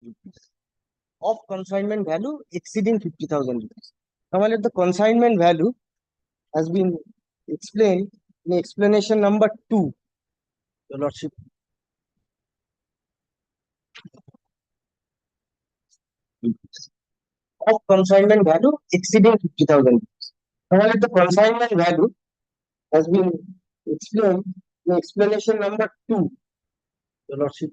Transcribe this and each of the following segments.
rupees of consignment value exceeding 50,000 rupees. Now, my lord, the consignment value has been explained in explanation number 2, Your Lordship. Of consignment value exceeding 50,000 rupees. Now, my lord, the consignment value has been explained in explanation number 2, Your Lordship.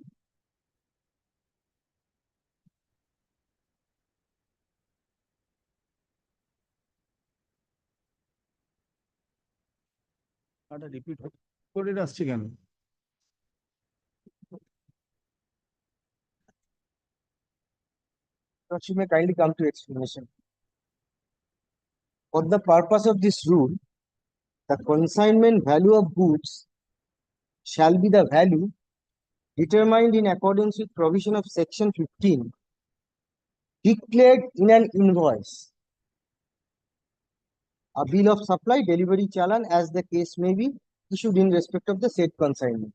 Repeat করে আসছে কেন? Lordship may kindly come to explanation. For the purpose of this rule, the consignment value of goods shall be the value determined in accordance with provision of section 15 declared in an invoice, a bill of supply, delivery challan, as the case may be, issued in respect of the said consignment.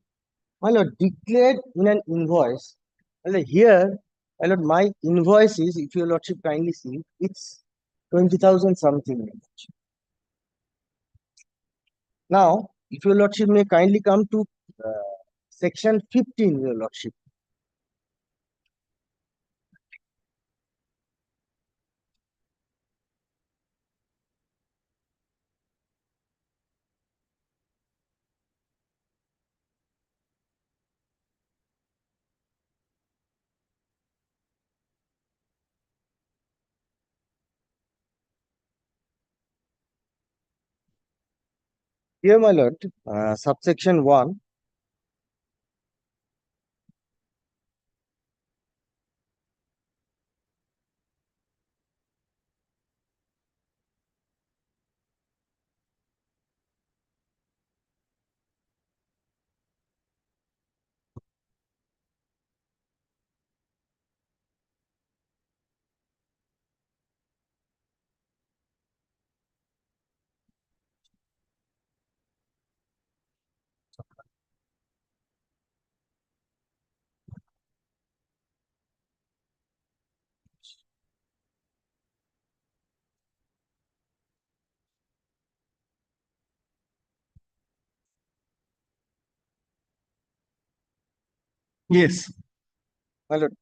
My lord, declared in an invoice. Well, here, my lord, my invoice is, if your lordship kindly see, it's 20,000 something. Now, if your lordship may kindly come to section 15, your lordship. Here, my lord, subsection 1. Yes. My lord,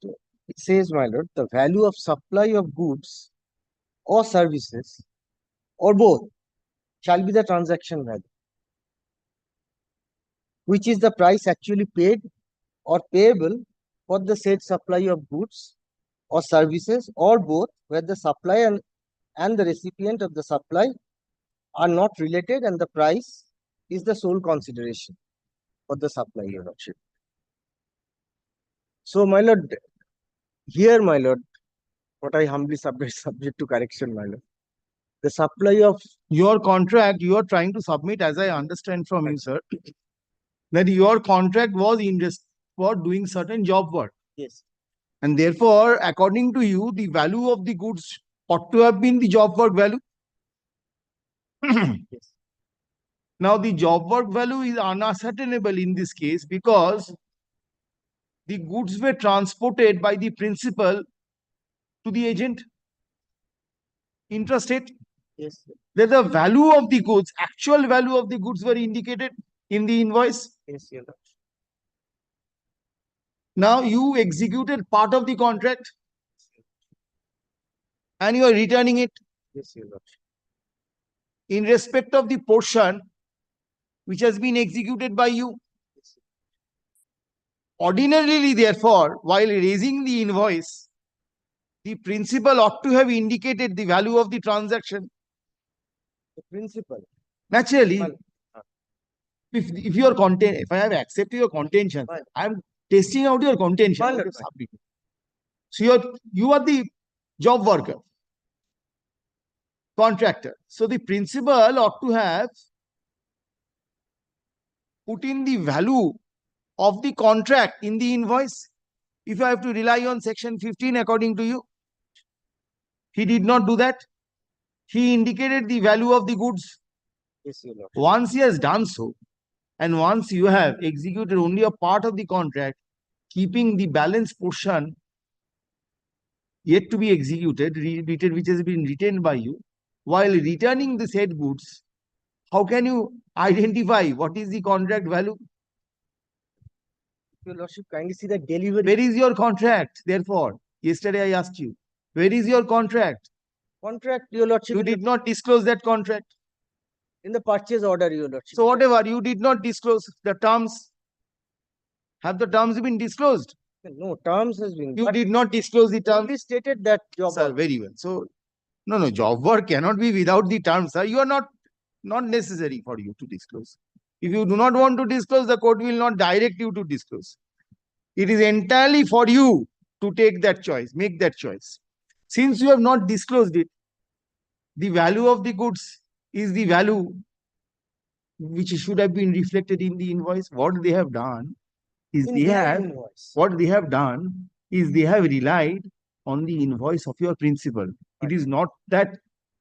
it says, my lord, the value of supply of goods or services or both shall be the transaction value, which is the price actually paid or payable for the said supply of goods or services or both, where the supplier and the recipient of the supply are not related and the price is the sole consideration for the supply, your lordship. So, my lord, here, my lord, what I humbly subject to correction, my lord. The supply of Your contract you are trying to submit, as I understand from you, sir, that your contract was for doing certain job work. yes, And therefore, according to you, the value of the goods ought to have been the job work value. yes, Now, the job work value is unascertainable in this case because the goods were transported by the principal to the agent intrastate. yes, That the value of the goods, actual value of the goods were indicated in the invoice. yes, your lordship. Now you executed part of the contract and you are returning it Yes, your lordship. in respect of the portion which has been executed by you. Ordinarily, therefore, while raising the invoice, the principal ought to have indicated the value of the transaction. The principal. Naturally, Well, if your content, if I have accepted your contention, well, I am testing out your contention. well, So you are the job worker, contractor. So the principal ought to have put in the value of the contract in the invoice. If I have to rely on section 15 according to you, he did not do that. He indicated the value of the goods. yes, your lordship. Once he has done so, and once you have executed only a part of the contract, keeping the balance portion yet to be executed, written, which has been retained by you, while returning the said goods, how can you identify what is the contract value? Your Lordship, kindly see the delivery. Where is your contract? Therefore, yesterday I asked you, where is your contract? Contract, Your Lordship, You did not disclose that contract. in the purchase order, Your Lordship. So whatever, you did not disclose the terms. Have the terms been disclosed? No, terms has been. You did not disclose the terms. Only stated that job. Sir, very well. So, no, job work cannot be without the terms, sir. You are not necessary for you to disclose. If you do not want to disclose, the court will not direct you to disclose. It is entirely for you to take that choice, make that choice. Since you have not disclosed it, the value of the goods is the value which should have been reflected in the invoice. What they have done is In they their have invoice. what they have done is they have relied on the invoice of your principal. It is not that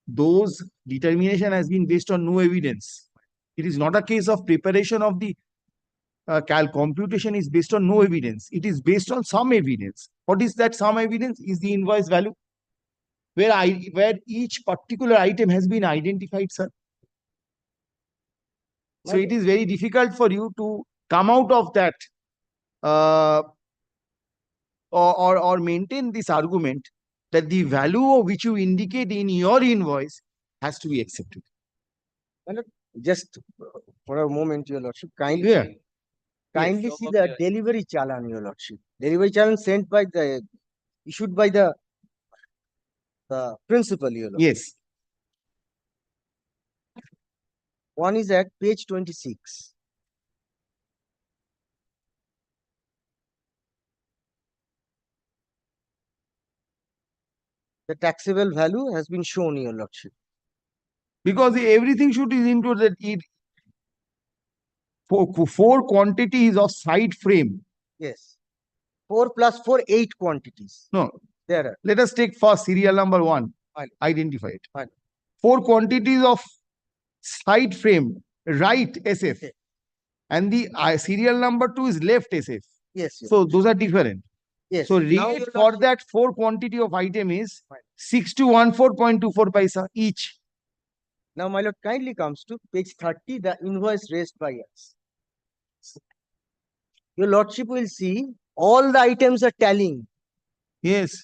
those determination has been based on no evidence. It is not a case of preparation of the computation is based on no evidence. It is based on some evidence. What is that some evidence? Is the invoice value where each particular item has been identified, sir. So it is very difficult for you to come out of that or maintain this argument that the value of which you indicate in your invoice has to be accepted. Just for a moment, Your Lordship, kindly see the delivery challan, Your Lordship. Delivery challan sent by the issued by the principal, Your Lordship. Yes. One is at page 26. The taxable value has been shown, Your Lordship. Because everything should be included. Four quantities of side frame. Yes. 4 plus 4, 8 quantities. No. There are. Let us take first serial number 1. Identify it. 4 quantities of side frame, right SF. Okay. And the serial number 2 is left SF. Yes. So those are different. Yes. So rate for that 4 quantity of item is 6214.24 paisa each. Now, my lord, kindly comes to page 30, the invoice raised by us. Your lordship will see all the items are tallying. Yes.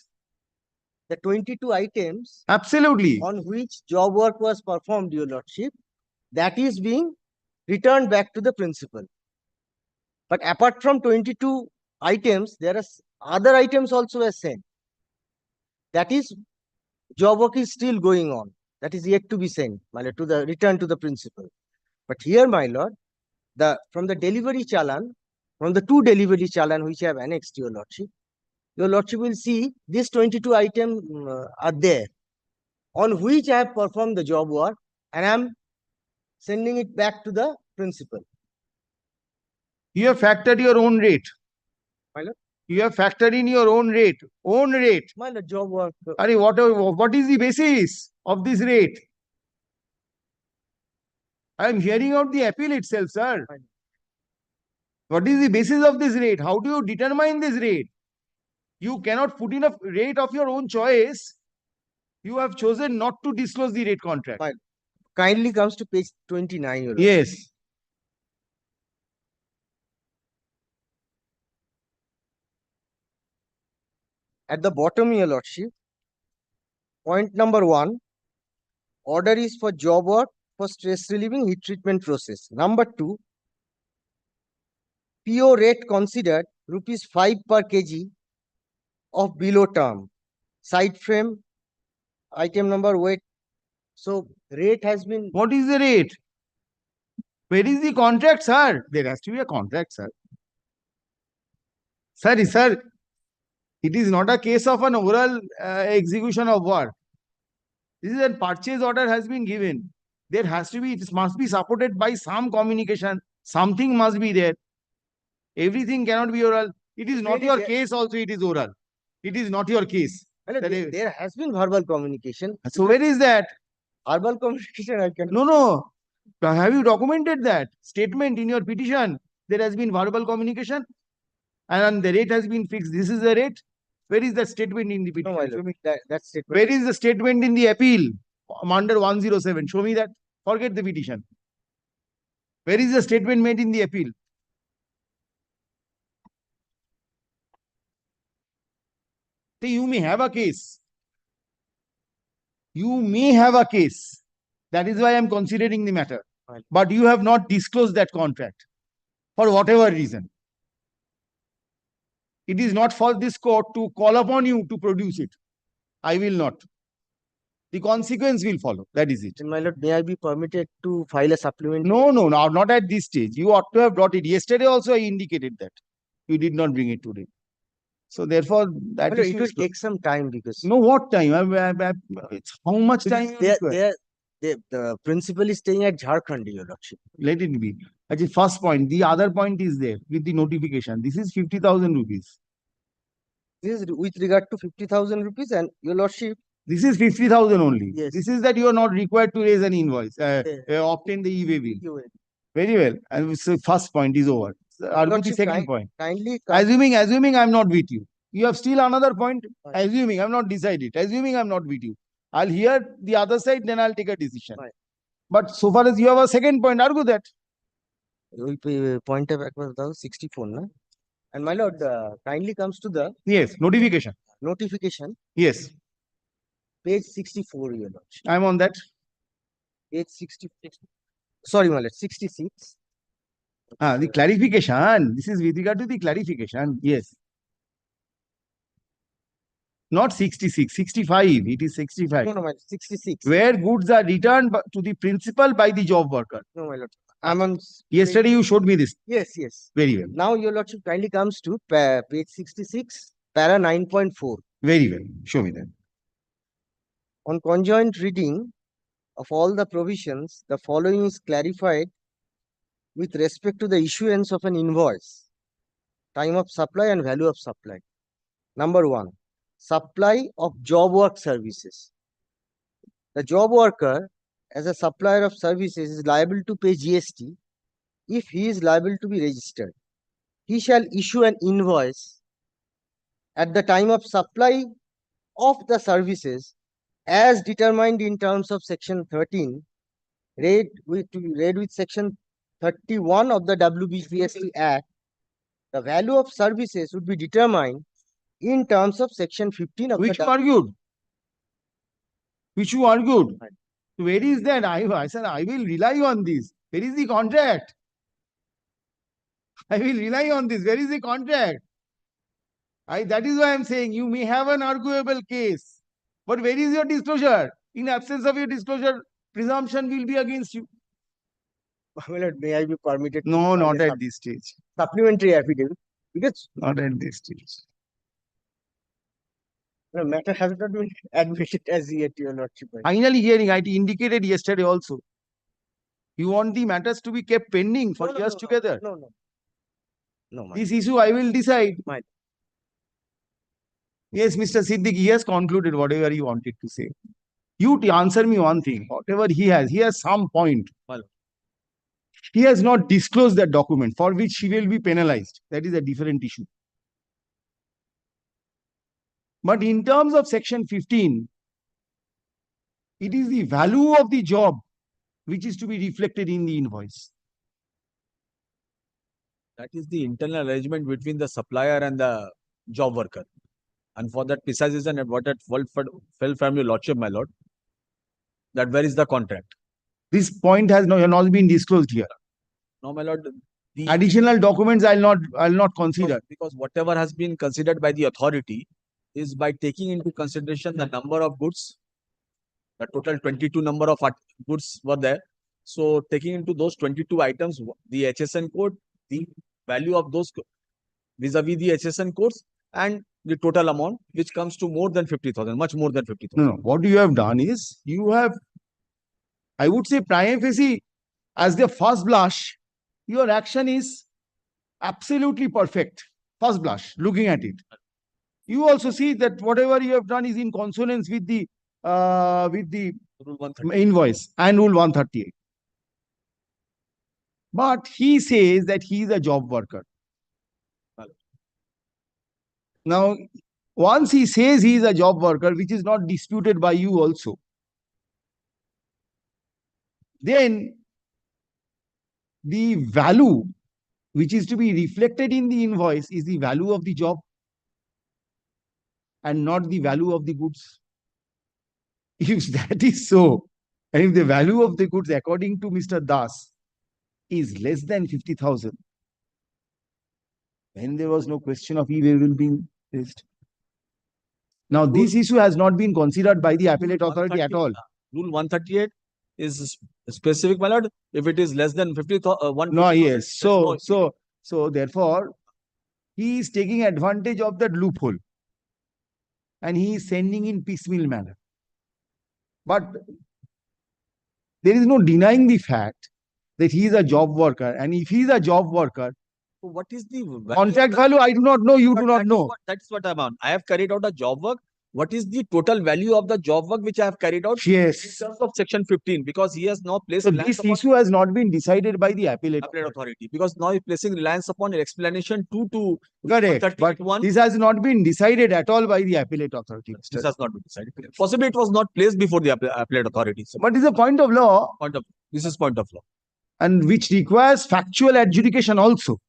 The 22 items. Absolutely. On which job work was performed, your lordship, that is being returned back to the principal. But apart from 22 items, there are other items also are sent. That is, job work is still going on. That is yet to be sent, my lord, to the return to the principal. But here, my lord, from the delivery challan, from the 2 delivery challan which I have annexed, your lordship will see these 22 items are there, on which I have performed the job work, and I am sending it back to the principal. You have factored your own rate. My lord? You have factored in your own rate. Own rate. My lord, job work. What is the basis of this rate? I am hearing out the appeal itself, sir. What is the basis of this rate? How do you determine this rate? You cannot put in a rate of your own choice. You have chosen not to disclose the rate contract. Fine. Kindly comes to page 29. Your yes. At the bottom, your lordship, point number 1, order is for job work for stress relieving heat treatment process. Number 2, PO rate considered ₹5 per kg of below term. Side frame, item number, weight. So rate has been. What is the rate? Where is the contract, sir? There has to be a contract, sir. Sir, it is not a case of an oral execution of work. This is a purchase order has been given. There has to be, it must be supported by some communication. Something must be there. Everything cannot be oral. It is not your case also, it is oral. It is not your case. There has been verbal communication. So where is that? Verbal communication, I can. No. Have you documented that statement in your petition? There has been verbal communication and the rate has been fixed. This is the rate. Where is that statement in the petition? No, my Show lord, me. that statement. Where is the statement in the appeal under 107? Show me that. Forget the petition. Where is the statement made in the appeal? So you may have a case. You may have a case. That is why I am considering the matter. Right. But you have not disclosed that contract for whatever reason. It is not for this court to call upon you to produce it. I will not. The consequence will follow. That is it. Then, my lord, may I be permitted to file a supplement? No, not at this stage. You ought to have brought it. Yesterday also I indicated that. You did not bring it today. So therefore, that My lord, issue it will is take some time because no, what time? It's how much time you require? the principal is staying at Jharkhand, your lordship. Let it be. Actually, first point. The other point is there with the notification. This is 50,000 rupees. This is with regard to 50,000 rupees, and your lordship. This is 50,000 only. Yes. This is that you are not required to raise an invoice, Yeah. obtain the e-way bill. You will. Very well. And so first point is over. I'll go to the Lordship, second point. Kindly Assuming I'm not with you. You have still another point. Right. Assuming I'm not decided. Assuming I'm not with you. I'll hear the other side, then I'll take a decision. Right. But so far as you have a second point, argue that. point back was 64, na? And my lord, kindly comes to the Yes, notification. notification, Yes, page 64, your lordship. I'm on that. Page 66. Sorry, my lord, 66. The clarification. This is with regard to the clarification. Yes. Not 66, 65. It is 65. No, my lord, 66. Where goods are returned to the principal by the job worker. No, my lord. I'm on. Yesterday you showed me this. Yes. Very well. Now your lordship kindly comes to page 66, para 9.4. Very well. Show me that. On conjoint reading of all the provisions, the following is clarified with respect to the issuance of an invoice, time of supply and value of supply. Number one, supply of job work services. The job worker, as a supplier of services, is liable to pay GST if he is liable to be registered. He shall issue an invoice at the time of supply of the services as determined in terms of section 13, read with section 31 of the WBPST Act. The value of services would be determined in terms of section 15 of Which the you argued? Which you argued? Right. Where is that? I said, I will rely on this. Where is the contract? I will rely on this. Where is the contract? That is why I'm saying you may have an arguable case. But where is your disclosure? In absence of your disclosure, presumption will be against you. May I be permitted? No, not at this stage. Supplementary affidavit. Because Not at this stage. the matter has not been admitted as yet, your lordship. Finally hearing, I indicated yesterday also. You want the matters to be kept pending for years together. No. This issue I will decide. Fine. Yes, Mr. Siddiq, he has concluded whatever he wanted to say. You answer me one thing. Whatever he has some point. Well, he has not disclosed that document for which he will be penalized. That is a different issue. But in terms of section 15, it is the value of the job which is to be reflected in the invoice. That is the internal arrangement between the supplier and the job worker. And for that precise reason, what at fell from your lordship, my lord, that where is the contract? This point has not been disclosed here. No, my lord. The additional documents I'll not consider. Because whatever has been considered by the authority is by taking into consideration the number of goods. The total 22 number of goods were there. So taking into those 22 items, the HSN code, the value of those vis-a-vis the HSN codes, and the total amount, which comes to more than 50,000, much more than 50,000. No. What you have done is, you have, I would say, prima facie, as the first blush, your action is absolutely perfect. First blush, looking at it. You also see that whatever you have done is in consonance with the Rule 138. invoice and Rule 138. But he says that he is a job worker. Now, once he says he is a job worker, which is not disputed by you also, then the value which is to be reflected in the invoice is the value of the job and not the value of the goods. If that is so, and if the value of the goods according to Mr. Das is less than 50,000, then there was no question of e-waiver being raised. Now, this issue has not been considered by the appellate authority at all. Rule 138 is specific, my lord. If it is less than 50,000, No, yes. So therefore, he is taking advantage of that loophole and he is sending in piecemeal manner. But there is no denying the fact that he is a job worker. And if he is a job worker, So what is the value contract value, I do not know, you do not know. That's what I'm on. I have carried out a job work. What is the total value of the job work which I have carried out in Yes. terms of section 15? Because he has now placed So reliance this upon issue has not been decided by the appellate appellate authority. Because now he's placing reliance upon an explanation 2 to Correct. But 131. this has not been decided at all by the appellate authority. This has not been decided. Possibly it was not placed before the appellate authority. So But it's a point of law this is point of law. and which requires factual adjudication also.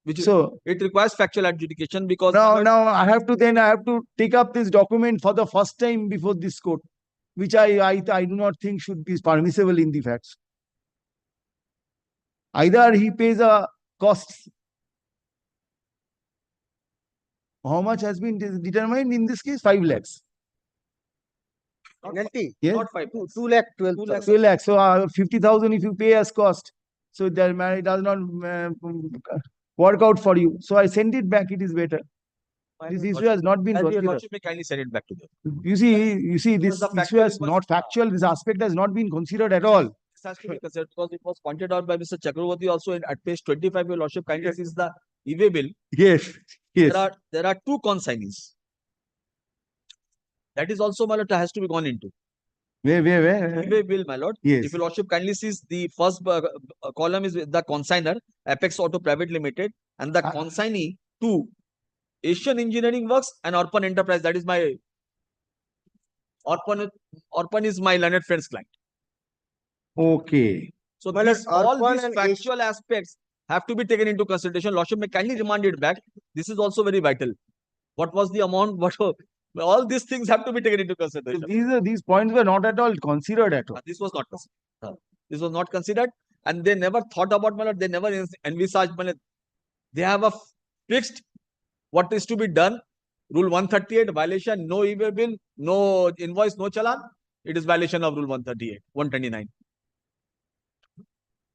Which is, So it requires factual adjudication because now I have to take up this document for the first time before this court, which I do not think should be permissible in the facts. Either he pays a cost. How much has been determined in this case? 5 lakhs. Penalty, Yes. not 5 2 lakh 12 2 lakhs. 2 lakhs. So 50,000 if you pay as cost. So that it does not work out for you. So I send it back. It is better. This issue has not been As your considered. lordship may kindly send it back to them. You see, this the issue factual has not factual. This aspect has not been considered at all. This has to be considered because it was pointed out by Mr. Chakravarti also at page 25. Your lordship kindly sees the e-way bill. Yes, yes. There are 2 consignees. That is also, my lord, has to be gone into. Where? E-way bill, my lord. Yes. If your lordship kindly sees the first column is with the consigner, Apex Auto Private Limited, and the consignee to Asian Engineering Works and Orpan Enterprise. That is my Orpan is my learned friend's client. Okay. So Well, all Orpan these and factual aspects have to be taken into consideration. Lordship may kindly remand it back. This is also very vital. What was the amount? All these things have to be taken into So consideration. these points were not at all considered at all. This was not considered. This was not considered, and they never thought about it. They never envisaged. They have a fixed what is to be done. Rule 138 violation. No e-way bill, no invoice, no challan. It is violation of Rule 138, 129.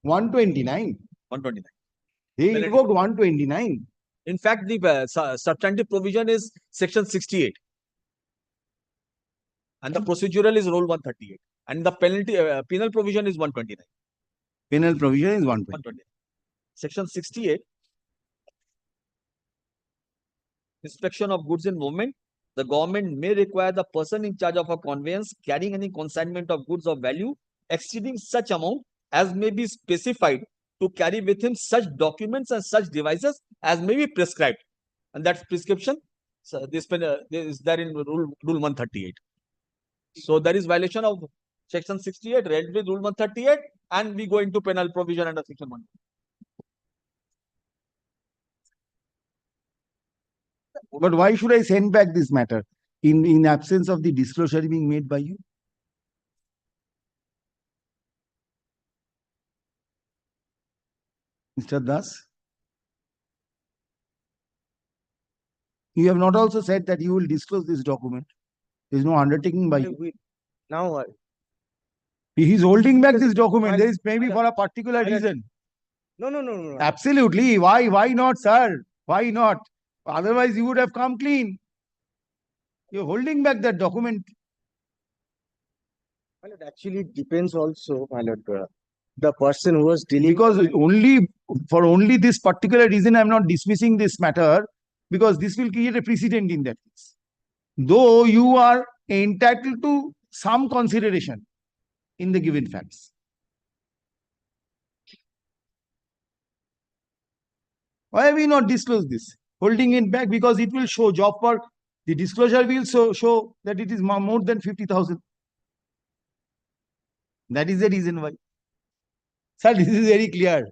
129. 129. They Penalty. invoked 129. In fact, the substantive provision is section 68. And the procedural is Rule 138. And the penal provision is 129. Penal provision is 129. 129. Section 68. Inspection of goods in movement. The government may require the person in charge of a conveyance carrying any consignment of goods of value exceeding such amount as may be specified to carry with him such documents and such devices as may be prescribed. And that's prescription. So this is there in Rule 138. So there is violation of Section 68, read with Rule 138, and we go into penal provision under Section 1. But why should I send back this matter in absence of the disclosure being made by you? Mr. Das? You have not also said that you will disclose this document. There is no undertaking by you. Now, He is holding back this document. There is maybe for a particular I'll- reason. no. Absolutely. Why not, sir? Why not? Otherwise, you would have come clean. You're holding back that document. Well, it actually depends also, my lord, the person who was dealing. Because only this particular reason, I'm not dismissing this matter, because this will create a precedent in that case. Though you are entitled to some consideration in the given facts. Why have we not disclosed this? Holding it back because it will show job work. The disclosure will show that it is more than 50,000. That is the reason why. Sir, this is very clear.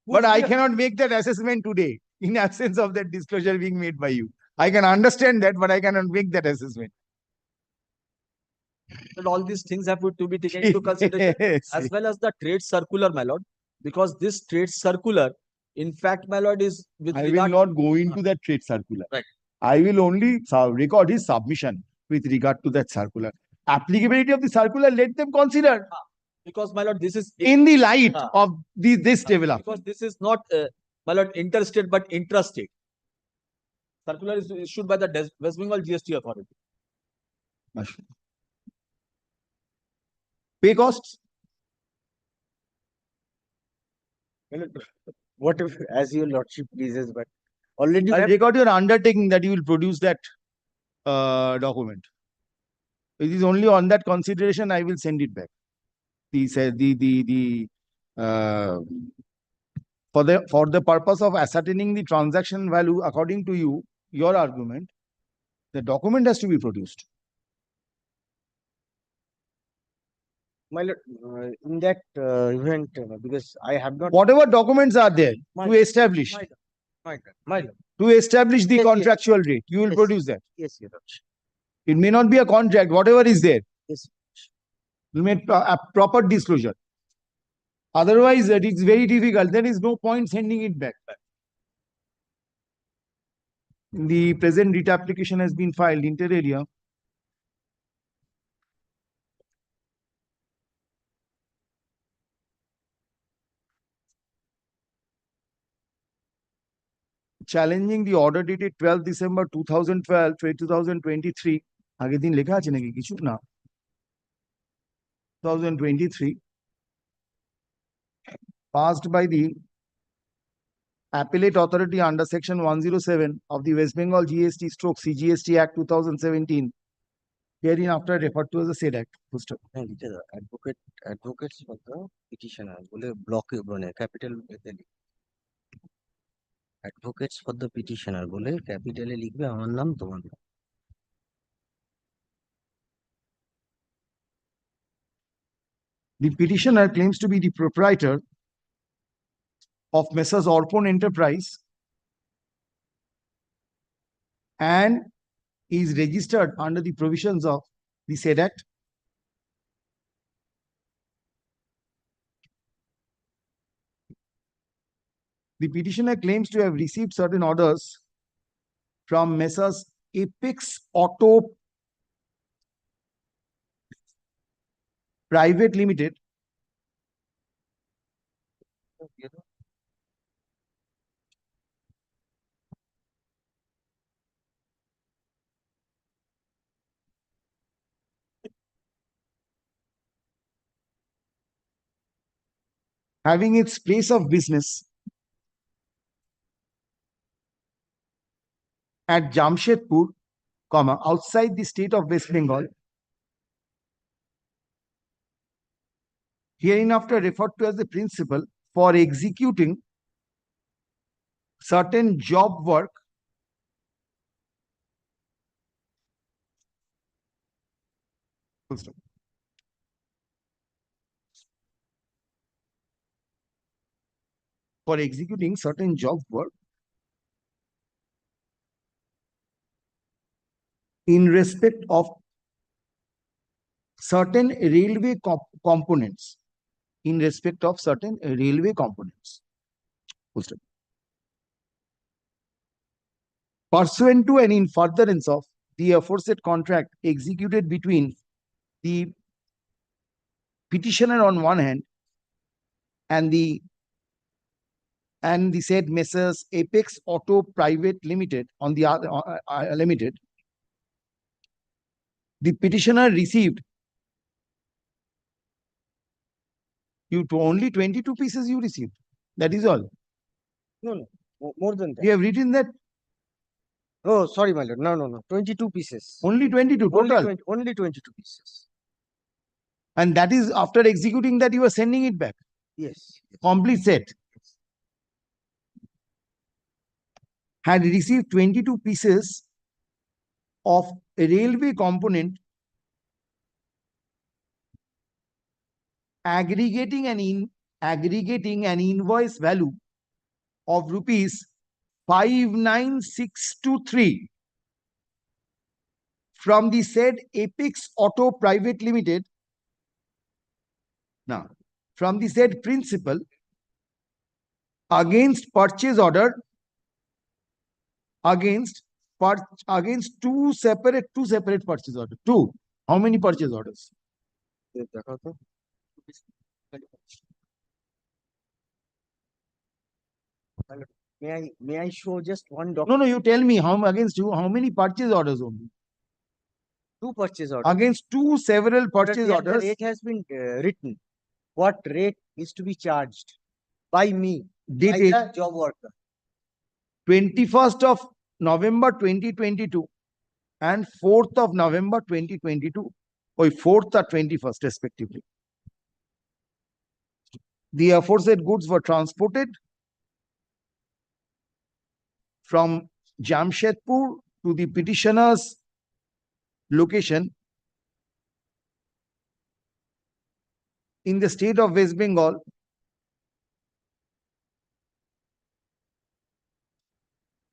But I cannot make that assessment today in absence of that disclosure being made by you. I can understand that, but I cannot make that assessment. And all these things have to be taken into consideration, Yes. as well as the trade circular, my lord, because this trade circular, in fact, my lord, is with I will regard not go into that trade circular. Right. I will only record his submission with regard to that circular. Applicability of the circular, let them consider because, my lord, this is in the light Ah. of this development. because this is not, my lord, interstate but intrastate. Circular is issued by the West Bengal GST authority. Pay costs? Whatever, as your lordship pleases, but already I'll have record your undertaking that you will produce that document. It is only on that consideration I will send it back. For the purpose of ascertaining the transaction value, according to you, your argument, the document has to be produced. my lord, in that event, because I have not. Whatever documents are there My- to establish, My lord, to establish the Yes, yes. contractual rate, you will Yes. produce that. yes, your lordship. It may not be a contract, whatever is there, Yes, you make a proper disclosure. Otherwise, it is very difficult. There is no point sending it back. The present writ application has been filed inter alia. Challenging the order dated 12 December 2012, 2023. আগের দিন লেখা আছে নাকি কিছু না 2023 passed by the appellate authority under section 107 of the West Bengal GST stroke CGST Act 2017, herein after referred to as the said act. and it is advocates for the petitioner বলে ব্লকে মানে ক্যাপিটাল এতে advocates for the petitioner বলে ক্যাপিটালে লিখবে আমার নাম তোমার নাম। The petitioner claims to be the proprietor of Messrs. Orpon Enterprise and is registered under the provisions of the said act. The petitioner claims to have received certain orders from Messrs. Apex Auto Private Limited having its place of business at Jamshedpur, outside the state of West Bengal, hereinafter referred to as the principal, for executing certain job work for executing certain job work in respect of certain railway components, in respect of certain railway components. Pursuant to and in furtherance of the aforesaid contract executed between the petitioner on one hand and the said Messrs. Apex Auto Private Limited on the other limited, the petitioner received only 22 pieces you received. That is all. No, more than that. We have written that Oh, sorry, my lord. No. 22 pieces. only 22 total. Only 22 pieces. And that is after executing that you are sending it back. Yes. Complete set. Had received 22 pieces of a railway component aggregating an invoice value of rupees 59623 from the said Apex Auto Private Limited. Now, from the said principal against purchase order against two separate purchase orders. Two. How many purchase orders? May I show just one document? No, you tell me how many purchase orders only? Two purchase orders. Against two several purchase The orders. rate has been written. What rate is to be charged by me, by Dated the job worker? 21st of November 2022 and 4th of November 2022, or 4th or 21st respectively. The aforesaid goods were transported from Jamshedpur to the petitioner's location in the state of West Bengal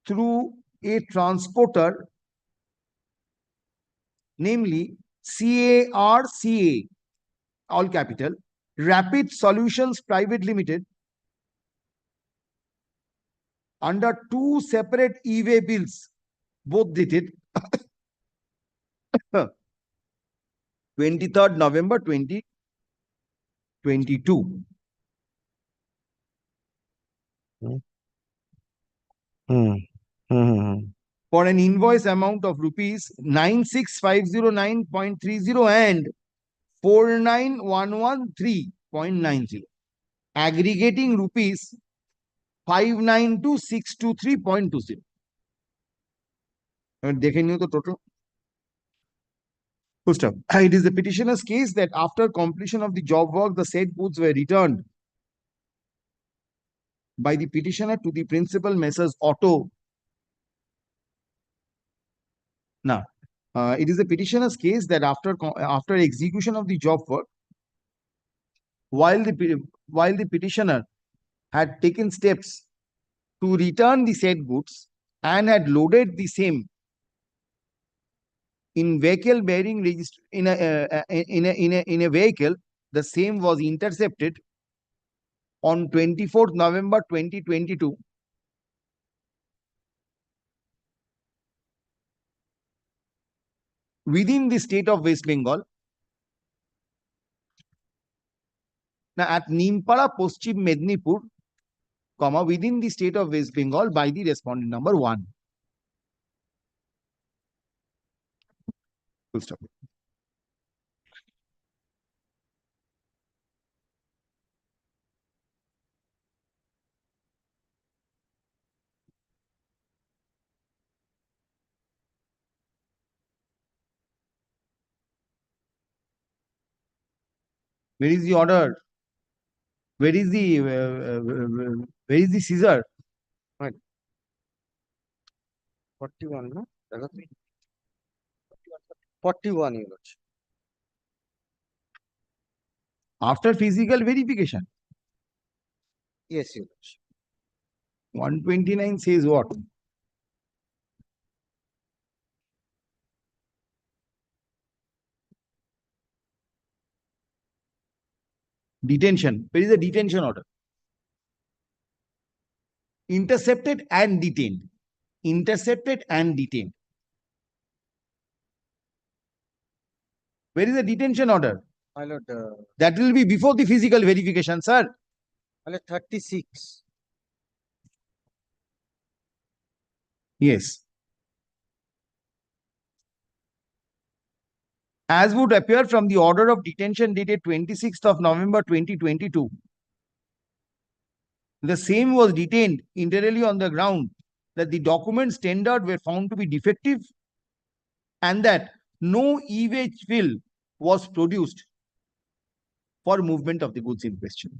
through a transporter, namely CARCA, all capital, Rapid Solutions Private Limited, under two separate e-way bills, both dated 23rd November 2022. For an invoice amount of rupees 96509.30 and 49113.90, aggregating rupees 592623.20. দেখে নিও তো total. Full stop. It is the petitioner's case that after completion of the job work, the said goods were returned by the petitioner to the principal Messrs. Auto. Now, it is the petitioner's case that after execution of the job work, while the petitioner had taken steps to return the said goods and had loaded the same in vehicle bearing in a vehicle, the same was intercepted on 24th November 2022 within the state of West Bengal. Now, at Nimpara, Poschim Mednipur, within the state of West Bengal by the respondent number 1. Full stop. Where is the order? Where is the scissor? 41, no? 41 units. After physical verification. Yes, units. 129 says what? Detention. Where is the detention order? Intercepted and detained. Intercepted and detained. Where is the detention order? My lord, that will be before the physical verification, sir. my lord, 36. Yes. As would appear from the order of detention dated 26th of November 2022. The same was detained inter alia on the ground that the documents tendered were found to be defective and that no e-way bill was produced for movement of the goods in question.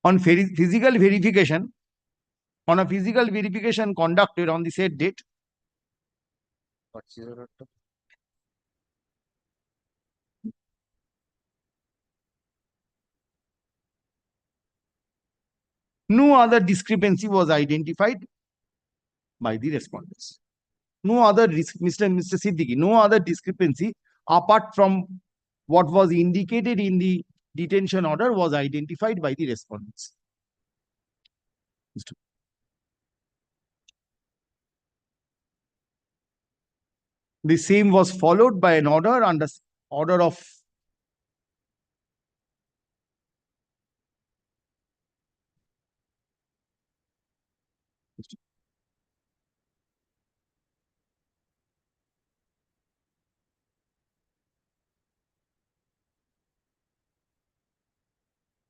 On physical verification, on a physical verification conducted on the said date, purchase order. no other discrepancy was identified by the respondents. No other, Mr. Siddiqui, no other discrepancy apart from what was indicated in the detention order was identified by the respondents. The same was followed by an order under order of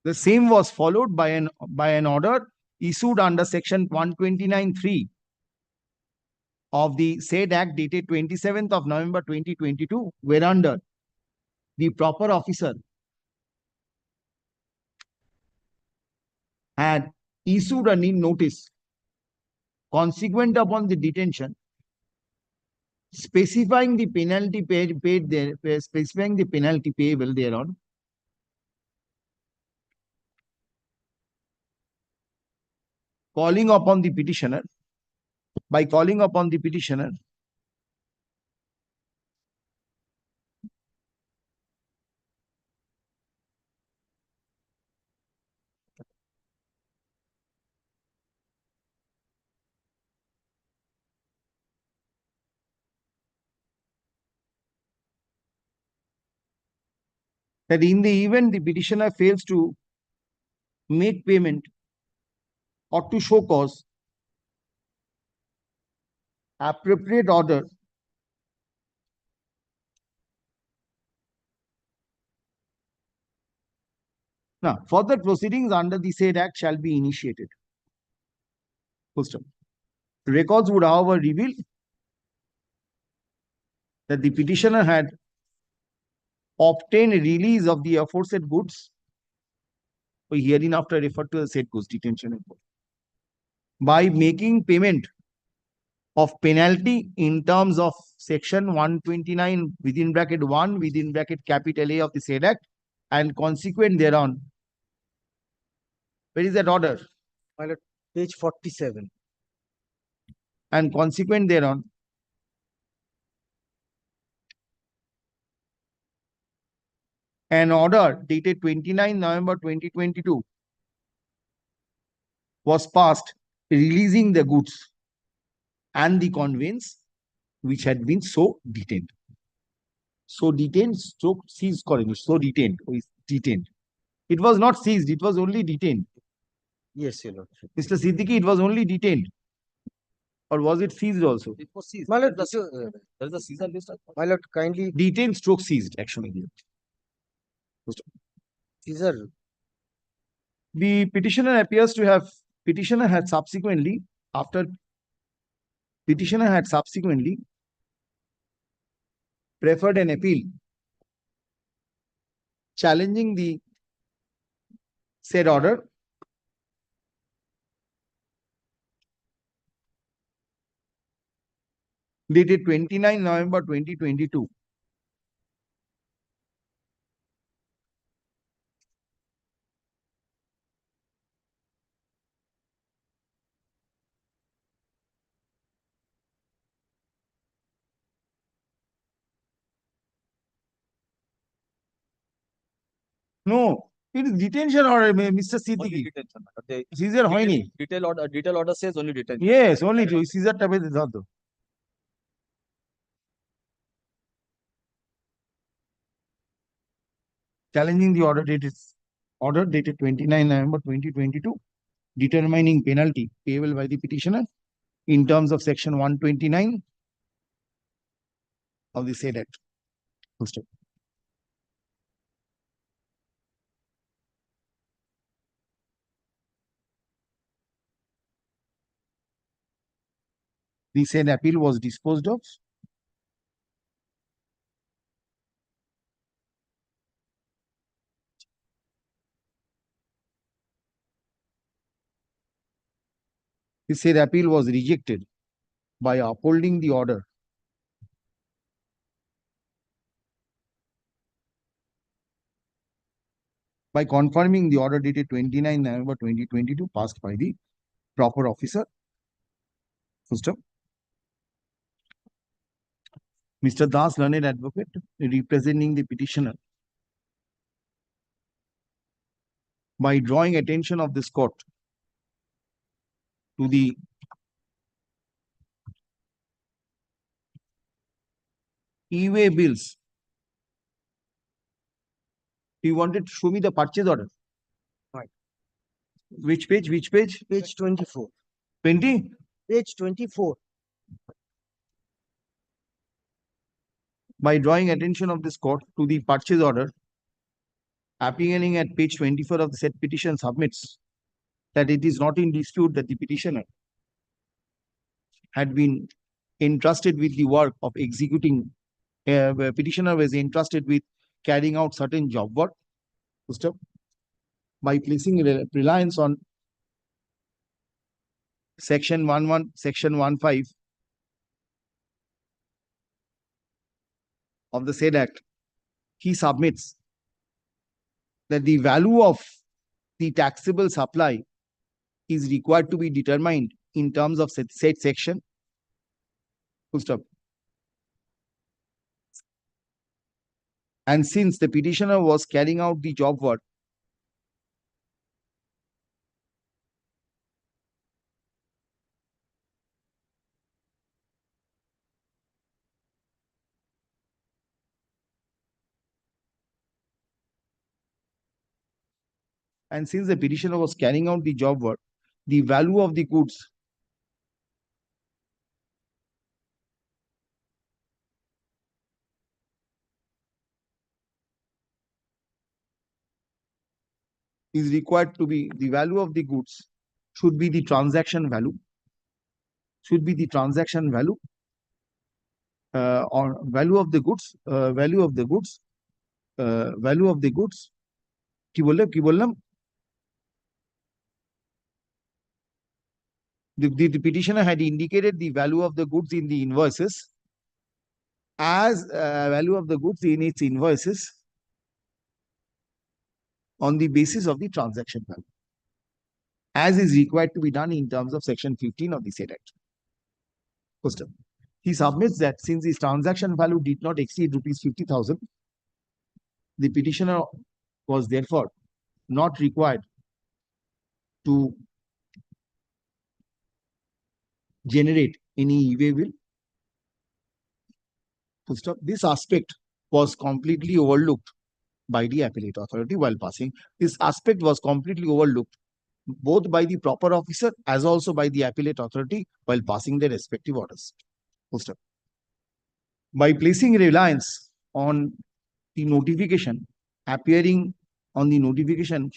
the same was followed by an order issued under section 129(3) of the said act dated 27th of November 2022, whereunder the proper officer had issued a notice consequent upon the detention, specifying the penalty paid there, specifying the penalty payable thereon, calling upon the petitioner, by calling upon the petitioner that in the event the petitioner fails to make payment or to show cause, appropriate order now further proceedings under the said act shall be initiated. Full stop. Records would, however, reveal that the petitioner had obtained release of the aforesaid goods, or hereinafter referred to as said goods detention report, by making payment of penalty in terms of section 129 within bracket 1 within bracket capital A of the said act, and consequent thereon. Where is that order? Page 47. And consequent thereon, an order dated 29 November 2022 was passed releasing the goods and the conveyance which had been so detained. So detained, stroke seized করেনি, so detained, detained. It was not seized, it was only detained. Yes, your lordship. Mr. Siddiqui, it was only detained. Or was it seized also? It was seized. My lord, There is a seizure list. my lord, kindly, Detained stroke seized, actually. Caesar, The petitioner appears to have, petitioner had subsequently, after petitioner had subsequently preferred an appeal challenging the said order dated 29 November 2022. No, it is detention order, Mr. Only Siddiqui. detention. The Seizure হয়নি। detail order says only detention. Yes, only to Caesar টা পেতে দাও তো। Challenging the order dated 29 November 2022, determining penalty payable by the petitioner in terms of section 129 of the said act. Full stop. The said appeal was disposed of. the said appeal was rejected by upholding the order by confirming the order dated 29 November 2022 passed by the proper officer. First, Mr. Das, learned advocate, representing the petitioner, by drawing attention of this court to the e-way bills. You wanted to show me the purchase order? Right. Which page? Which page? Page 24. 20? Page 24. By drawing attention of this court to the purchase order appearing at page 24 of the said petition submits that it is not in dispute that the petitioner had been entrusted with the work of executing, petitioner was entrusted with carrying out certain job work. First up, by placing reliance on section 11, section 15 of the said act, he submits that the value of the taxable supply is required to be determined in terms of said section. Full stop. And since the petitioner was carrying out the job work, the value of the goods is required to be, the value of the goods should be the transaction value, or value of the goods, কি বললাম? The petitioner had indicated the value of the goods in the invoices as value of the goods in its invoices on the basis of the transaction value, as is required to be done in terms of section 15 of the said act. First, he submits that since his transaction value did not exceed rupees 50,000, the petitioner was therefore not required to generate any e-way bill. Full stop. This aspect was completely overlooked by the appellate authority while passing. This aspect was completely overlooked both by the proper officer as also by the appellate authority while passing their respective orders. Full stop. By placing reliance on the notification appearing on the notification,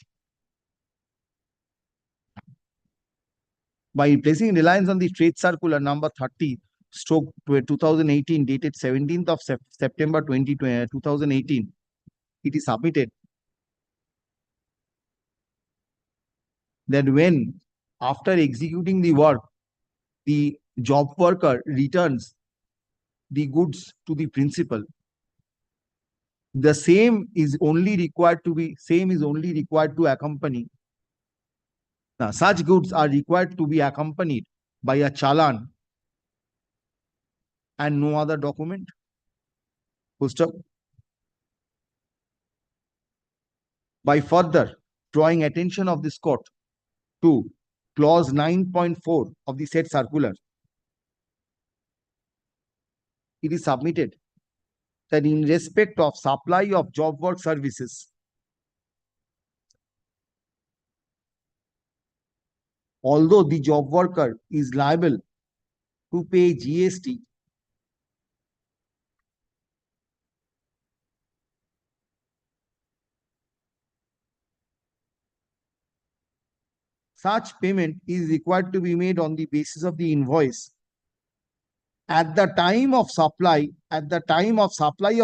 by placing reliance on the trade circular number 30/2018 dated 17th of September 2018, it is submitted that when after executing the work, the job worker returns the goods to the principal, the same is only required to accompany. Now, such goods are required to be accompanied by a challan and no other document. Full stop. By further drawing attention of this court to clause 9.4 of the said circular, it is submitted that in respect of supply of job work services, although the job worker is liable to pay GST, such payment is required to be made on the basis of the invoice at the time of supply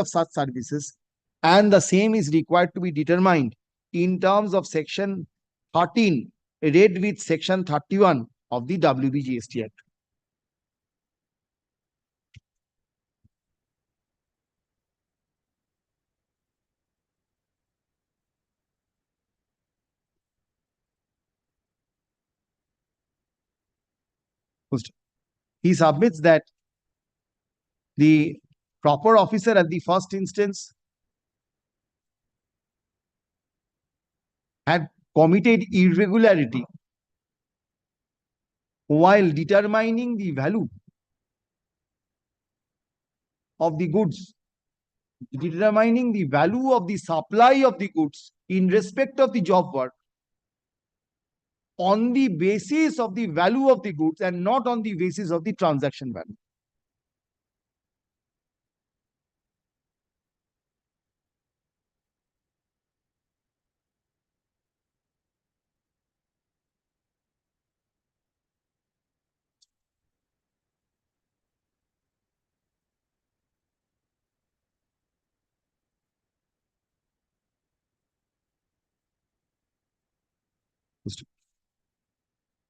of such services, and the same is required to be determined in terms of section 13 read with section 31 of the WBGST Act. He submits that the proper officer at the first instance had committed irregularity while determining the value of the goods, determining the value of the supply of the goods in respect of the job work on the basis of the value of the goods and not on the basis of the transaction value.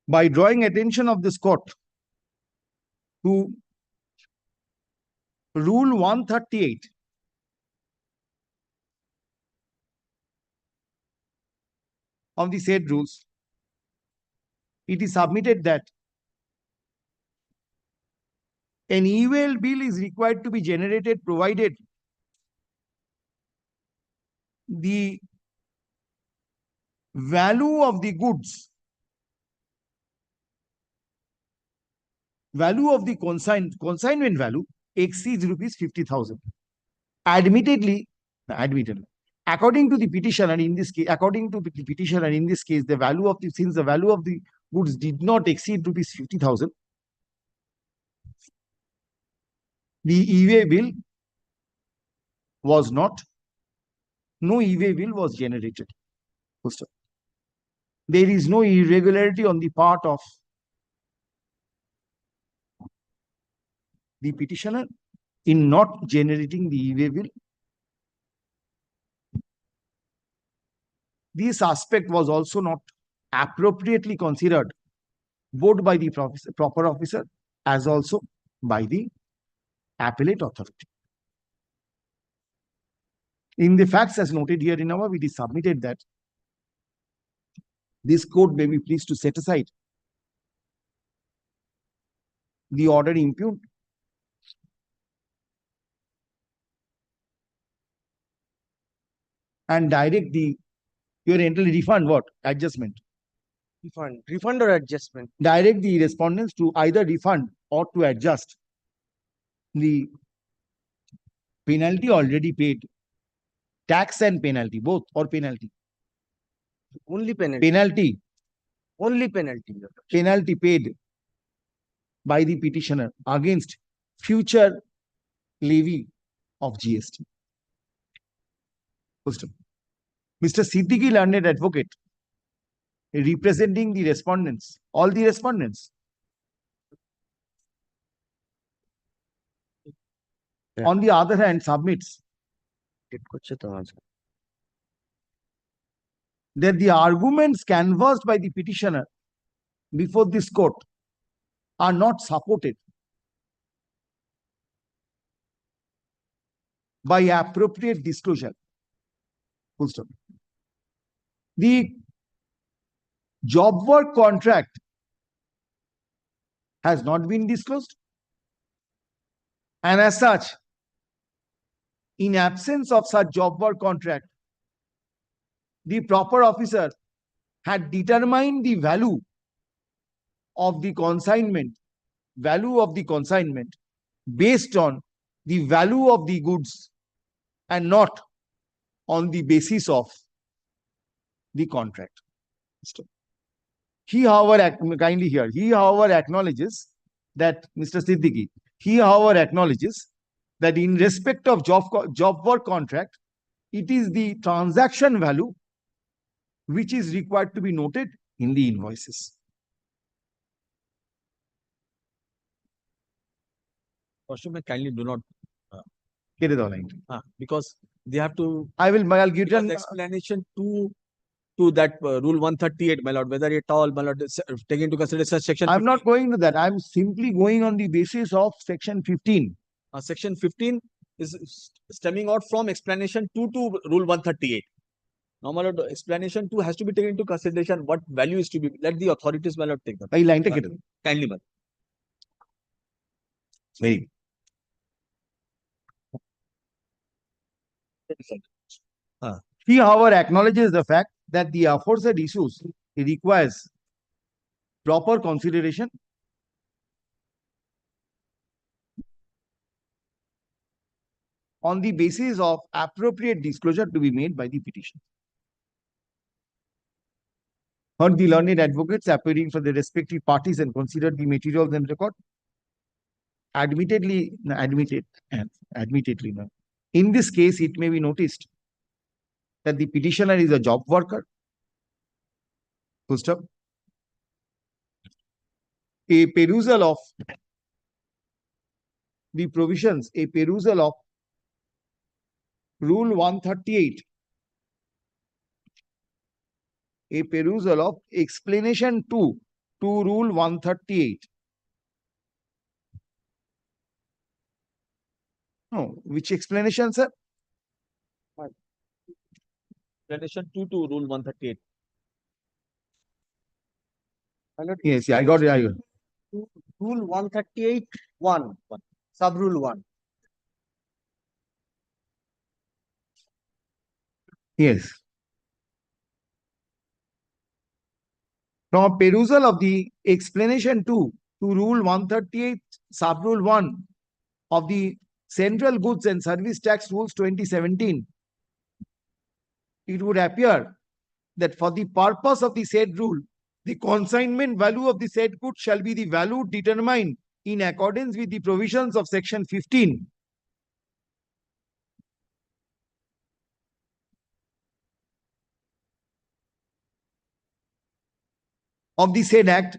By drawing attention of this court to Rule 138 of the said rules, it is submitted that an e-mail bill is required to be generated provided the value of the goods, value of the consignment value exceeds rupees 50,000. Admittedly, according to the petitioner in this case, the value of the, since the value of the goods did not exceed rupees 50,000, the e-way bill was not, no e-way bill was generated. There is no irregularity on the part of the petitioner in not generating the e-way bill. This aspect was also not appropriately considered both by the proper officer as also by the appellate authority. In the facts as noted here in our, it is submitted that this court may be pleased to set aside the order impugned and direct the your entirely refund what? Adjustment. Refund or adjustment? Direct the respondents to either refund or to adjust the penalty already paid. Tax and penalty, both, or penalty? Only penalty. Penalty. Only penalty. Penalty paid by the petitioner against future levy of GST. Mr. Siddiqui, learned advocate, representing the respondents, all the respondents, on the other hand, submits that the arguments canvassed by the petitioner before this court are not supported by appropriate disclosure. Full stop. The job work contract has not been disclosed, and as such, in absence of such job work contract, the proper officer had determined the value of the consignment, based on the value of the goods and not on the basis of the contract. He, however, kindly hear, he, however, acknowledges that, Mr. Siddiqui, he, however, acknowledges that in respect of job work contract, it is the transaction value which is required to be noted in the invoices. Kindly do not Get it all right. because they have to. I'll give you an explanation to to that rule 138, my lord, whether at all, my lord, taking into consideration section I'm not going to that. I'm simply going on the basis of section 15. section 15 is stemming out from explanation 2 to rule 138. Now, my lord, explanation 2 has to be taken into consideration. What value is to be, let the authorities, my lord, take that. By line take it. Kindly, my lord. Very. He, however, acknowledges the fact that the aforesaid issues requires proper consideration on the basis of appropriate disclosure to be made by the petitioner. Heard the learned advocates appearing for the respective parties and considered the materials and record. Admittedly, in this case, it may be noticed that the petitioner is a job worker. Full stop. A perusal of the provisions, a perusal of Rule 138, a perusal of explanation 2 to Rule 138. No, which explanation, sir? Explanation 2 to rule 138. Yes, yeah, I got it. I got it. Rule 138, 1, sub rule 1. Yes. From a perusal of the explanation 2 to Rule 138, sub rule 1 of the Central Goods and Service Tax Rules 2017, it would appear that for the purpose of the said rule, the consignment value of the said goods shall be the value determined in accordance with the provisions of section 15 of the said act,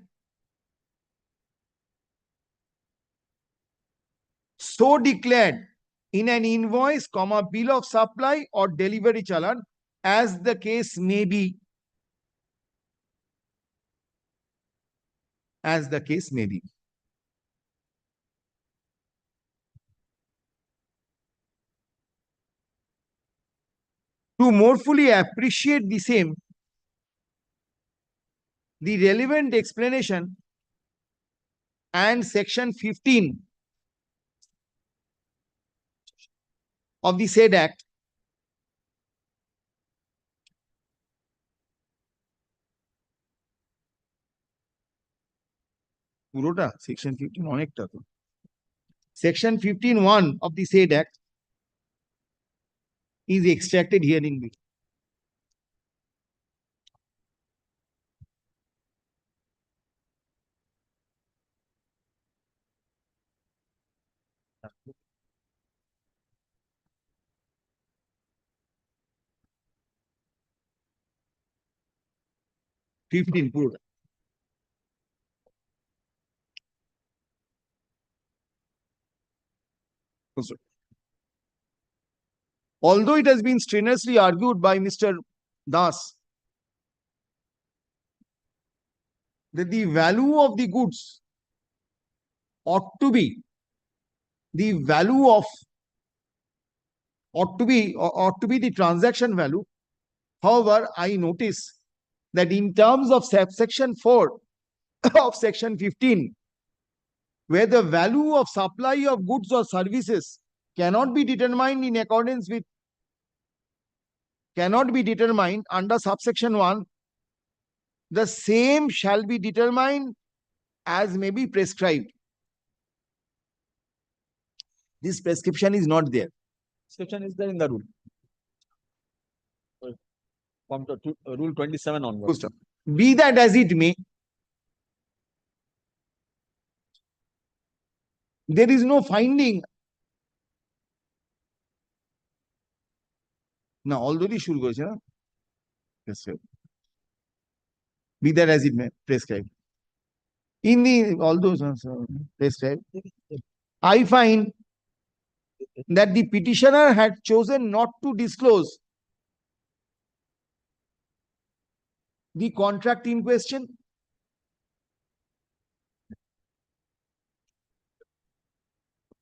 so declared in an invoice, bill of supply or delivery challan, as the case may be. As the case may be. To more fully appreciate the same, the relevant explanation and section 15 of the said act পুরোটা section 15 অনেকটা তো section 15(1) of the said act is extracted herein below. পুরোটা although it has been strenuously argued by Mr. Das that the value of the goods ought to be the value of ought to be the transaction value. However, I notice that in terms of subsection 4 of section 15, where the value of supply of goods or services cannot be determined in accordance with under subsection 1, the same shall be determined as may be prescribed. This prescription is not there. Prescription is there in the rule. From rule 27 onwards. Be that as it may, there is no finding. Now, already শুরু করেছে না? Yes, sir. Be that as it may, prescribed. In the all those prescribed, I find that the petitioner had chosen not to disclose the contract in question,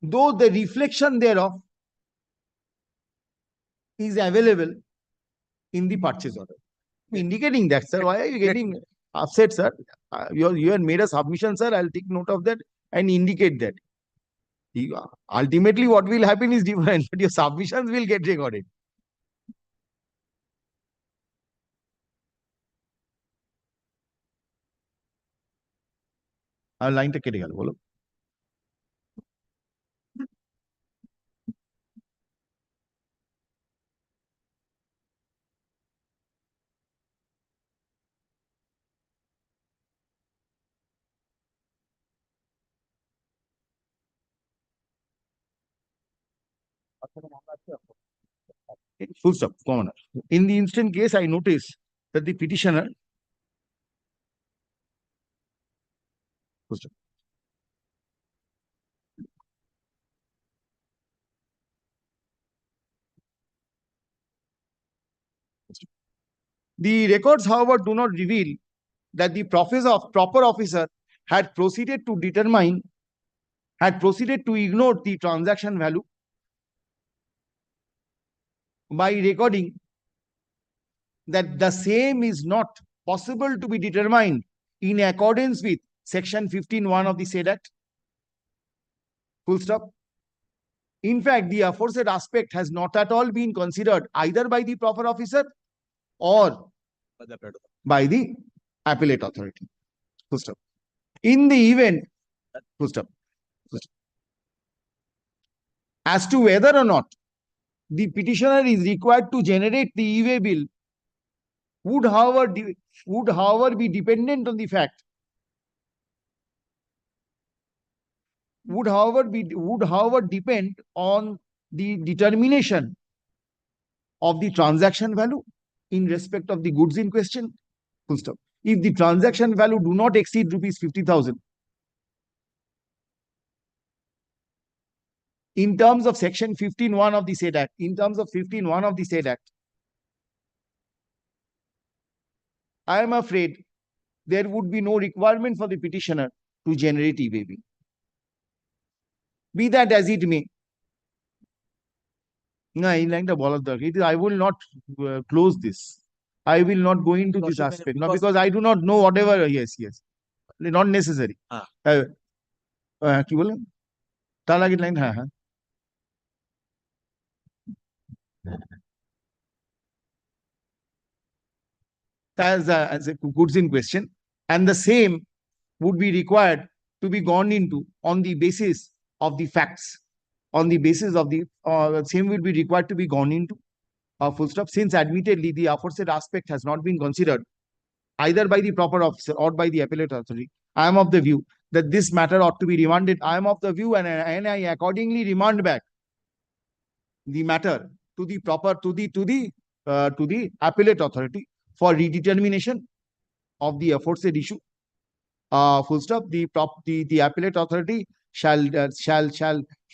though the reflection thereof is available in the purchase order. Indicating that, sir. Why are you getting upset, sir? You had made a submission, sir. I'll take note of that and indicate that. Ultimately, what will happen is different, but your submissions will get recorded. আর লাইনটা কেটে গেল বলো। Full stop, commoner. In the instant case, I notice that the petitioner, full stop. The records, however, do not reveal that the proper officer had proceeded to ignore the transaction value by recording that the same is not possible to be determined in accordance with section 15(1) of the said act. Full stop. In fact, the aforesaid aspect has not at all been considered either by the proper officer or by the appellate authority. Full stop. In the event, full stop. As to whether or not the petitioner is required to generate the e-way bill would however be dependent on the fact would however depend on the determination of the transaction value in respect of the goods in question. Full stop. If the transaction value do not exceed rupees 50,000, in terms of section 15(1) of the said act, I am afraid there would be no requirement for the petitioner to generate e-way bill. Be that as it may, I will not close this. I will not go into this aspect. No, because I do not know whatever. Yes. Not necessary. কি বললেন? তার আগের line, হ্যাঁ। As a goods in question, and the same would be required to be gone into on the basis of the facts, on the basis of the same will be required to be gone into. Full stop. Since admittedly the aforesaid aspect has not been considered either by the proper officer or by the appellate authority, I am of the view that this matter ought to be remanded. I am of the view, and I accordingly remand back the matter to the appellate authority for redetermination of the aforesaid issue. Full stop. The appellate authority shall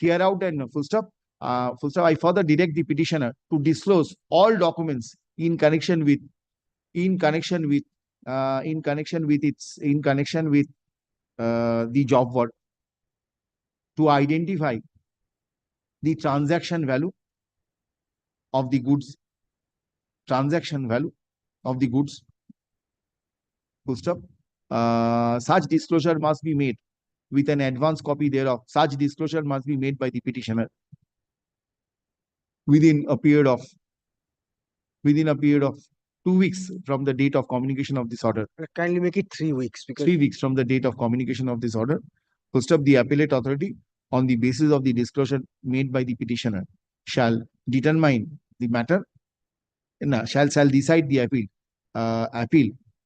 hear out and full stop. I further direct the petitioner to disclose all documents in connection with the job work, to identify the transaction value of the goods. Full stop. Such disclosure must be made with an advance copy thereof. Such disclosure must be made by the petitioner within a period of 2 weeks from the date of communication of this order. Kindly make it 3 weeks. Because 3 weeks from the date of communication of this order. Full stop. The appellate authority, on the basis of the disclosure made by the petitioner, shall determine the matter, shall decide the appeal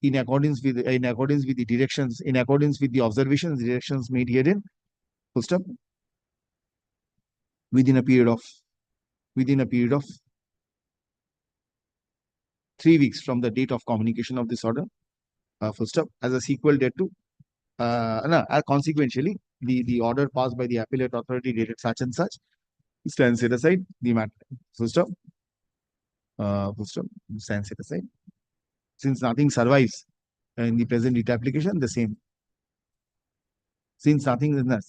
in accordance with the directions, in accordance with the directions made herein. Full stop. Within a period of 3 weeks from the date of communication of this order. Full stop. As a sequel thereto, consequentially, the order passed by the appellate authority dated such and such stands set aside. The matter. Full stop. Stands set aside. since nothing survives in the present writ application, the same. Since nothing is not,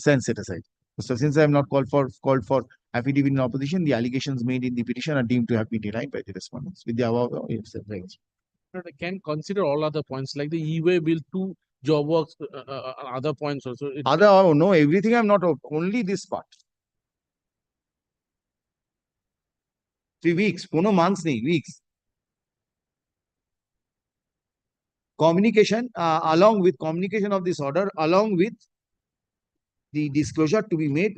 sense set aside. So since I am not called for affidavit in opposition, the allegations made in the petition are deemed to have been denied by the respondents. With the above, range. But I can consider all other points like the e-way bill, 2 job works, other points also. Other, no, everything I'm not, only this part. 3 weeks, no months, weeks. Communication, along with communication of this order, along with the disclosure to be made,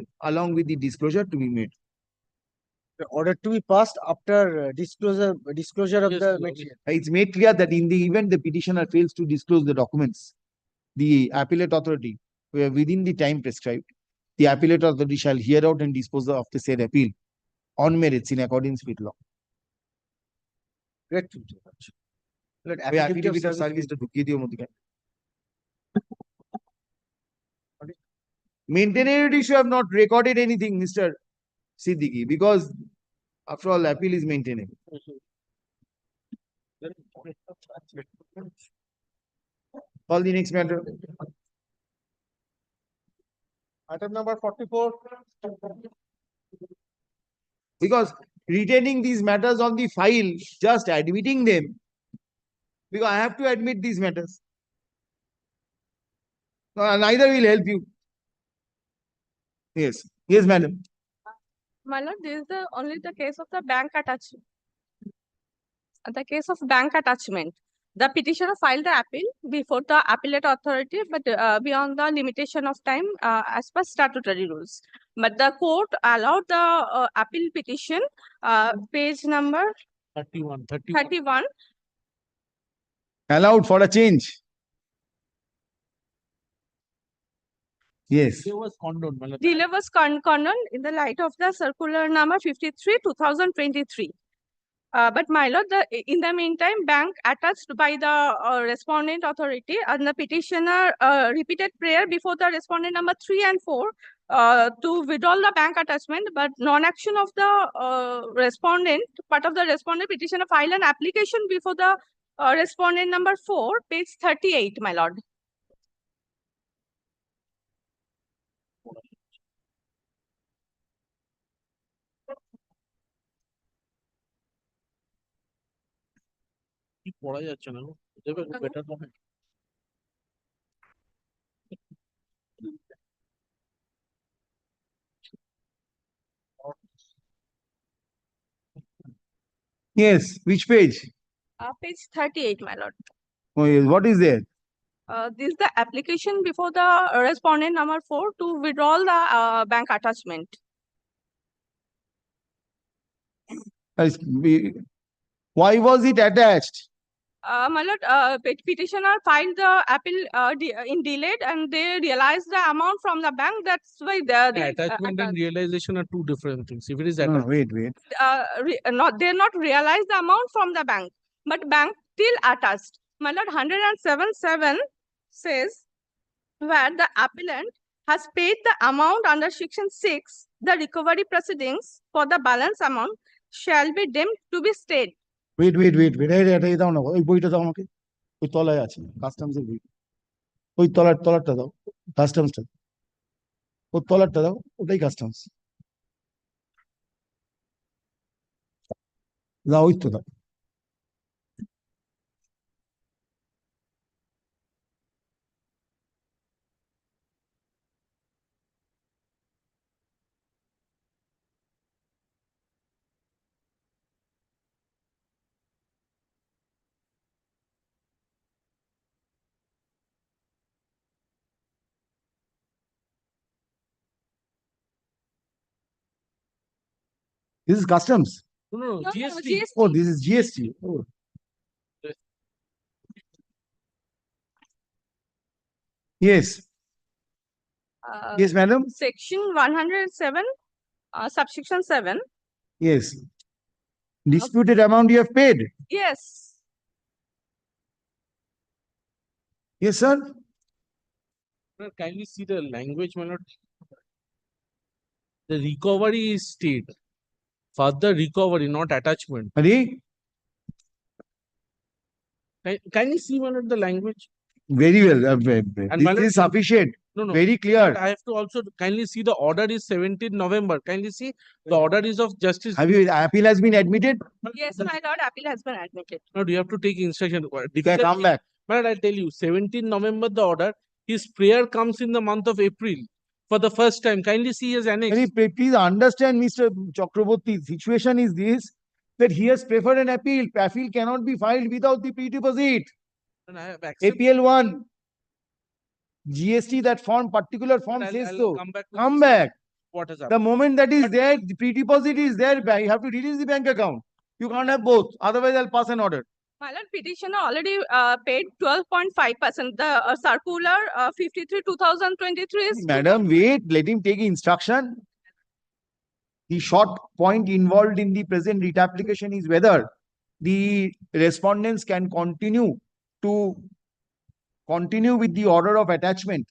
The order to be passed after disclosure of Yes, the yes. material. It's made clear that in the event the petitioner fails to disclose the documents, the appellate authority, within the time prescribed, the appellate authority shall hear out and dispose of the said appeal on merits in accordance with law. Great. Let ওই affidavit of affidavit of service service টা ঢুকিয়ে দিও মধ্যে। Maintainer issue have not recorded anything, Mr. Siddiqui, because after all, appeal is maintainable. Call the next matter. Item number 44. Because retaining these matters on the file, just admitting them, because I have to admit these matters. Neither will help you. Yes, yes, madam. My lord, this is only the case of the bank attachment. The case of bank attachment. The petitioner filed the appeal before the appellate authority, but beyond the limitation of time as per statutory rules. But the court allowed the appeal petition, page number 31. Allowed for a change. Yes. It was condoned, my lord. Delay was condoned in the light of the circular number 53, 2023. But my lord, in the meantime, bank attached by the respondent authority and the petitioner repeated prayer before the respondent number 3 and 4 to withdraw the bank attachment, but non-action of the respondent, part of the respondent petitioner filed an application before the respondent number 4, page 38, my lord. কি পড়া যাচ্ছে না গো? দেবে better হবে। Yes. Which page? Page 38, my lord. Oh, yes. What is there? This is the application before the respondent number 4 to withdraw the bank attachment. Why was it attached? My lord, petitioner filed the appeal in delayed and they realized the amount from the bank. That's why they Attachment and realization are two different things. If it is No, attached, wait. they're not realized the amount from the bank, but bank still attached. My lord, 107.7 says where the appellant has paid the amount under section 6, the recovery proceedings for the balance amount shall be deemed to be stayed. Wait. এই দাও না, ওই বইটা দাও আমাকে। ওই তলায় আছে, কাস্টমসের বই। ওই তলারটা দাও, কাস্টমসটা। ওই তলারটা দাও, ওটাই কাস্টমস। দাও, ওই তো দাও। This is customs. no, No, GST. Oh, this is GST. Oh. Yes. Yes, madam. Section 107, subsection 7. Yes. Disputed amount you have paid. Yes. Yes, sir. Sir, kindly see the language, my lord. The recovery is stayed. Further recovery, not attachment. Ready? Can you see one of the language? Very well. And my This lord, is sufficient. No, no. Very But clear. I have to also kindly see the order is 17 November. Kindly see the order is of Justice. Have you appeal has been admitted? Yes, my lord, appeal has been admitted. No, you have to take instruction. You can come back. But I tell you, 17 November the order. His prayer comes in the month of April for the first time. Kindly see his annex. Please understand, Mr. Chakraborty, situation is this, that he has preferred an appeal. Appeal cannot be filed without the pre-deposit. And I have accepted. APL 1. GST, that form, particular form I'll- says I'll so. come back to Come this. back. What has The happened? moment that is there, the pre-deposit is there, you have to release the bank account. You can't have both. Otherwise, I'll pass an order. My lord, petitioner already paid 12.5%. The circular 53 2023 is Madam, wait, let him take instruction. The short point involved in the present writ application is whether the respondents can continue with the order of attachment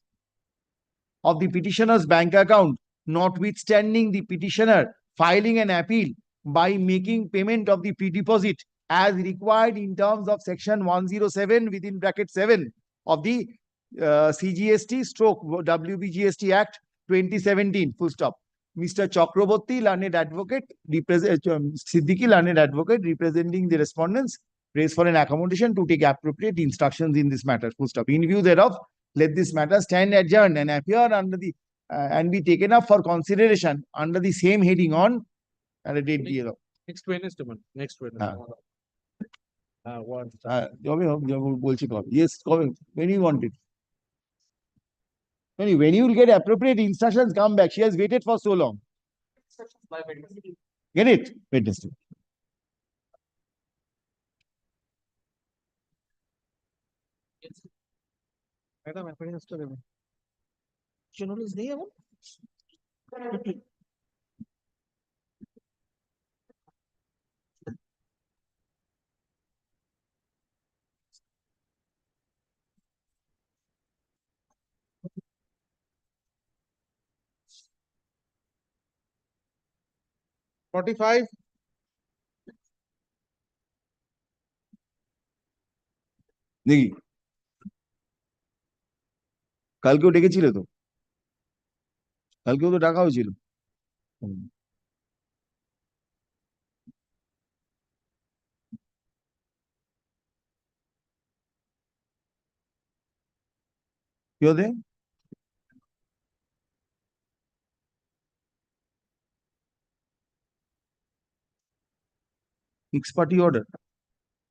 of the petitioner's bank account, notwithstanding the petitioner filing an appeal by making payment of the pre-deposit as required in terms of section 107 within bracket 7 of the CGST stroke WBGST Act 2017, full stop. Mr. Chakraborty, learned advocate, Siddiqui, learned advocate, representing the respondents, raise for an accommodation to take appropriate instructions in this matter, full stop. In view thereof, let this matter stand adjourned and appear under the and be taken up for consideration under the same heading on and a date below. Next Wednesday, man. Next Wednesday. What? Yes, when you want it. When you will get appropriate instructions, come back. She has waited for so long. Get it? Wednesday. Madam, appearance to them. Journalist नहीं है वो? 45. দেখি কালকেও ডেকেছিল তো কালকেও তো ডাকা হয়েছিল কি হতে ফিক্স পার্টি অর্ডার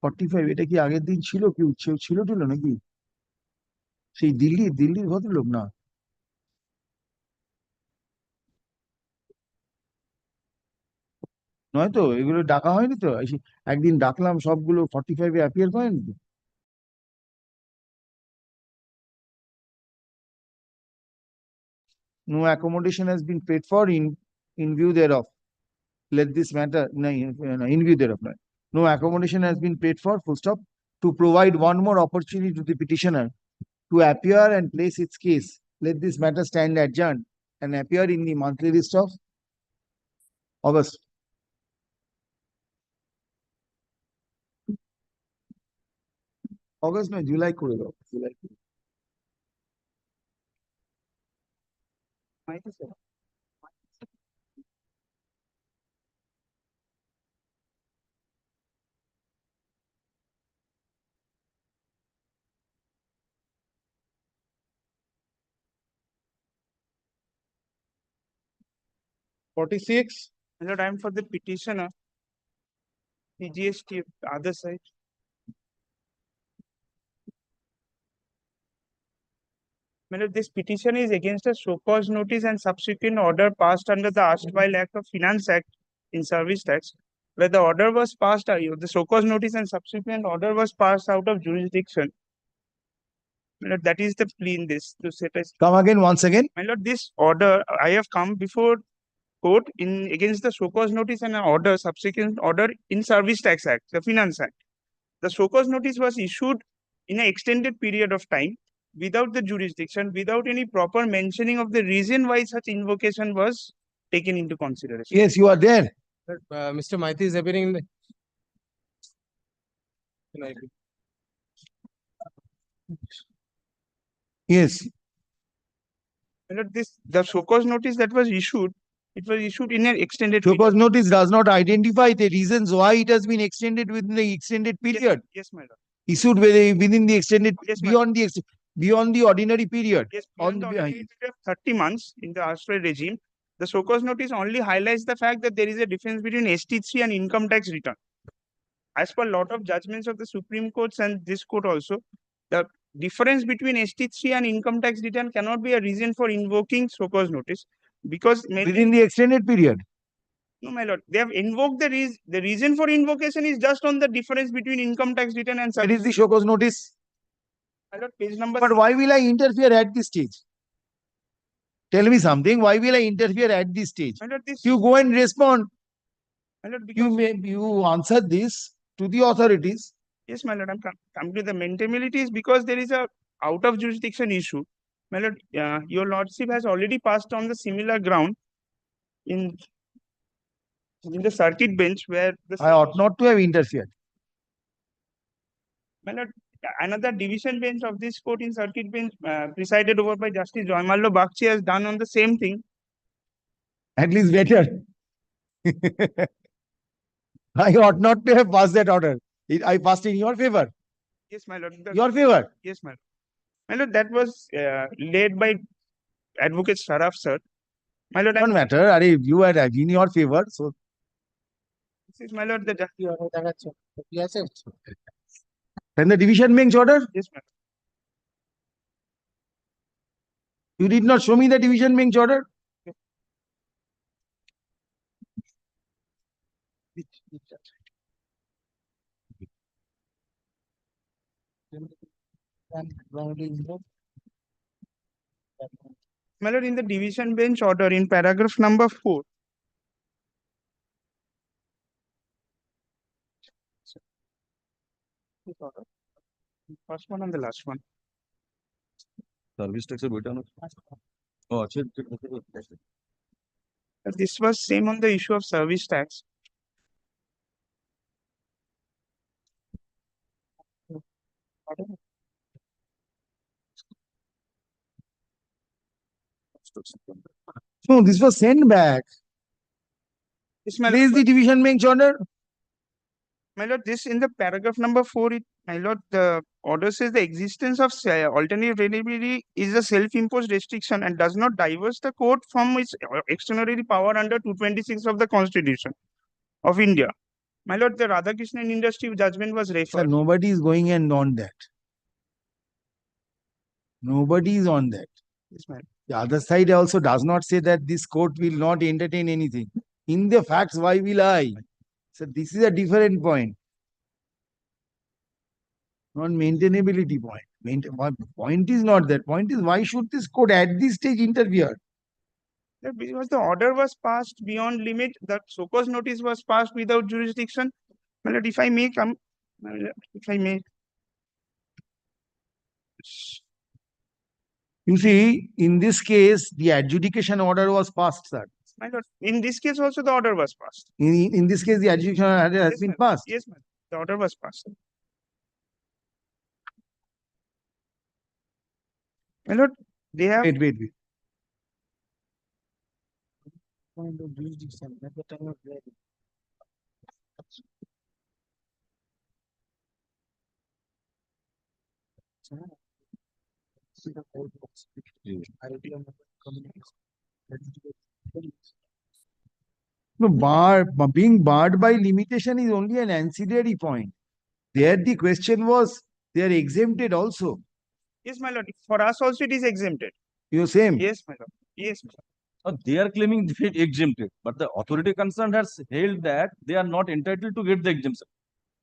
45 এটা কি আগের দিন ছিল কি ছিল নাকি সেই দিল্লির ভদ্রলোক না নয়তো এগুলো ডাকা হয়নি তো একদিন ডাকলাম সবগুলো 45-এ অ্যাপিয়ার করেনি তো no accommodation has been paid for in view thereof let this matter in view thereof no accommodation has been paid for full stop to provide one more opportunity to the petitioner to appear and place its case let this matter stand adjourned and appear in the monthly list of August নয় জুলাই করে দাও July 46. Hello, time for the petitioner. CGST, other side. This petition is against a show cause notice and subsequent order passed under the erstwhile Act of Finance Act in Service Tax, where the order was passed, the show cause notice and subsequent order was passed out of jurisdiction. That is the plea in this. To set as come again once again my lord, this order I have come before court in against the show cause notice and an order subsequent order in Service Tax Act, the Finance Act. The show cause notice was issued in an extended period of time without the jurisdiction, without any proper mentioning of the reason why such invocation was taken into consideration. yes you are there Mr. Maiti is appearing in the... Yes. My lord, the show cause notice that was issued, it was issued in an extended Show period. cause notice does not identify the reasons why it has been extended within the extended period. Yes, my lord. Issued within the extended, Yes, ma'am. beyond the ordinary period. Yes, On beyond the the, ordinary period of 30 months in the erstwhile regime, the show cause notice only highlights the fact that there is a difference between ST3 and income tax return. As per lot of judgments of the Supreme Courts and this court also, the difference between ST3 and income tax return cannot be a reason for invoking show cause notice, because within the extended period. no, my lord, they have invoked the reason for invocation is just on the difference between income tax return and Where is the show cause notice? My lord, page number. But why will I interfere at this stage? Tell me something. Why will I interfere at this stage? My lord, this. You go and respond. My lord, because You answer this to the authorities. yes, my lord, I'm coming to the maintainability is because there is a out of jurisdiction issue. My lord, your lordship has already passed on the similar ground in the circuit bench where the I ought not to have interfered. my lord, another division bench of this court in circuit bench presided over by Justice Joymallo Bagchi has done on the same thing. At least better. I ought not to have passed that order. I passed in your favor. Yes, my lord. Your favor. Yes, my lord. My lord, that was led by Advocate Saraf, sir. My lord, Don't matter. You had in your favor. So this is my lord, the then the division bench order. yes, my lord. You did not show me the division bench order. My lord, in the division bench order in paragraph number 4. First one and the last one. Service tax Oh, This was same on the issue of service tax. No, this was sent back. Yes, my There is lord, the division bench order. my lord, this in the paragraph number 4, my lord, the order says the existence of alternative remedy is a self-imposed restriction and does not diverge the court from its extraordinary power under 226 of the Constitution of India. My lord, the Radhakrishnan industry judgment was Sir, referred. nobody is going and on that. Nobody is on that. Yes, my lord. The other side also does not say that this court will not entertain anything. In the facts, why will I? So this is a different point. Not maintainability point. Point is not that. Point is why should this court at this stage interfere? Because the order was passed beyond limit, the show cause notice was passed without jurisdiction. My lord, if I may come, my lord, if I may. You see, in this case, the adjudication order was passed, sir. My lord, in this case also the order was passed. In this case, the adjudication order has Yes, been ma'am. passed. Yes, ma'am. The order was passed. My lord, they have. Wait. No, being barred by limitation is only an ancillary point. There the question was, they are exempted also. Yes, my lord. For us also it is exempted. You same. Yes, my lord. Yes, my lord. They are claiming they exempted, but the authority concerned has held that they are not entitled to get the exemption.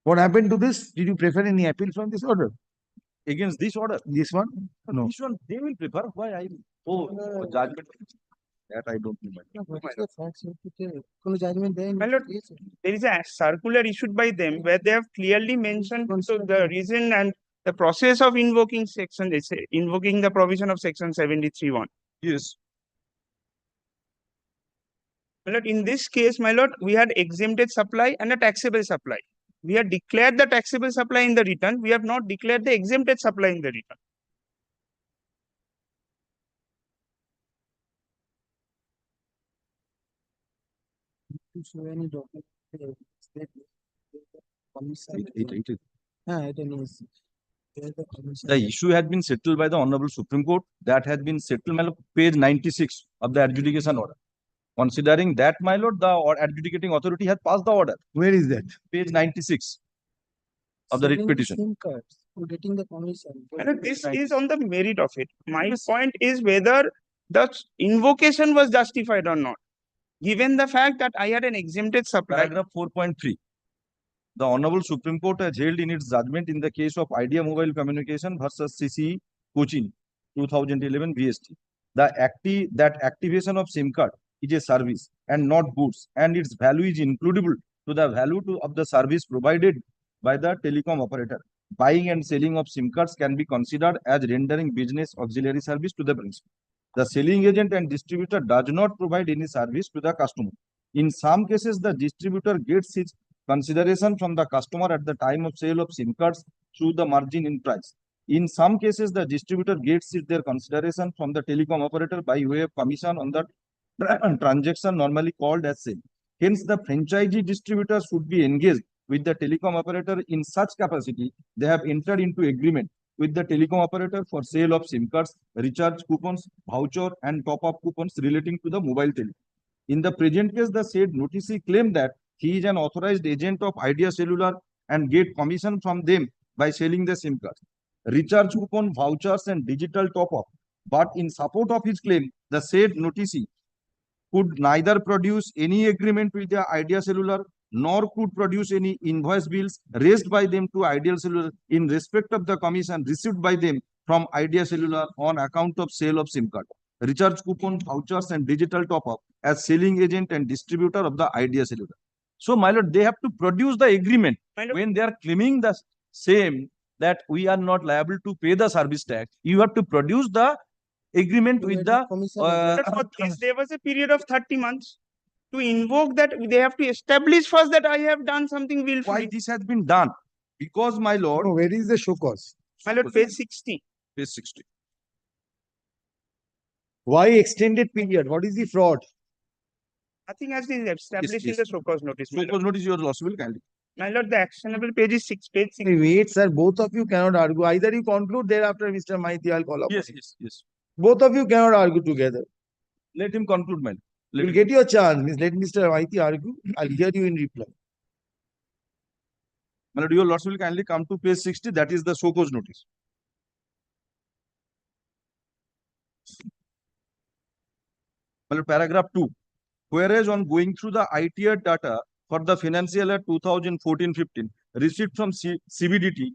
What happened to this? Did you prefer any appeal from this order? Against this order? This one? No. This one they will prefer. Why I judgment? That I don't know. My lord, there is a circular issued by them where they have clearly mentioned so the reason and the process of invoking invoking the provision of section 73(1). Yes. My lord, in this case, my lord, we had exempted supply and a taxable supply. We have declared the taxable supply in the return. We have not declared the exempted supply in the return. The issue had been settled by the Honorable Supreme Court. That had been settled, my lord, page 96 of the adjudication order. Considering that, my lord, the adjudicating authority has passed the order. Where is that? Page 96 of the writ petition. And this is on the merit of it. My point is whether the invocation was justified or not. Given the fact that I had an exempted supply. Paragraph 4.3. The Honorable Supreme Court has held in its judgment in the case of Idea Mobile Communication versus CCE Cochin 2011 VST. That activation of SIM card is a service and not goods, and its value is includable to the value of the service provided by the telecom operator. Buying and selling of SIM cards can be considered as rendering business auxiliary service to the principal. The selling agent and distributor does not provide any service to the customer. In some cases, the distributor gets his consideration from the customer at the time of sale of SIM cards through the margin in price. In some cases, the distributor gets their consideration from the telecom operator by way of commission on the transaction normally called as sale. Hence, the franchisee distributor should be engaged with the telecom operator in such capacity they have entered into agreement with the telecom operator for sale of SIM cards, recharge coupons, voucher, and top-up coupons relating to the mobile telephone. In the present case, the said noticee claimed that he is an authorized agent of Idea Cellular and get commission from them by selling the SIM cards, recharge coupon, vouchers, and digital top-up. But in support of his claim, the said noticee could neither produce any agreement with the Idea Cellular nor could produce any invoice bills raised by them to Idea Cellular in respect of the commission received by them from Idea Cellular on account of sale of SIM card, recharge coupon, vouchers, and digital top-up as selling agent and distributor of the Idea Cellular. So, my lord, they have to produce the agreement when they are claiming the same that we are not liable to pay the service tax. You have to produce the agreement with the For this, there was a period of 30 months. To invoke that, they have to establish first that I have done something why willfully. this has been done. Because, my lord, No, where is the show cause? My lord, page 60. page 60. Why extended period? What is the fraud? Nothing has been established in yes. the show cause notice. So, notice your loss will kindly. My lord, the actionable page is page 6. Wait, sir, both of you cannot argue. Either you conclude thereafter, Mr. Maiti, I'll call up. Yes. Both of you cannot argue together. Let him conclude, man. You'll get your chance. Let Mr. Maiti argue. I'll hear you in reply. My lord, your loss will kindly come to page 60. That is the show cause notice. My lord, paragraph 2. Whereas on going through the ITR data for the financial year 2014-15 received from CBDT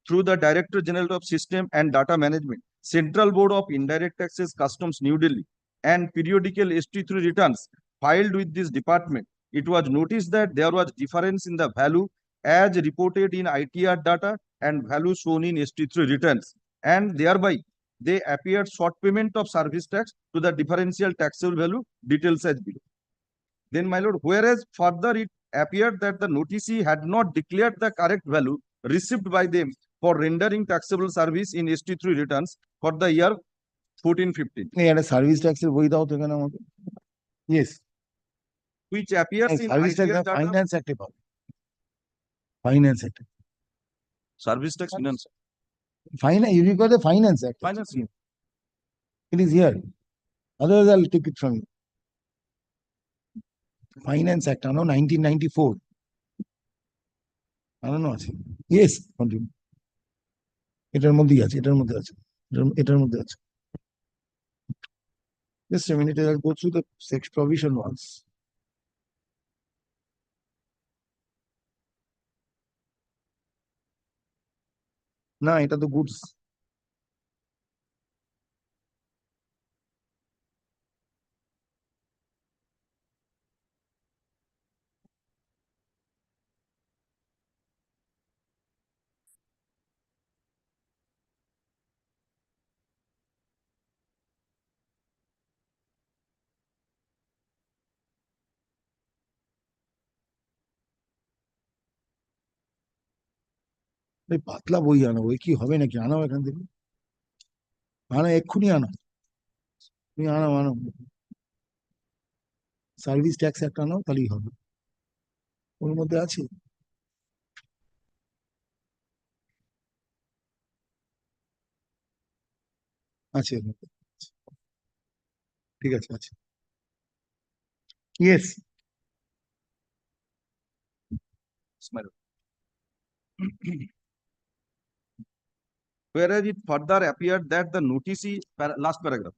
through the Director General of System and Data Management, Central Board of Indirect Taxes Customs New Delhi, and periodical ST3 returns filed with this department, it was noticed that there was difference in the value as reported in ITR data and value shown in ST3 returns, and thereby they appeared short payment of service tax to the differential taxable value details as below. Then, my lord, whereas further it appeared that the noticee had not declared the correct value received by them for rendering taxable service in ST3 returns for the year 14-15. একটা service ট্যাক্সের বই দাও তো এখানে আমাকে yes Which appears in service tax ITR data, finance অ্যাক্টে পাবে finance act service tax finance. Finance you require the finance act Finance. It is here otherwise I'll take it from you finance act আনো 1994 আনো আছে yes continue এটার মধ্যেই আছে এটার মধ্যে আছে Just a minute, I'll go through the section provision once. না এটা তো গুডস এই পাতলা বই আনো, ওই কি হবে নাকি? আনাও এখান থেকে, আনো এক্ষুনি আনো, তুমি আনো আনো, সার্ভিস ট্যাক্স একটা আনো, তাহলেই হবে। ওর মধ্যে আছে, আছে এর মধ্যে, ঠিক আছে, আছে। Yes, Whereas it further appeared that the noticee, last paragraph,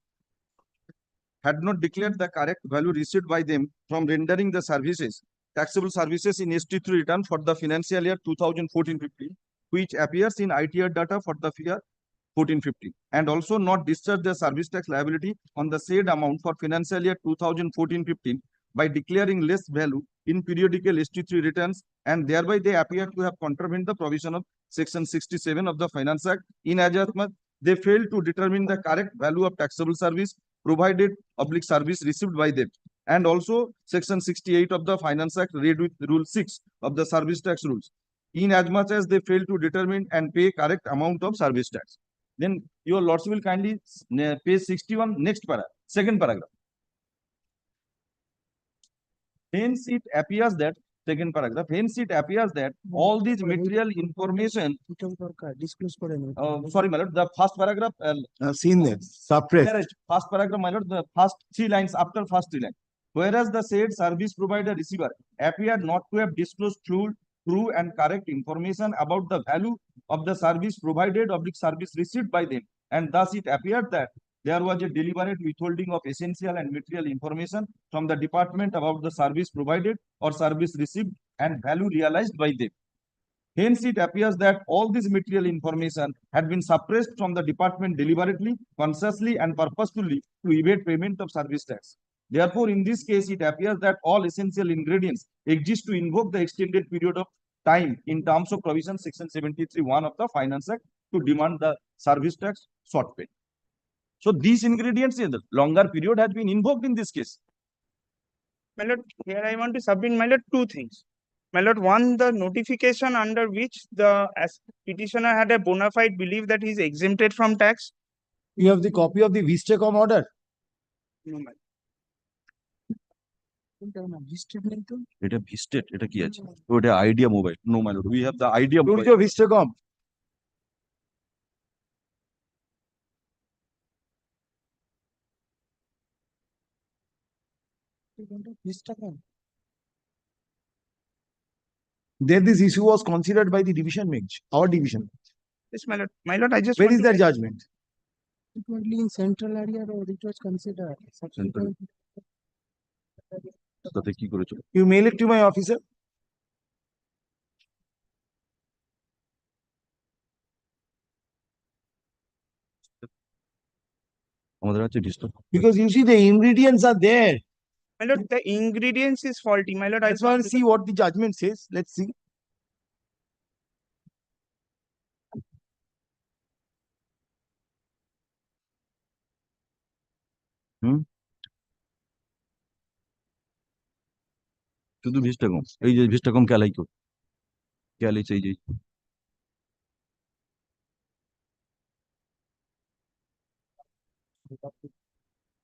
had not declared the correct value received by them from rendering the services, taxable services in ST3 return for the financial year 2014-15, which appears in ITR data for the year 14-15, and also not discharge the service tax liability on the said amount for financial year 2014-15 by declaring less value in periodical ST3 returns, and thereby they appear to have contravened the provision of Section 67 of the Finance Act, in as much they failed to determine the correct value of taxable service provided / service received by them, and also Section 68 of the Finance Act read with Rule 6 of the Service Tax Rules, in as much as they fail to determine and pay correct amount of service tax. Then your lordship will kindly page 61, next second paragraph. Hence it appears that, second paragraph, hence it appears that all these material information, sorry, my lord, the first paragraph, seen that, suppressed. whereas first paragraph, my lord, the first 3 lines after first 3 lines. Whereas the said service provider receiver appeared not to have disclosed true and correct information about the value of the service provided / service received by them, and thus it appeared that there was a deliberate withholding of essential and material information from the department about the service provided or service received and value realized by them. Hence, it appears that all this material information had been suppressed from the department deliberately, consciously, and purposefully to evade payment of service tax. Therefore, in this case, it appears that all essential ingredients exist to invoke the extended period of time in terms of provision Section 73(1) of the Finance Act to demand the service tax sought paid. So these ingredients in the longer period has been invoked in this case. My lord, here I want to submit, my lord, two things. My lord, one, the notification under which the petitioner had a bona fide belief that he is exempted from tax. You have the copy of the Vistacom order? No, my এটা ভিস্টেড, এটা কি আছে? ওটা idea mobile. No my lord, we have the idea Don't mobile. you have Vistacom? Then this issue was considered by the division bench, our division. yes, my lord. My lord, I just Where want is to their judgment? Frequently in central area or it was considered subsequent. তাতে কি করেছো? You mail it to my officer? আমাদের আছে vista. Because you see the ingredients are there. My lord, the ingredients is faulty. My lord, I Let's want to see what the judgment says. Let's see. শুধু ভিস্টাকম, এই যে ভিস্টাকম ক্যালাইকো, ক্যালিচ, এই যে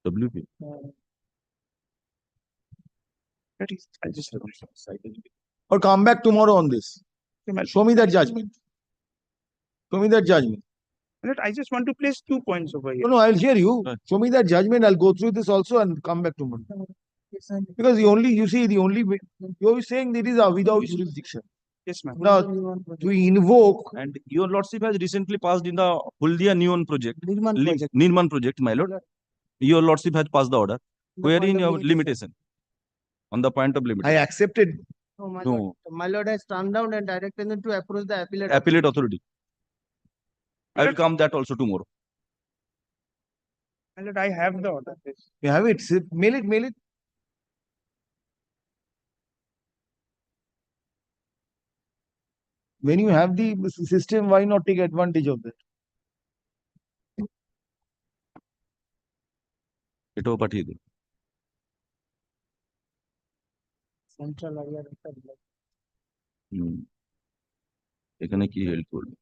WP. I just Or come back tomorrow on this. Okay, my Show me that judgment. Show me that judgment. lord, I just want to place 2 points over here. No, no, I'll hear you. Right. Show me that judgment. I'll go through this also and come back tomorrow. Because the only, you see, the only way, you're saying it is without jurisdiction. Yes, ma'am. Now, to invoke And your lordship has recently passed in the Huldia Neon project, Nirman project, my lord. Your lordship has passed the order. Wherein your limitation? On the point of I limitation. accepted. No, my No. lord, my lord has turned down and directed them to approach the appellate. Appellate authority. I will come that also tomorrow. My lord, I have the order. Yes. You have it. Mail it, mail it. When you have the system, why not take advantage of that? এটাও পাঠিয়ে দিন। Central area. হুম। এখানে কি help করবে?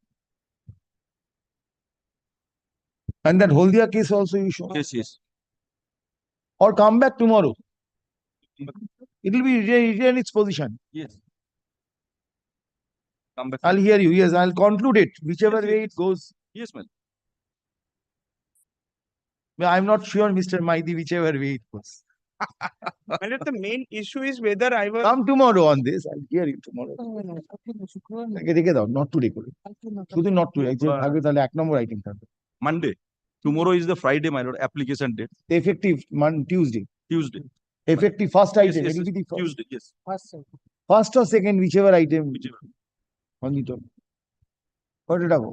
And that Holdia case also you show. Yes, yes. Or come back tomorrow. It will be retain its position. Yes. Come back. I'll hear you. Yes, I'll conclude it, whichever Yes, way yes. it goes. Yes, ma'am. I'm not sure, Mr. Maidi, whichever way it goes. My lord, the main issue is whether I was. Come tomorrow on this. I'll hear you tomorrow. রেখে দাও, not today করে। শুধু not today, যে থাকবে তাহলে 1 নম্বর item থাকবে। Monday. Tomorrow is the Friday, my lord. Application date. Effective Tuesday. Tuesday. Effective first Yes, item. yes, It will yes. be the Tuesday. Yes. first or second, whichever item Whichever. on the top. What did I go?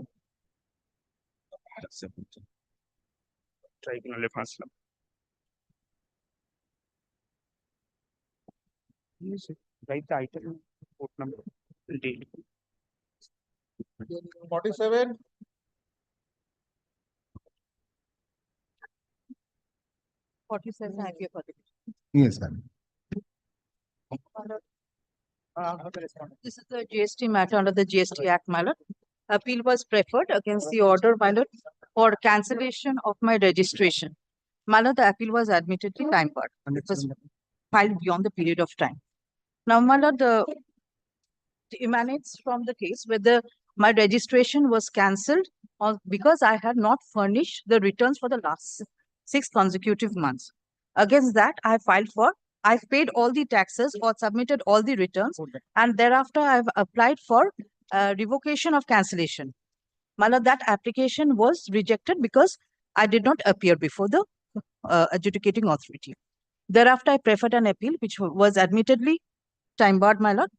Tribunal first. Write the item, court number, date. 47. Yes, ma'am. This is the GST matter under the GST Act, my lord. Appeal was preferred against the order, my lord, for cancellation of my registration. My lord, the appeal was admittedly time barred and it was filed beyond the period of time. Now, my lord, it emanates from the case whether my registration was cancelled or because I had not furnished the returns for the last 6 consecutive months. Against that, I've paid all the taxes or submitted all the returns, and thereafter I've applied for revocation of cancellation. My lord, that application was rejected because I did not appear before the adjudicating authority. Thereafter, I preferred an appeal, which was admittedly time barred, my lord,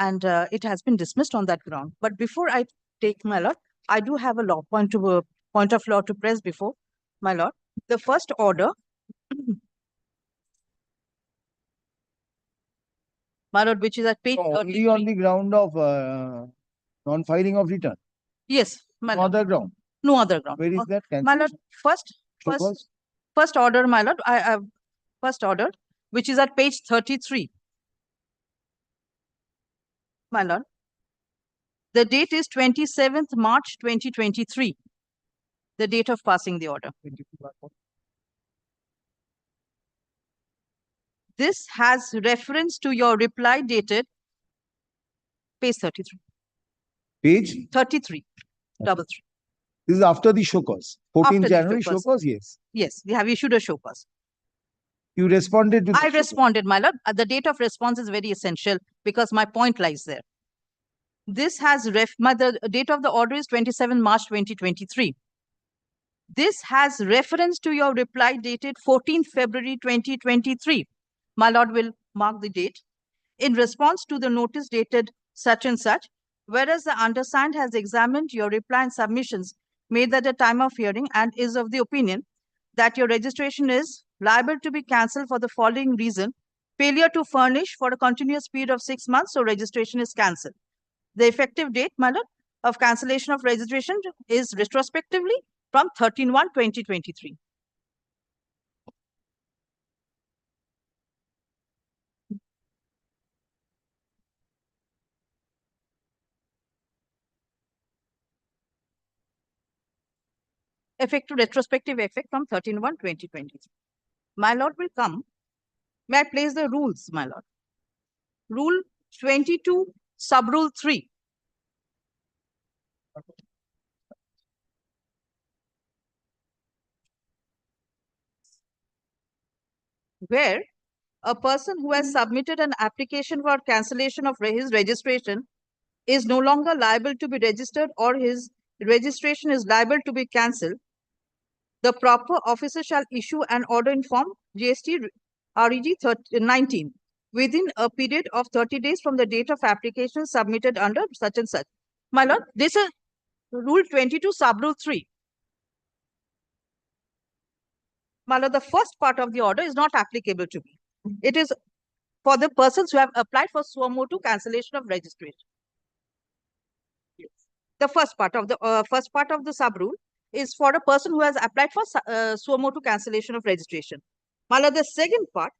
and it has been dismissed on that ground. But before I take, my lord, I do have a point of law to press before, my lord. The first order, my lord, which is at page Only on the ground of non-filing of return. Yes, my No lord. other ground. No other ground. Where is that? My lord, first order, my lord, I first order, which is at page 33. My lord, the date is 27th March 2023, the date of passing the order. This has reference to your reply dated page 33. Page? 33, double three. This is after the show cause. 14th After the January show show cause. cause, yes. Yes, we have issued a show cause. You responded to the I show cause. responded, my lord. The date of response is very essential because my point lies there. This has the date of the order is 27 March 2023. This has reference to your reply dated 14th February 2023. My lord will mark the date. In response to the notice dated such and such, whereas the undersigned has examined your reply and submissions made at the time of hearing and is of the opinion that your registration is liable to be cancelled for the following reason: failure to furnish for a continuous period of 6 months, so registration is cancelled. The effective date, my lord, of cancellation of registration is retrospectively from 13/1/2023. Effective retrospective effect from 13/1/2023. My lord will come. May I place the rules, my lord? Rule 22, sub-rule 3. Where a person who has submitted an application for cancellation of his registration is no longer liable to be registered or his registration is liable to be cancelled, the proper officer shall issue an order in form GST Reg 19 within a period of 30 days from the date of application submitted under such and such. My lord, this is Rule 22, sub-rule 3. My lord, the first part of the order is not applicable to me. It is for the persons who have applied for suo motu cancellation of registration. The first part of the sub-rule is for a person who has applied for suo motu cancellation of registration. My lord, the second part,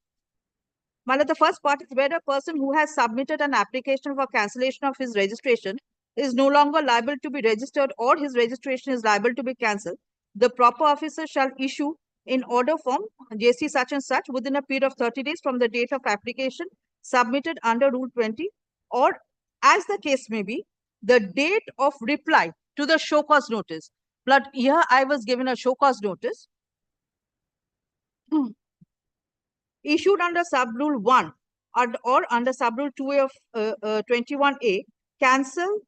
my lord, the first part is where a person who has submitted an application for cancellation of his registration is no longer liable to be registered or his registration is liable to be cancelled, the proper officer shall issue in order form GST such and such within a period of 30 days from the date of application submitted under Rule 20, or as the case may be, the date of reply to the show cause notice. But here I was given a show cause notice issued under sub-rule 1 or under sub-rule 2A of 21A, cancel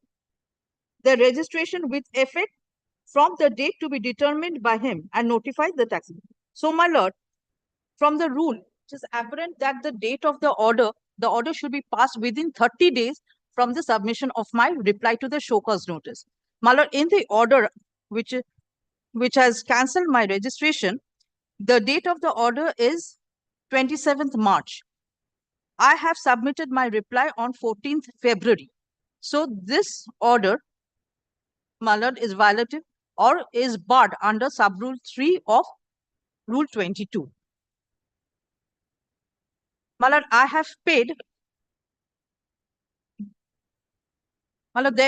the registration with effect from the date to be determined by him and notify the taxpayer. So, my lord, from the rule, it is apparent that the date of the order should be passed within 30 days from the submission of my reply to the show cause notice. My lord, in the order which has cancelled my registration, the date of the order is 27th March. I have submitted my reply on 14th February. So this order, my lord, is violative or is barred under sub-rule 3 of Rule 22. My lord, I have paid. My lord,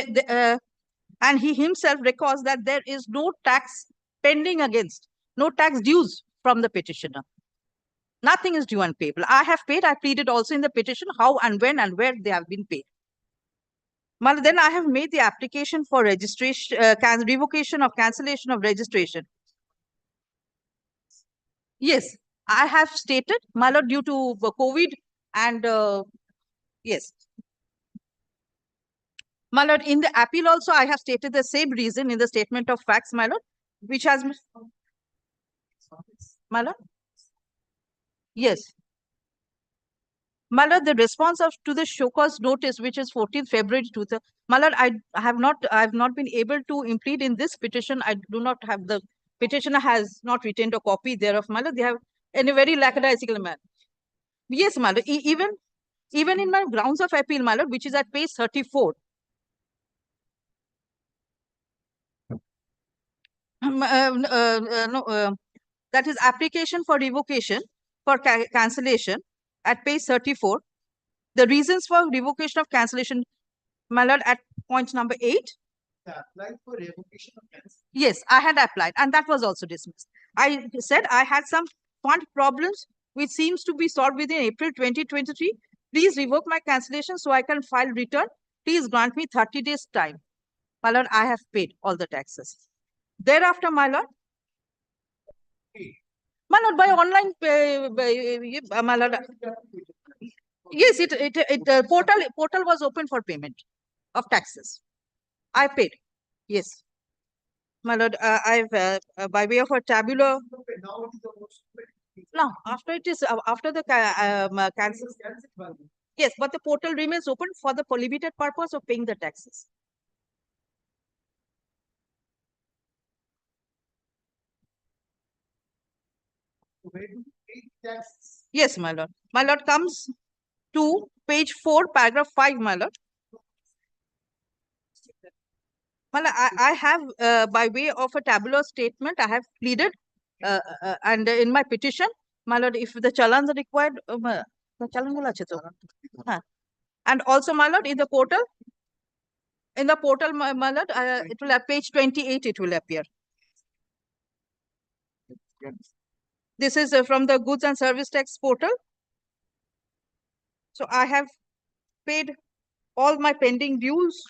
and he himself records that there is no tax pending against, no tax dues from the petitioner. Nothing is due and payable. I have paid. I pleaded also in the petition how and when and where they have been paid. Well, then I have made the application for registration, revocation of cancellation of registration. Yes, I have stated, my lord, due to COVID and yes. My lord, in the appeal also, I have stated the same reason in the statement of facts, my lord, which has, my lord. Yes. My lord, the response to the show cause notice, which is 14th February 2000, my lord, I have not been able to plead in this petition. I do not have, the petitioner has not retained a copy thereof, my lord. They have in a very lackadaisical manner. Yes, my lord, even in my grounds of appeal, my lord, which is at page 34. That is application for revocation for cancellation at page 34. The reasons for revocation of cancellation, my lord, at point number 8. Applied for revocation of cancellation. Yes, I had applied and that was also dismissed. I said I had some fund problems which seems to be solved within April 2023. Please revoke my cancellation so I can file return. Please grant me 30 days time. My lord, I have paid all the taxes. Thereafter, my lord, by online, my lord, yes, portal was open for payment of taxes. I paid. Yes, my lord, I've by way of a tabular. No, after it is after the cancel. Yes, but the portal remains open for the limited purpose of paying the taxes. Yes, my lord. My lord comes to page 4, paragraph 5, my lord. Well, I have, by way of a tabular statement, I have pleaded, and in my petition, my lord, if the challans are required, and also, my lord, in the portal, my lord, it will have page 28, it will appear. This is from the goods and service tax portal. So I have paid all my pending dues.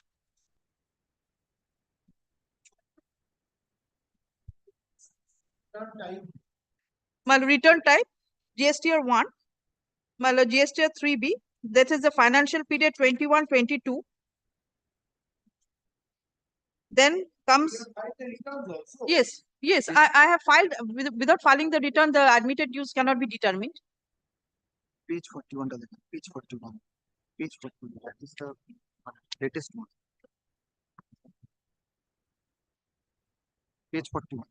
My return type, GSTR 1, my GSTR 3B, that is the financial period 21-22. Then comes, yes, I have filed, without filing the return, the admitted dues cannot be determined. Page 41, page 41, page 41, that is the latest one. Page 41.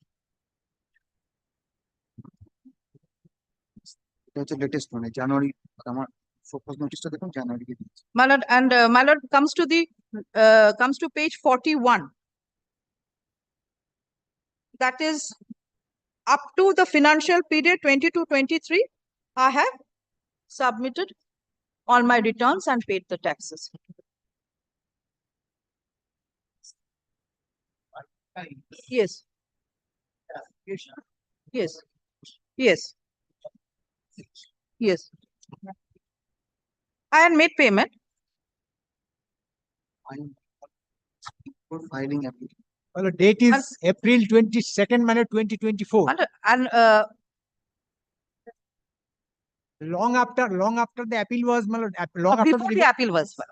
That's the latest one, January, focus notice to the January. My lord, and my lord comes to page 41. That is up to the financial period 22-23. I have submitted all my returns and paid the taxes. Yes. Yes. Yes. Yes. I had made payment. Well, the date is April 22nd, 2024. And Long after the appeal was, long after before the appeal was filed.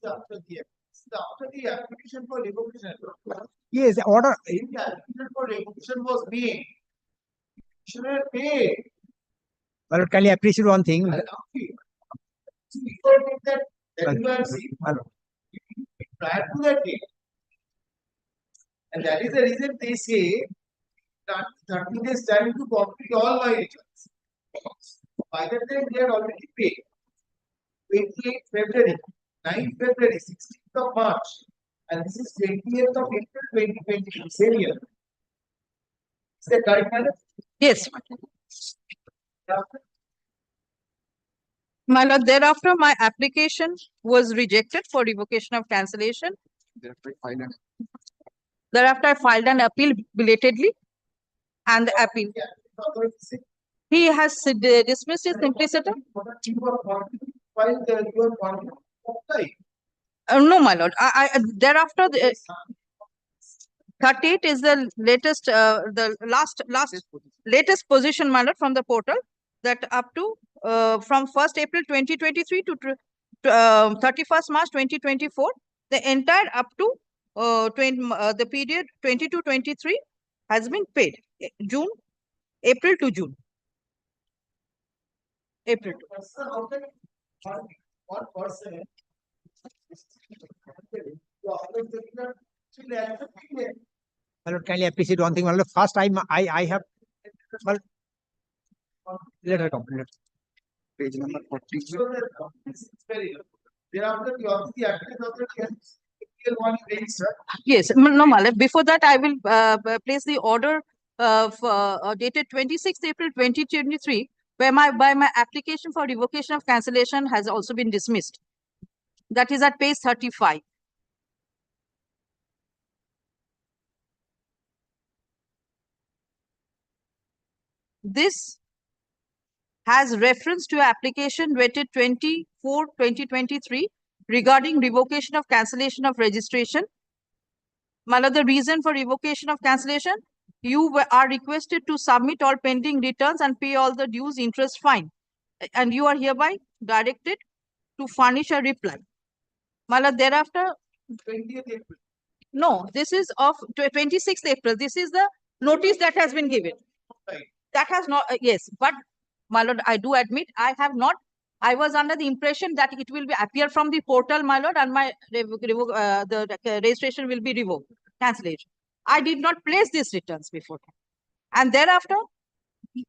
After the application for revocation. Yes, the order. The application for revocation was made. Should have paid. Well, can you appreciate one thing? Before that, you have seen. Prior to that date. And that is the reason they say that 30 days time to complete all my returns. By that time, they had already paid. 28th February, 9th February, 16th of March, and this is 20th of April 2020, same year. Is that correct, madam? Yes. My lord, thereafter, my application was rejected for revocation of cancellation. Thereafter, I filed an appeal belatedly, and the appeal. He has dismissed his simpliciter. No, my lord. Thereafter, 38 is the latest, the latest position, my lord, from the portal, that up to from 1st April 2023 to 31st March 2024, the entire up to the period 22-23 has been paid. April to June. April. One person. My lord, can you appreciate one thing? My lord, first time I have. Well, let her come. Page number 40. Thereafter, the applicant authority has one registered. Yes, no, Malak. Before that, I will place the order dated 26th April 2023, where my application for revocation of cancellation has also been dismissed. That is at page 35. This has reference to application dated 24/2023 regarding revocation of cancellation of registration. Mala, the reason for revocation of cancellation, you are requested to submit all pending returns and pay all the dues, interest, fine. And you are hereby directed to furnish a reply. Mala, thereafter, 20th April. no, this is of 26th April. This is the notice that has been given. That has not, yes, but my lord, I do admit I have not. I was under the impression that it will be appear from the portal, my lord, and my the registration will be revoked, cancellation. I did not place these returns before, and thereafter,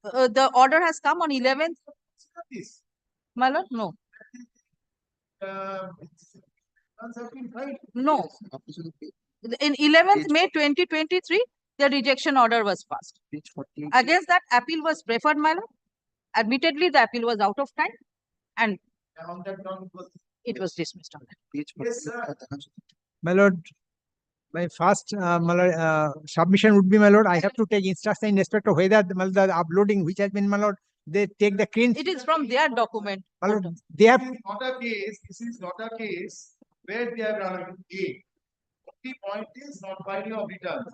the order has come on 11th. My lord, no, no. In 11th May 2023, the rejection order was passed. Page 48. Against that, appeal was preferred, my lord. Admittedly, the appeal was out of time, and it was dismissed on that. Page 48. My lord, my first my lord, submission would be, my lord, I have to take instruction in respect of whether the uploading which has been, my lord, they take the screen. It is from their document. My lord, they have. This is not a case where they have run a. The point is not filing of returns.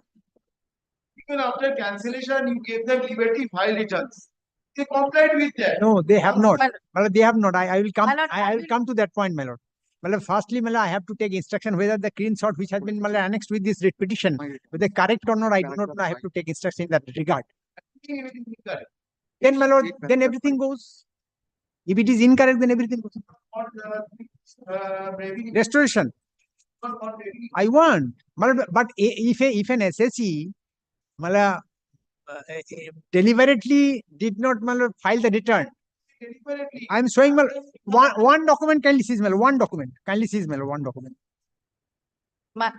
Even after cancellation, you gave them liberty file returns. They complied with that. No, they have not. My My lord, they have not. I will come. My lord, I will come to that point, my lord. My lord, firstly, my lord, I have to take instruction whether the screenshot which has been, my lord, annexed with this petition, whether correct or not, I do not know. I have to take instruction in that regard. Then, my lord, then everything goes. If it is incorrect, then everything goes. Restoration. I want. My lord, but if an SSE, my lord, deliberately did not, my lord, file the return. I am showing, my lord, one document. Kindly seize, my lord, one document. Kindly seize, my lord, one document. My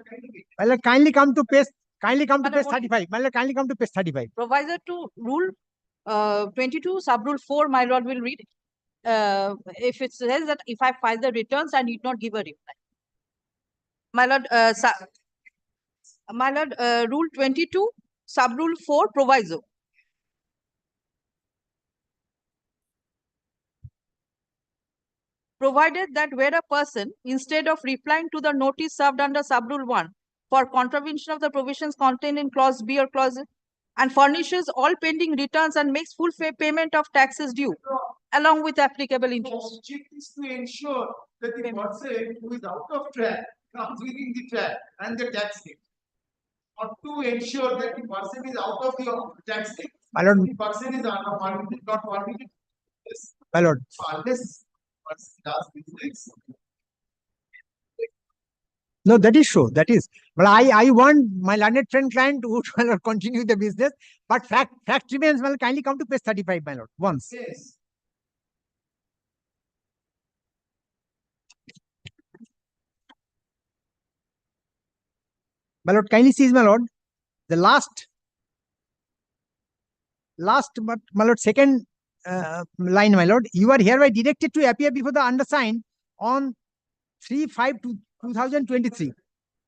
Well, kindly come to page. Kindly come to Madam, page 35. Kindly come to page 35. provisor to rule 22 sub-rule 4, my lord will read. If it says that if I file the returns, I need not give a reply. My lord, rule 22 sub-rule 4 proviso. Provided that where a person, instead of replying to the notice served under sub-rule 1 for contravention of the provisions contained in clause B or clause A, and furnishes all pending returns and makes full payment of taxes due, along with applicable The interest. object is to ensure that the person who is out of track comes within the track and the tax rate. Not to ensure that the person is out of the tax rate. My lord, The person is not permitted. Yes. my lord. So unless person does these things. No, that is true. That is. But I want my learned friend client to my lord, continue the business. But fact remains, well, kindly come to page 35, my lord, once. Yes. My lord, kindly sees, my lord, the last, but my lord, second line, my lord, you are hereby directed to appear before the undersigned on 3/5/2023.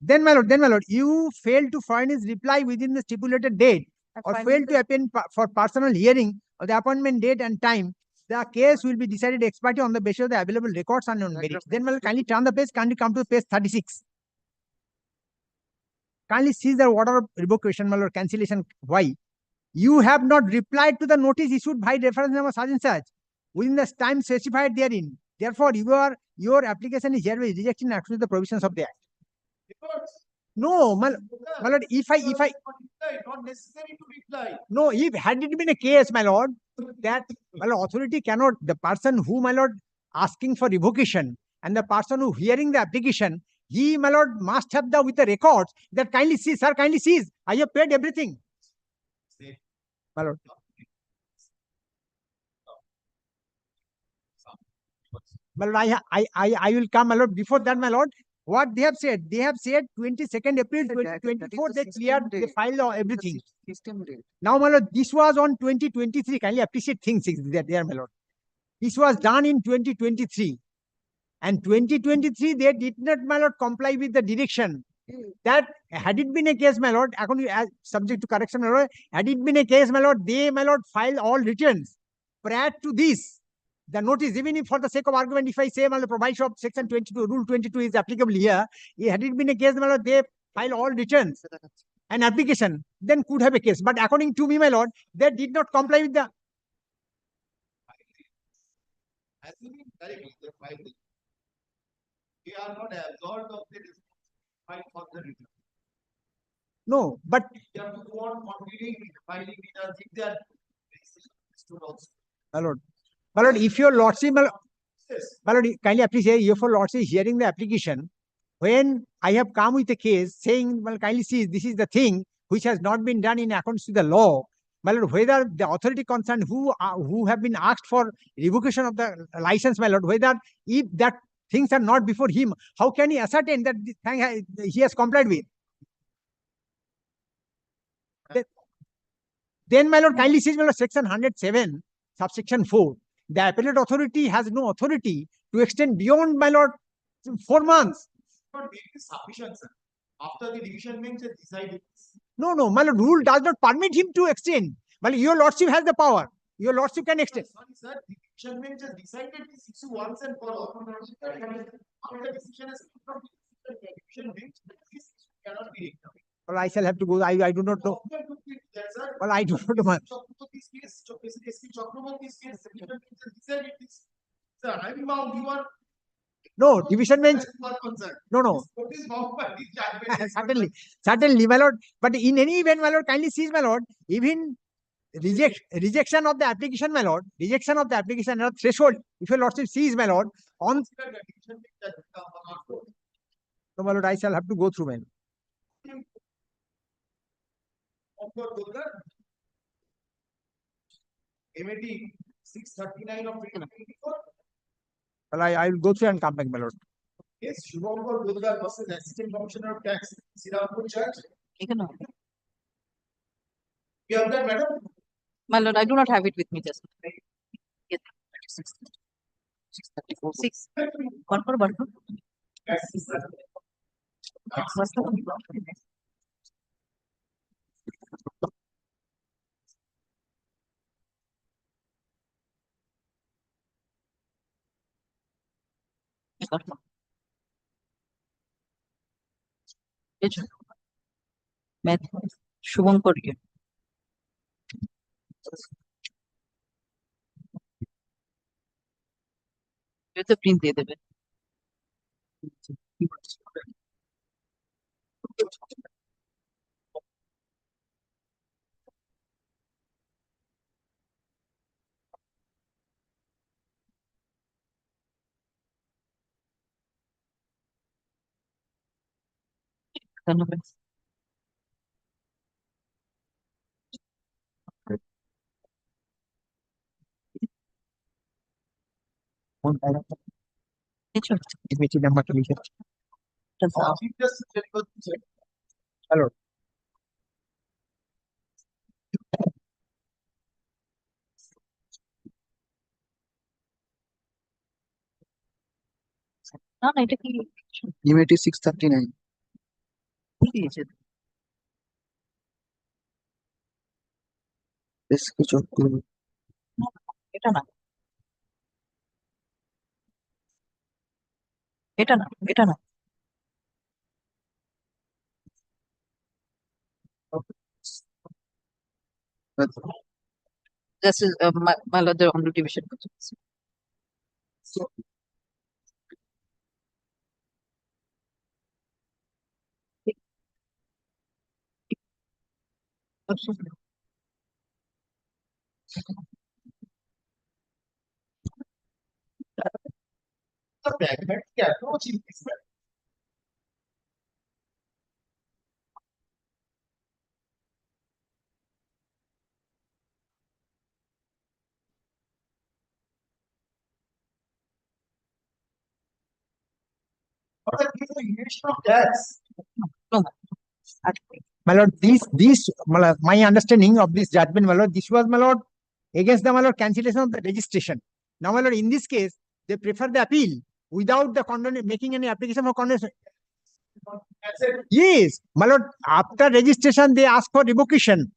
Then, my lord, you failed to furnish reply within the stipulated date or failed to appear for personal hearing of the appointment date and time. The case will be decided ex parte on the basis of the available records and on merits. Then, my lord, kindly turn the page, kindly come to page 36. Kindly see the order of revocation, my lord, cancellation. Why? You have not replied to the notice issued by reference number such and such within the time specified therein. Therefore, your application is hereby rejected in accordance with the provisions of the Act. No, my lord, if I not necessary to reply. no, if had it been a case, my lord, that my lord, authority cannot, the person who, my lord, asking for revocation and the person who hearing the application, he, my lord, must have with the records that kindly see, sir, kindly sees, I have paid everything. My lord. My lord, I will come, my lord. Before that, my lord, what they have said 22nd April 2024, they cleared, they filed everything. Now, my lord, this was on 2023. Kindly appreciate things there, my lord. This was done in 2023. And 2023, they did not, my lord, comply with the direction. That had it been a case, my lord, subject to correction, my lord, had it been a case, my lord, they, my lord, file all returns prior to this. The notice, even if for the sake of argument, if I say, my lord, provision of section 22, rule 22 is applicable here, had it been a case, my lord, they file all returns and application, then could have a case. But according to me, my lord, they did not comply with the. Assuming correctly, the filing, they are not absolved of the file for the return. No, but They have to go on completing filing returns if they are also. my lord, if your lordship, Yes. my lord, kindly appreciate, if your lordship is hearing the application, when I have come with a case saying, well, kindly see, this is the thing which has not been done in accordance to the law, my lord, whether the authority concerned who have been asked for revocation of the license, my lord, whether if that things are not before him, how can he ascertain that the thing he has complied with? Then, my lord, kindly see, my lord, section 107, subsection 4. The appellate authority has no authority to extend beyond, my lord, 4 months. Not being sufficient, sir. After the division bench has decided. No, my lord, rule does not permit him to extend. But your lordship has the power. Your lordship can extend. Sorry, sir. The division bench has decided this issue once and for all. After the decision has come from the division bench, this cannot be rectified. Well, I shall have to go. I do not know. Well, I do not know. Sir, I'm bound. You are. No, division bench. No. Certainly, my lord. But in any event, my lord, kindly sees, my lord, even rejection of the application, my lord, rejection of the application or threshold, if your lordship sees, my lord, on. No, my lord, I shall have to go through, my lord. MAT 639 of 2024. Well, I will go through and come back, my lord. Yes, Shubhankar Gulgar versus Assistant Commissioner of Tax, Srirampur Church. You have that, madam? My lord, I do not have it with me just now. Yes. 6. One for one. What's the one? Math. Shubhankar ইয়ে। তো print দিয়ে দেবে। ধন্যবাদ। কিছু Committee number to be here. Hello. না না এটা কি ইমেটি 639 কি দিয়েছে? বেশ কিছু এটা না এটা না এটা না This is my lord, the honorable division. No. My lord, my understanding of this judgment, my lord, this was, my lord, against the, my lord, cancellation of the registration. Now, my lord, in this case, they prefer the appeal without the making any application for condemnation. Yes, my lord, after registration, they ask for revocation.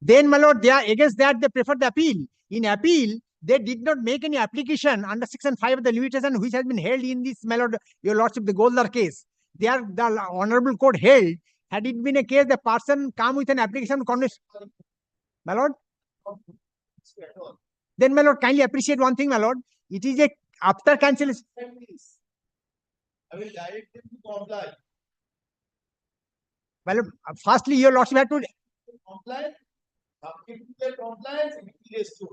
Then, my lord, they are against that, they prefer the appeal. In appeal, they did not make any application under section 5 of the limitation which has been held in this, my lord, your lordship, the Goldar case. They are, the honorable court held, had it been a case, the person come with an application condemnation. My lord, then, my lord, kindly appreciate one thing, my lord. It is a after cancellation. I will direct them to comply. Well, firstly, your lordship had to Comply. Subject to their compliance, it is to.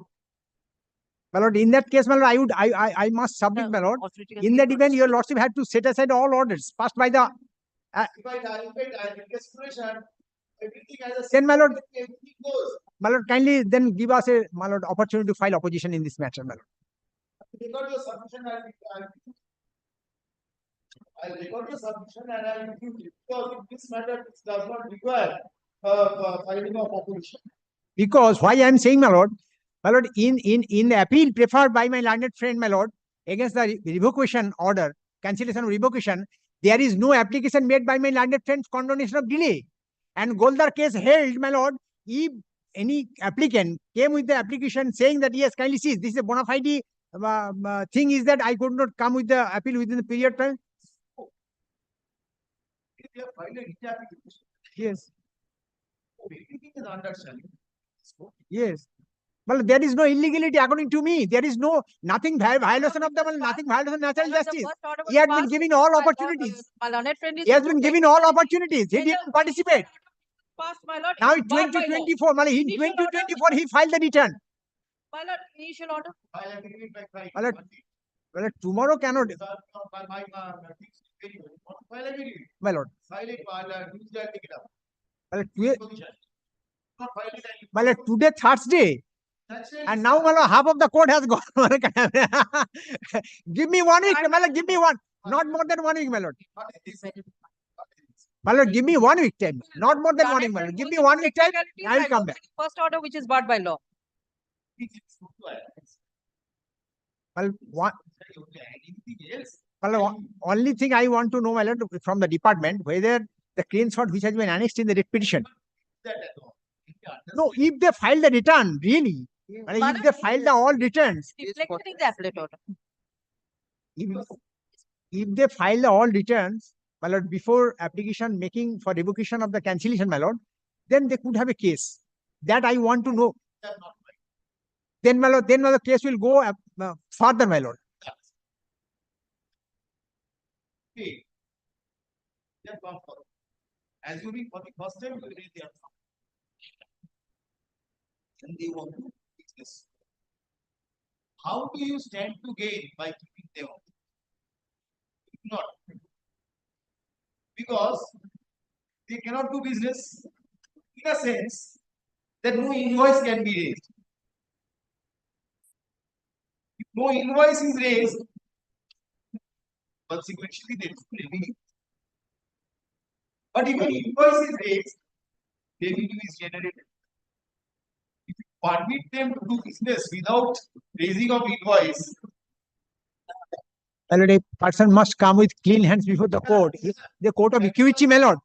my lord, in that case, my lord, I must submit, my lord. In that event, your lordship had to set aside all orders passed by the. If I desperation, everything has a. Then, my lord, everything goes. my lord, kindly then give us a, my lord, opportunity to file opposition in this matter, my lord. Record your submission I'll record your submission and I'll give you because in this matter it does not require filing of opposition. Because why I am saying, my lord, in the appeal preferred by my learned friend, my lord, against the revocation order, cancellation of revocation, there is no application made by my learned friend for condonation of delay. And Goldar case held, my lord, if any applicant came with the application saying that yes, kindly cease, this is a bona fide thing is that I could not come with the appeal within the period time. If you have filed a writ application, Yes. everything is understanding. Yes. Well, there is no illegality according to me. There is nothing violation of the nothing violation of natural justice. He had been given all opportunities. My learned friend is. He has been given all opportunities. He didn't participate. Passed, my lord. Now in Barred by law. 2024, in 2024, he filed the return. My lord, initial order. I am giving back my. Well, well, tomorrow cannot. My file agreement. My lord. File it, use that, take it up. Well, today, Position. Not file it and- well, today Thursday, That's it. and now, my lord, half of the court has gone. Give me 1 week, my lord. Give me one, not more than 1 week, my lord. Not in this. Not in this. My lord, give me 1 week time, not more than 1 week, my lord. Give me 1 week time. I will come back. First order which is barred by law. Well, only thing I want to know, my lord, from the department, whether the claims for which has been annexed in the writ petition. No, if they file the return, really, if they file the all returns, Reflected in the appellate order. if they file the all returns, my lord, before application making for revocation of the cancellation, my lord, then they could have a case. That I want to know. Then, my lord, the case will go further, my lord. Assuming for the first time you raise their fund. And they want to business. How do you stand to gain by keeping them up? Not. Because they cannot do business in a sense that no invoice can be raised. If no invoice is raised, consequently there is revenue. But if an invoice is raised, revenue is generated. If you permit them to do business without raising of invoice, My lord, a person must come with clean hands before the court. The court of equity, my lord.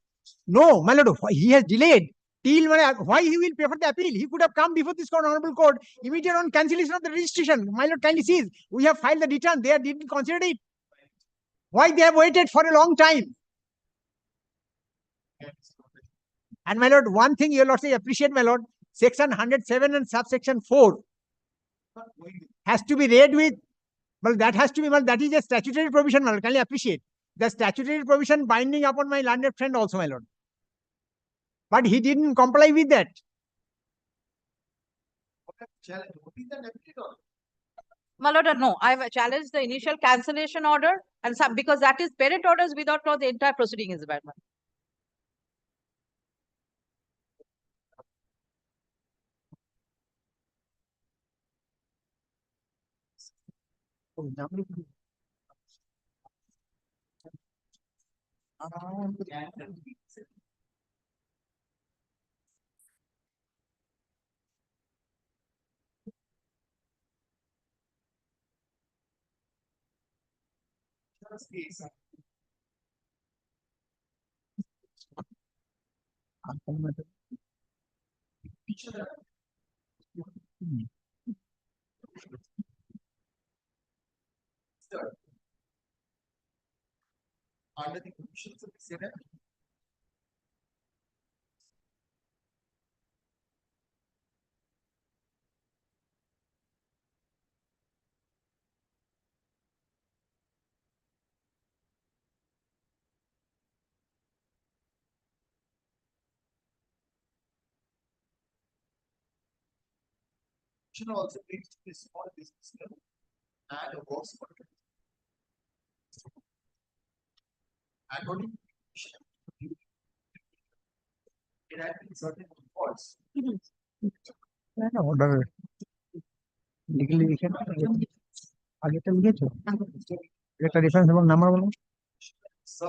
No, my lord, he has delayed. Till why he will pay for the appeal? He could have come before this honorable court immediately on cancellation of the registration. My lord, kindly sees, we have filed the return. They didn't consider it. Why they have waited for a long time? And my lord, one thing your lord say, appreciate, my lord, section 107 and subsection 4 has to be read with. Well, that has to be, well, that is a statutory provision, my lord. Can you appreciate? The statutory provision binding upon my learned friend also, my lord. But he didn't comply with that. My lord, no, I've challenged the initial cancellation order and some, because that is parent orders without law, the entire proceeding is bad. under the conditions of the Senate, also brings to the small business level and a works contract. According to the Commission, it had been certain faults. Order legally we can आगे चल गए तो एक reference number बोलो So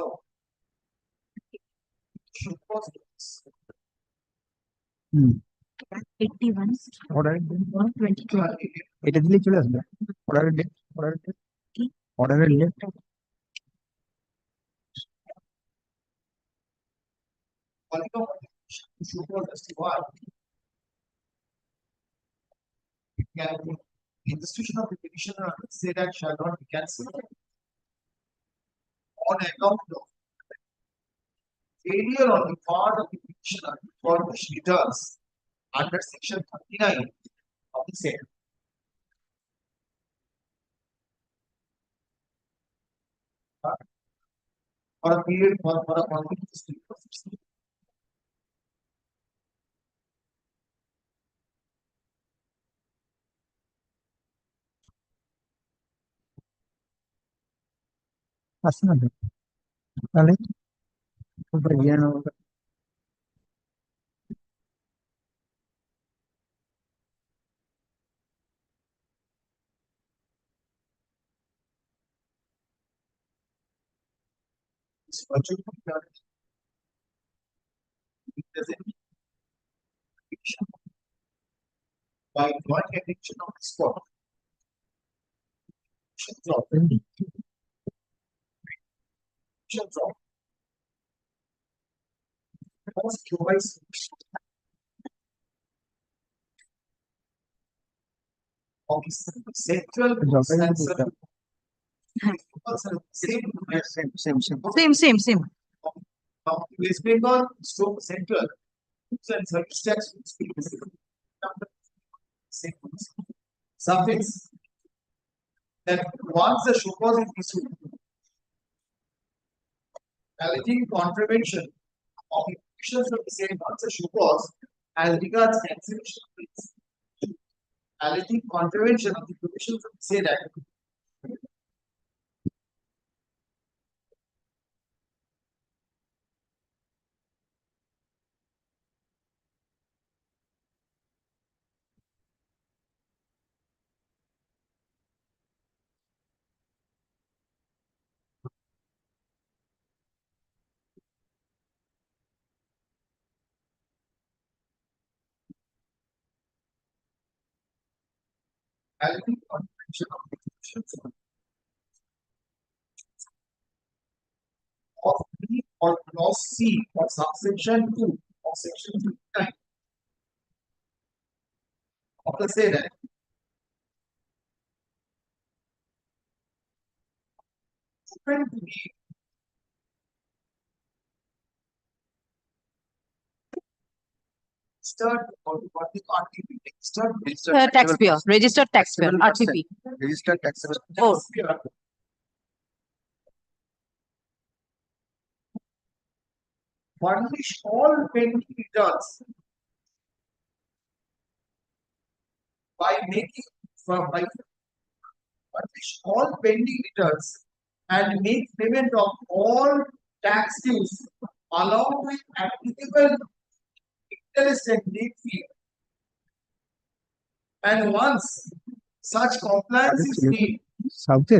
should cost 81 order 122 এটা দিলে চলে আসবে অর্ডার ডেট অর্ডারের date the institution of the petitioner say that shall not be cancelled on account of failure on the part of the petitioner to furnish returns under section 39 of the same. For a period for a continuous period of 6 months. আসছে না তাহলে উপরে গিয়ে না This virtual computer it doesn't by joint addiction of the spot. Drop. Drop. Otherwise, of central sensor. Same. West Bengal stroke central and service tax submits that once the show cause is issued, alleging contravention of provisions of the same once the show cause as regards cancellation of fees, alleging contravention of the provisions of the said act. Alleging contravention of the provisions of B or clause C of subsection 2 of section 59 of the said act. Open to be registered or what is RTP registered Taxpayer, registered taxpayer, RTP. Registered taxable. Oh. Furnish all pending returns by making by furnish all pending returns and make payment of all tax dues along with applicable interest and late fee. And once such compliance is made, South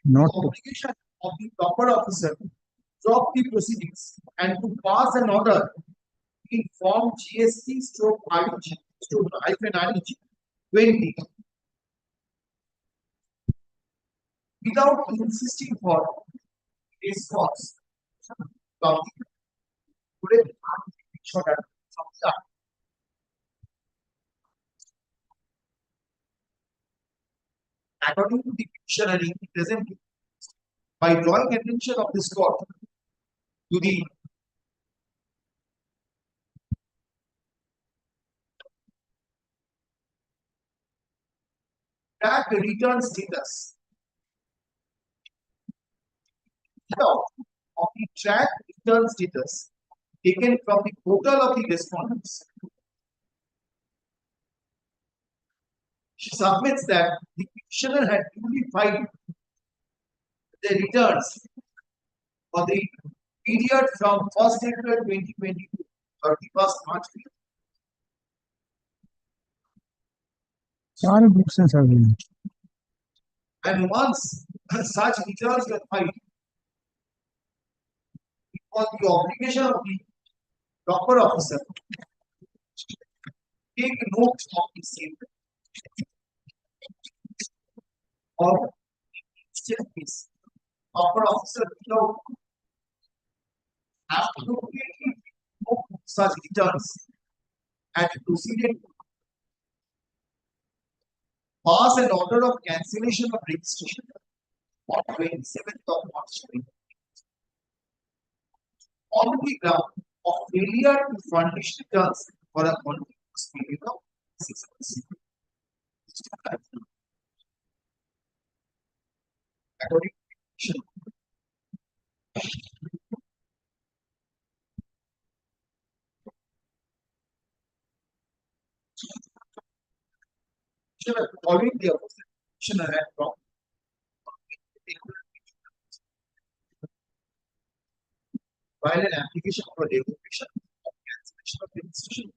not the obligation of the proper officer to drop the proceedings and to pass an order in form GST stroke REG stroke -REG 20 without insisting for its cost. According to the dictionary presently, by drawing attention of this court to the track return status of the track return status taken from the portal of the respondents. She submits that the petitioner had duly filed the returns for the period from 1st April 2022 to 31st March. books and services. And once such returns were filed, it was the obligation of the proper officer to take note of the same or case. Proper officer without appropriately note such returns and proceeded to pass an order of cancellation of registration on 27th of March on the ground of failure to furnish returns for a continuous period of 6 months. According to following the opposition had from while an application for revocation of cancellation of registration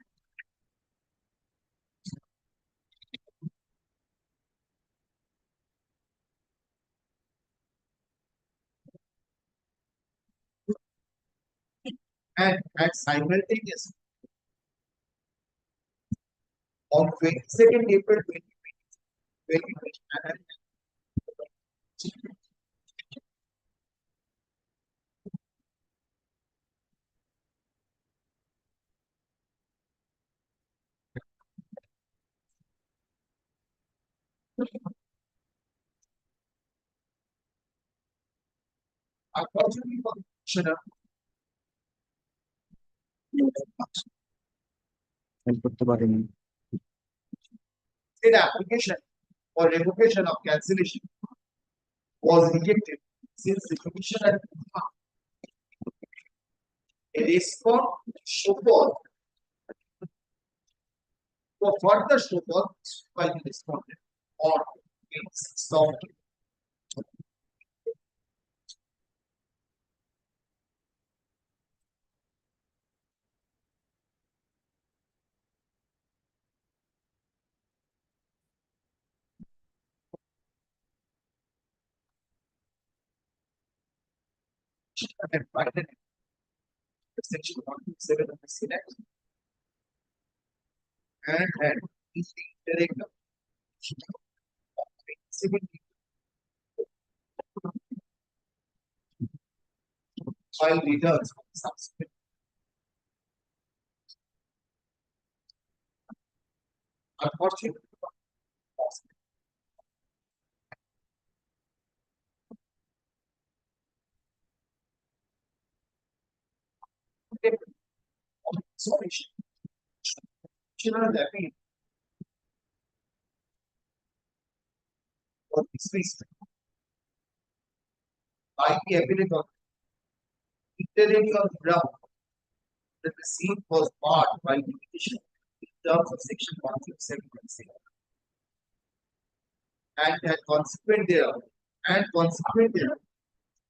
and simultaneously on 22nd April 2020. Unfortunately for the petitioner, said application for revocation of cancellation was rejected since the petitioner a response show cause for further show cause by the respondent on stop. And violated section 127 of the Select and had interrect civil file returns subsequent. Unfortunately, sorry, children that we or dismissed by the ability of interim of ground that the scene was barred by limitation in terms of section 157 and had consequent thereof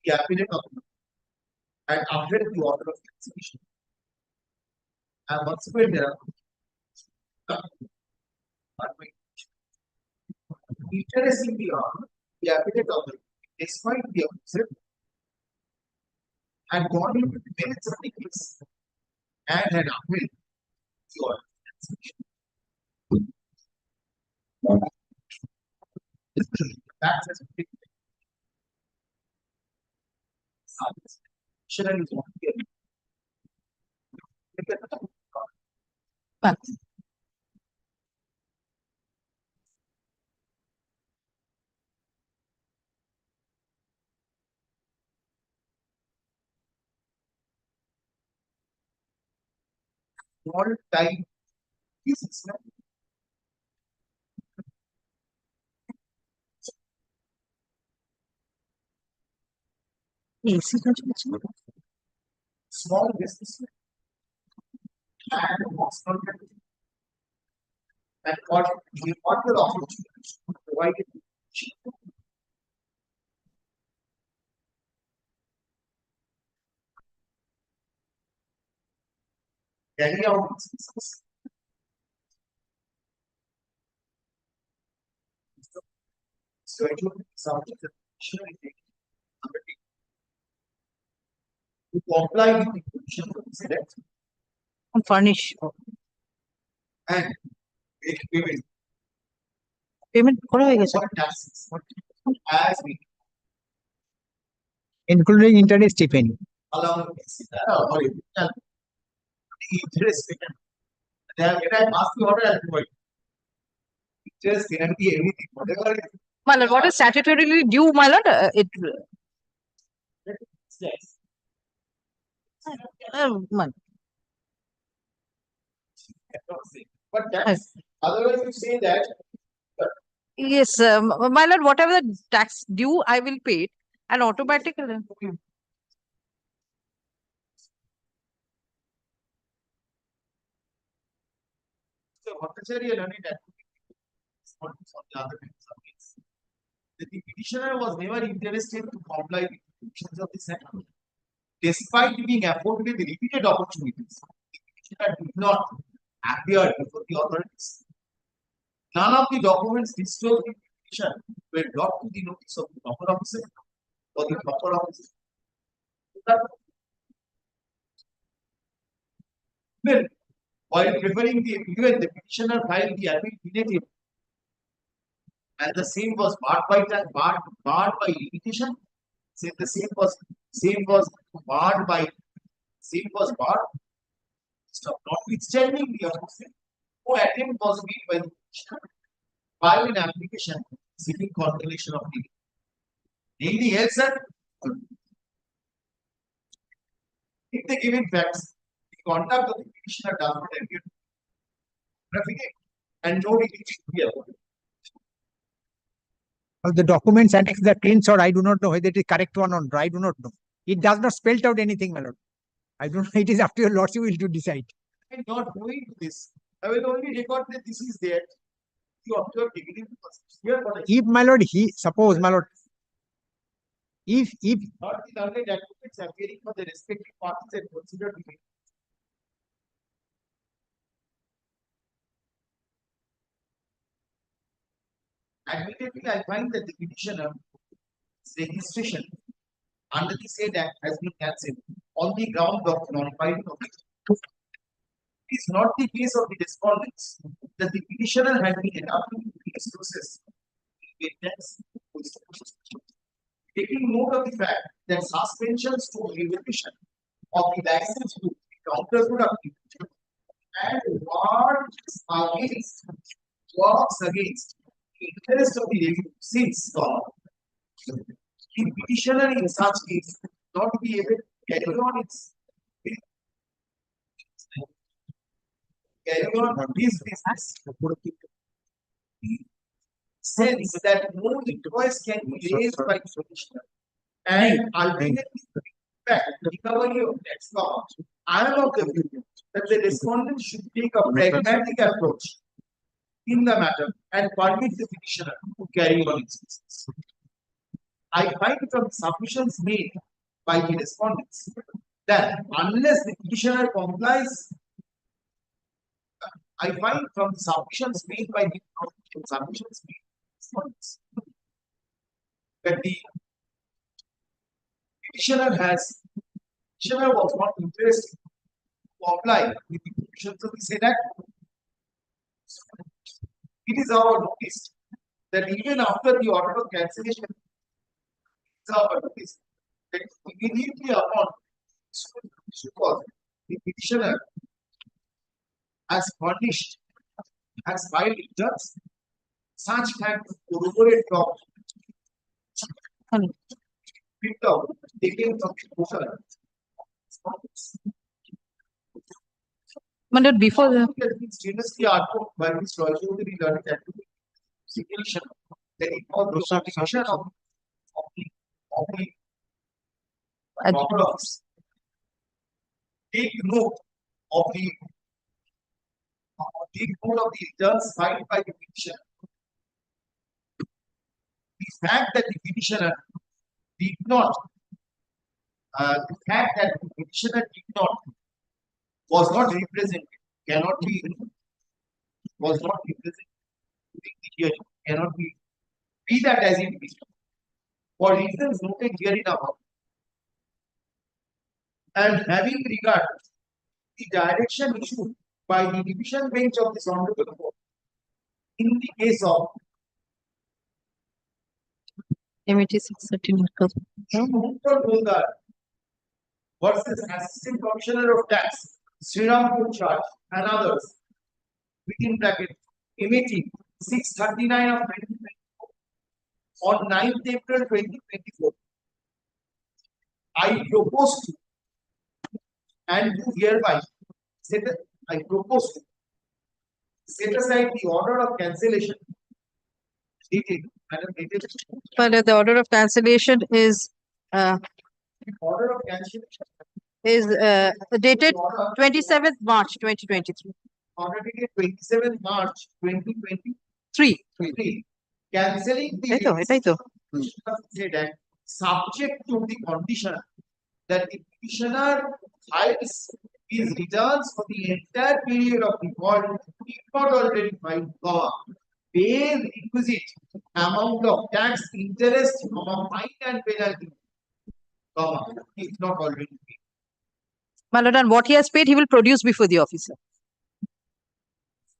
the appellate of and after the order of cancellation and consequent thereof interestingly the appellate of despite the opposite had gone into the merits of the case and had appealed the order of cancellation. That's as big. Sharon is one here. Small time cases. Small business and small and got the opportunity to provide it cheap. Carry out businesses. So it will be something that should be undertaken to comply with the conditions of the select Furnish. and make payment Payment করা হয়ে গেছে for taxes as we including interest stipend. allow or interest payment. They have asked the order as well. Interest penalty, everything, whatever it is. My lord, what is statutorily due, my lord? Yes. My- But that's otherwise you say that Yes, my lord, whatever the tax due, I will pay it and automatically. so Bhattacharya learned that on the other hand, some case. That the petitioner was never interested to comply with the conditions of this act. Despite being afforded with repeated opportunities, the petitioner did not appear before the authorities. None of the documents disclosed in the petition were brought to the notice of the proper officer or the proper officer. Well, While preferring the appeal, the petitioner filed the appeal negative. And the same was barred by limitation. Say the same was barred by barred. Stop. Notwithstanding the opposite, no attempt was made by the petitioner file an application seeking cancellation of the anything else, sir? If the given facts, the conduct of the petitioner does not appear trafficking and no delay should be avoided. The documents annexed the screenshot, I do not know whether it is correct one or not. I do not know. It does not spell out anything, my lord. I don't know. It is up to your lordship will to decide. I am not going to this. I will only record that this is there. You observe degree here, but If my lord, suppose my lord, if not the learned advocates appearing for the respective parties and considered to be admittedly, I find that the petitioner's registration under the said act has been cancelled on the ground of non-filing of it. It is not the case of the respondents that the petitioner has been adopting this process. Taking note of the fact that suspensions to revocation of the license to be counterproductive and works against the interest of the revenue since the petitioner in such case not be able to carry on his business. Sense that no invoice can be raised by the petitioner and ultimately back the recovery of tax law. I am of the view that the respondent should take a pragmatic approach in the matter and permit the petitioner to carry on its business. I find from submissions made by the respondents that unless the petitioner complies, I find from the submissions made by the submissions made that the petitioner was not interested to comply with the provisions of the said act. It is our notice that even after the order of cancellation, it is our notice that immediately upon the petitioner has furnished, has filed returns, such facts corroborate from picked out, taken from the portal. My lord, before the Has been seriously argued by Mr. Rajodhari regarding that situation that it was the submission of the products. Take note of the returns filed by the petitioner. The fact that the petitioner did not, was not represented, cannot be, was not represented, cannot be that as it is. For reasons noted herein above, and having regard to the direction issued by the division bench of this honorable court in the case of MAT 613 Holder versus Assistant Commissioner of Tax, Sriram Charge and others, within bracket, MAT 639 of 2024, on 9th April 2024, I propose to and do hereby set aside the order of cancellation dated, Madam, dated My lord, the order of cancellation is order of cancellation dated order 27th March 2023. order dated 27th March 2023, cancelling the said act subject to the condition that the petitioner files his returns for the entire period of default, if not already filed, pay requisite amount of tax, interest, fine and penalty, if not already paid. My lord, and what he has paid, he will produce before the officer.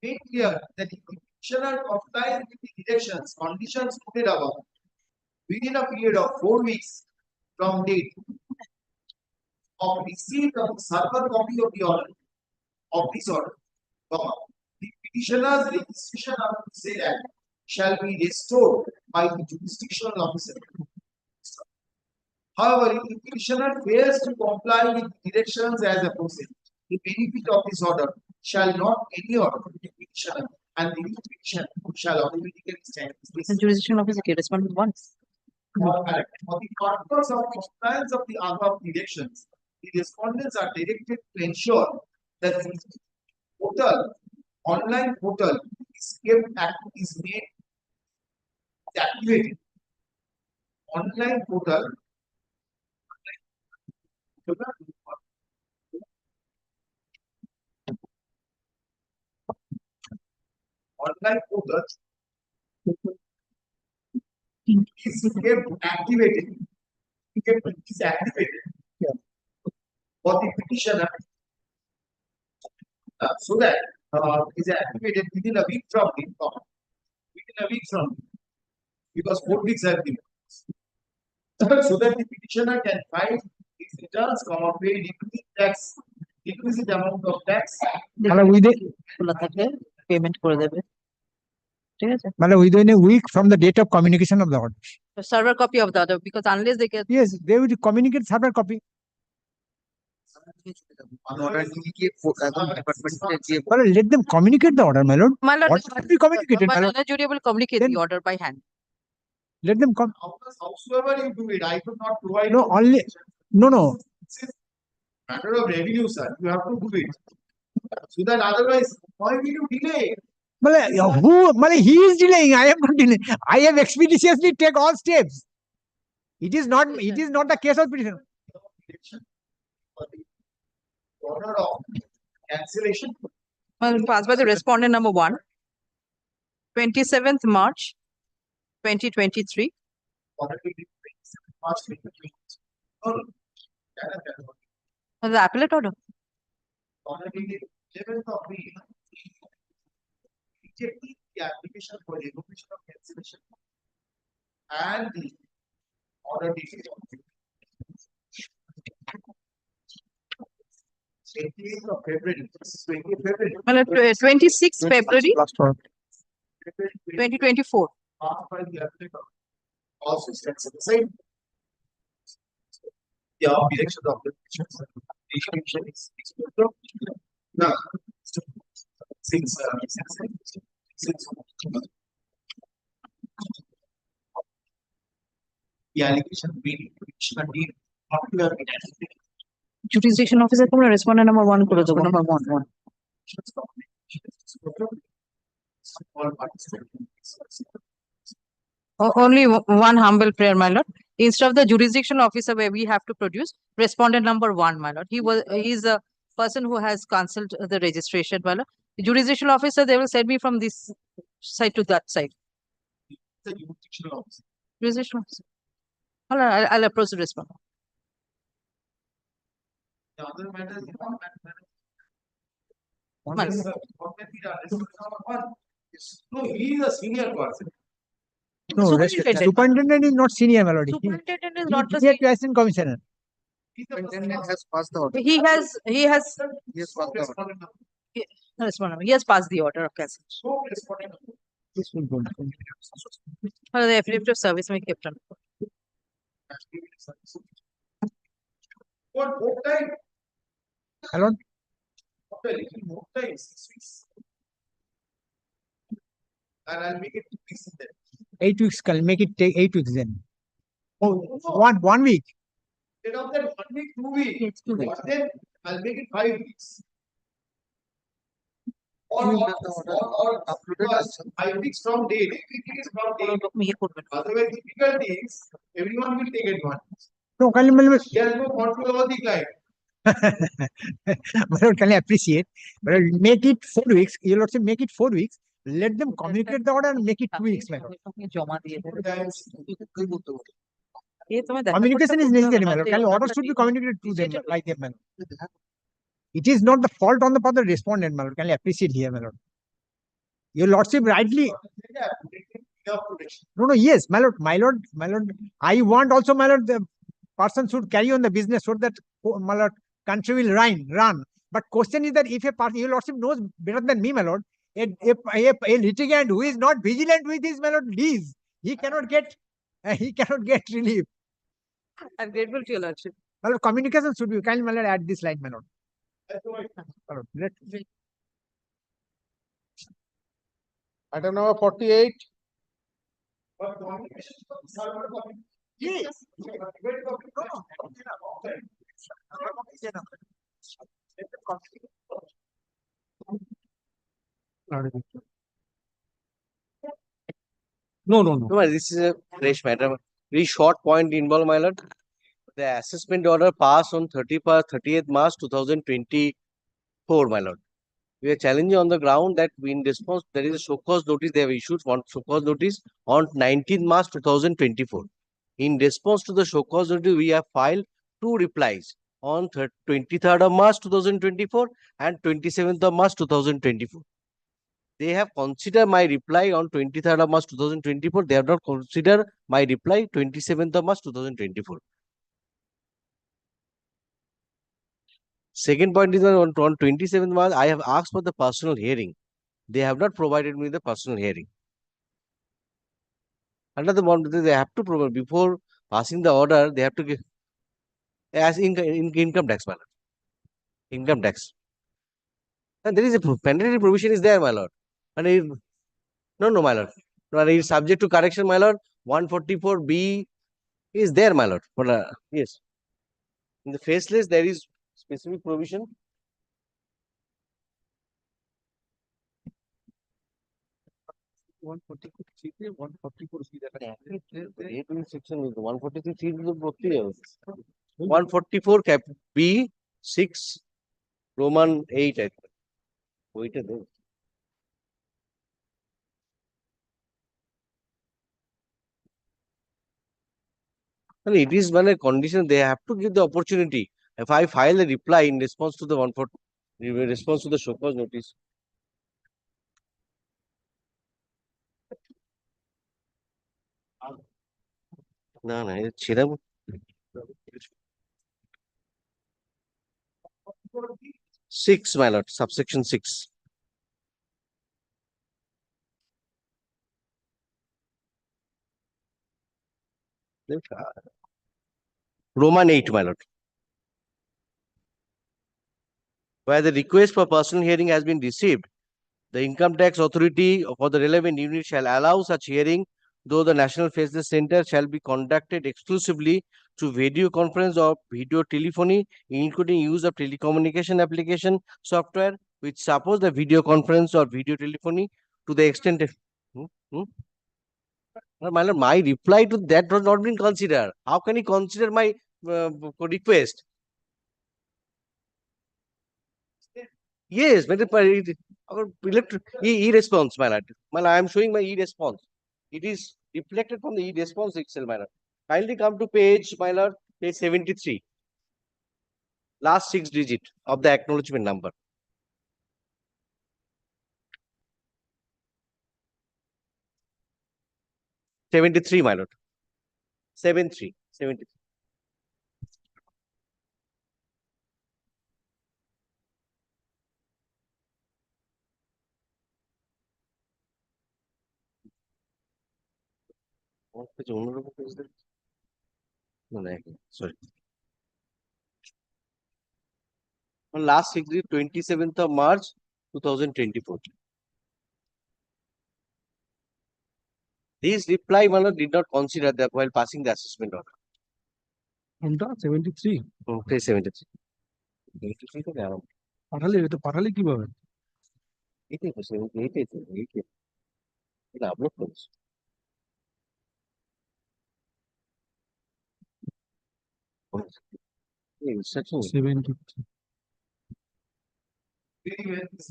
made clear that the petitioner complies with the directions, conditions put above within a period of 4 weeks from date of receipt of the server copy of the order of this order, the petitioner's registration of the said act shall be restored by the jurisdictional officer. However, if the petitioner fails to comply with the directions as aforesaid, the benefit of this order shall not any order to the petitioner, and the petition shall automatically stand. The jurisdiction officer can respond with once. For the purpose of compliance of the above directions, the respondents are directed to ensure that the portal, online portal, is made activated. Online portal. Online portal is kept activated. Is activated for the petitioner so that is activated within a week from because 4 weeks have been so that the petitioner can file his returns, pay requisite amount of tax. খোলা থাকলে payment করে দেবে ঠিক আছে মানে within a week from the date of communication of the order. server copy of the order because unless they get Yes, they will communicate server copy. Well, let them communicate the order, my lord. my lord, What should be communicated, my lord? Jury will communicate Then- the order by hand. Let them come. Howsoever you do it, I could not provide. No, only no. It's a matter of revenue, sir. You have to do it. So that otherwise, why will you delay? He is delaying. I am not delaying. I have expeditiously take all steps. It is not the case of petition. Order of cancellation. Well, passed by the respondent number 1, 27th March 2023. Order dated 27 March 2020. The appellate order. Order dated 11th of May. Rejecting the application for revocation of cancellation and the order dated 28th of February. 20th February. Well, 26th February Last order. 2024. Passed by the applicant. Also stands at the same. The direction of the petition is now since the allegation being petitioner need not to have been accepted. Jurisdiction officer তোমরা respondent number 1 করে দেবো number 1. All participants. Only one humble prayer, my lord. Instead of the jurisdiction officer where we have to produce respondent number 1, my lord. He is a person who has cancelled the registration, my lord. The jurisdiction officer, they will send me from this side to that side. The jurisdictional officer. Jurisdiction officer. I'll approach the respondent. The other matters is one matter. My Yes, lord. sir. What may be done? Respondent number 1. No, he is a senior person. No, Superintendent. superintendent is not senior, my lord. Superintendent is He not the is junior assistant commissioner. He's the person. has passed the order. he has Yes, passed the order. Respondent number. respondent. He has passed the order of cancellation. So respondent number. This will go. The affidavit of service may kept on. What more time? My lord, After a little more time, 6 weeks. And I'll make it 2 weeks in there. 8 weeks. Can make it take 8 weeks then. Oh, one week. Instead of that 1 week, 2 weeks. Yes, 2 weeks. But then I'll make it 5 weeks. Or 5 weeks from date. 8 weeks from date. মেয়ে করবেন। Otherwise, difficult is everyone will take advantage. No, can you He has no control over the client. my lord, can I appreciate? But make it 4 weeks. You'll also make it 4 weeks. Let them communicate the order and make it 2 weeks, my lord. জমা দিয়ে দেবে। Sometimes এ তোমায় দেখা Communication is করতে necessary, হবে my না, lord. যে Can order orders টা should be দিয়ে- communicated to them Appreciate like them, my lord. It is not the fault on the part of the respondent, my lord. Can I appreciate here, my lord? Your lordship rightly. No, yes, my lord, I want also, my lord, the person should carry on the business so that, my lord, country will run. But question is that if a person, your lordship knows better than me, my lord, a litigant who is not vigilant with his, my lord, lease, he cannot get relief. I'm grateful to your lordship. My lord, communication should be kindly, my lord, add this line, my lord. My lord, Item number 48. Yes. No. No, this is a fresh matter. Very short point involved, my lord. The assessment order passed on 30th March 2024, my lord. We are challenging on the ground that in response, there is a show cause notice. They have issued one show cause notice on 19th March 2024. In response to the show cause notice, we have filed two replies on 23rd of March 2024 and 27th of March 2024. They have considered my reply on 23rd of March 2024. They have not considered my reply 27th of March 2024. Second point is on 27th March, I have asked for the personal hearing. They have not provided me the personal hearing. Under the bond, they have to provide before passing the order. They have to give as income tax, my lord. Income tax, and there is a mandatory provision is there, my lord. And no, my lord. No, it is subject to correction, my lord. 144B is there, my lord. But yes, in the face list there is specific provision. Section is 143 144 cap B 6 Roman 8. I think. Wait a minute. And it is one a condition they have to give the opportunity. If I file a reply in response to the response to the show cause notice. No, it's ছিলাম 6, my lord, subsection 6. Roman 8, my lord. Where the request for personal hearing has been received, the income tax authority for the relevant unit shall allow such hearing, though the National Faceless Center shall be conducted exclusively through video conference or video telephony, including use of telecommunication application software, which suppose the video conference or video telephony to the extent of, My lord, my reply to that was not been considered. How can he consider my request? Yes, but e-response, my lord. My lord, I am showing my e-response. It is reflected from the e-response itself, my lord. Kindly come to page, my lord, page 73. Last 6 digit of the acknowledgement number. 73, my lord. 73. What page? Is that? No, sorry. On last 6 digit, 27th of March 2024. This reply, my lord, did not consider that while passing the assessment order. 73 Page 73. 73 তো দেওয়া পাঠালে কিভাবে? এটাই তো 78 তো এটা upload করেছি। Instruction. 73.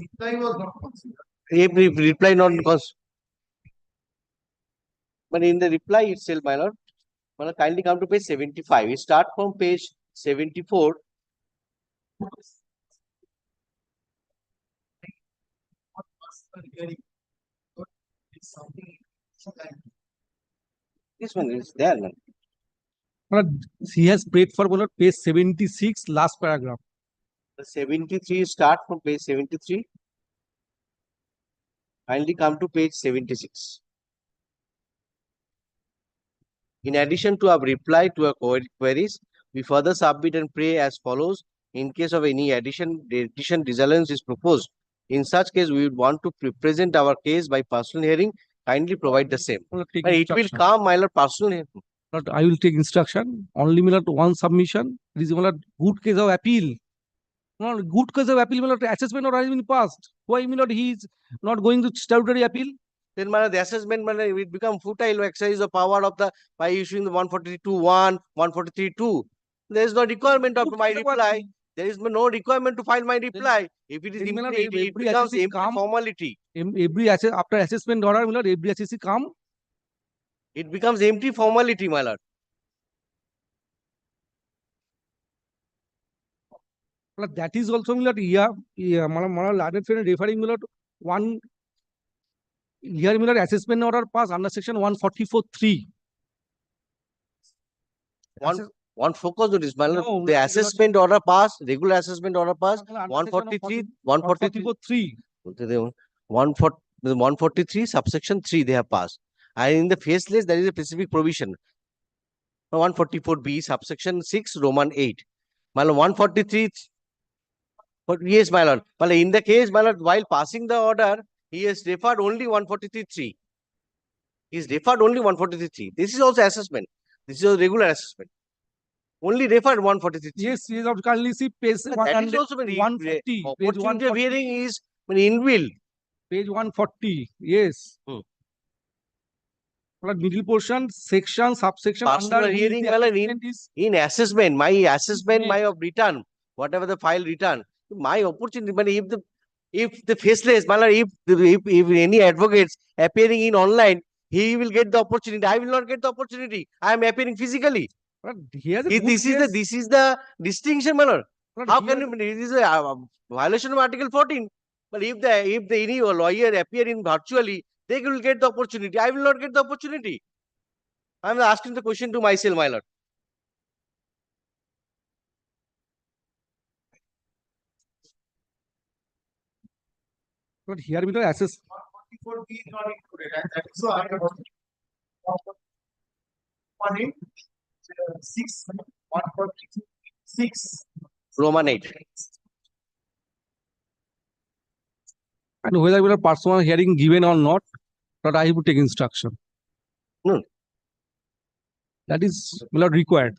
Reply was not considered. Reply not because, but in the reply itself, my lord, kindly come to page 75. We start from page 74. This one is there, man. He has paid for page 76, last paragraph. The 73 start from page 73. Kindly come to page 76. In addition to our reply to our queries, we further submit and pray as follows. In case of any addition disallowance is proposed. In such case, we would want to present our case by personal hearing. Kindly provide the same. But it will come, my lord, personal hearing. I will take instruction. Only one submission. It is good case of appeal. Good case of appeal, assessment or has been passed. Why he is not going to statutory appeal? Then the assessment will become futile exercise the power of the by issuing the 142.1, 143.2. There is no requirement of my reply. There is no requirement to file my reply. If it is it becomes empty formality. After assessment order, every SSC come. It becomes empty formality, my lord. That is also referring one here assessment order pass under section 144(3). One focus on this, my lord. No, the assessment order pass, regular assessment order pass, 143, 143. 143 subsection 3 they have passed. And in the phase list, there is a specific provision. 144B subsection 6 Roman 8. My lord, 143. But yes, my lord. But in the case, my lord, while passing the order, he has referred only 143.3. He has referred only 143.3. This is also assessment. This is a regular assessment. Only referred 143. Yes, yes, of kindly see page 150. Opportunity of hearing is inbuilt. Page 140. Yes. Middle portion, section, subsection. Personal hearing, in assessment, my assessment, my of return, whatever the file return, my opportunity. But if the faceless, if any advocates appearing in online, he will get the opportunity. I will not get the opportunity. I am appearing physically. This is the distinction, my lord. How can it is a violation of Article 14? But if any lawyer appear in virtually, they will get the opportunity. I will not get the opportunity. I am asking the question to myself, my lord. But here we don't assess. 144B is not included, and that is why 146 Roman 8. And whether we have personal hearing given or not, but I would take instruction. No. That is not required.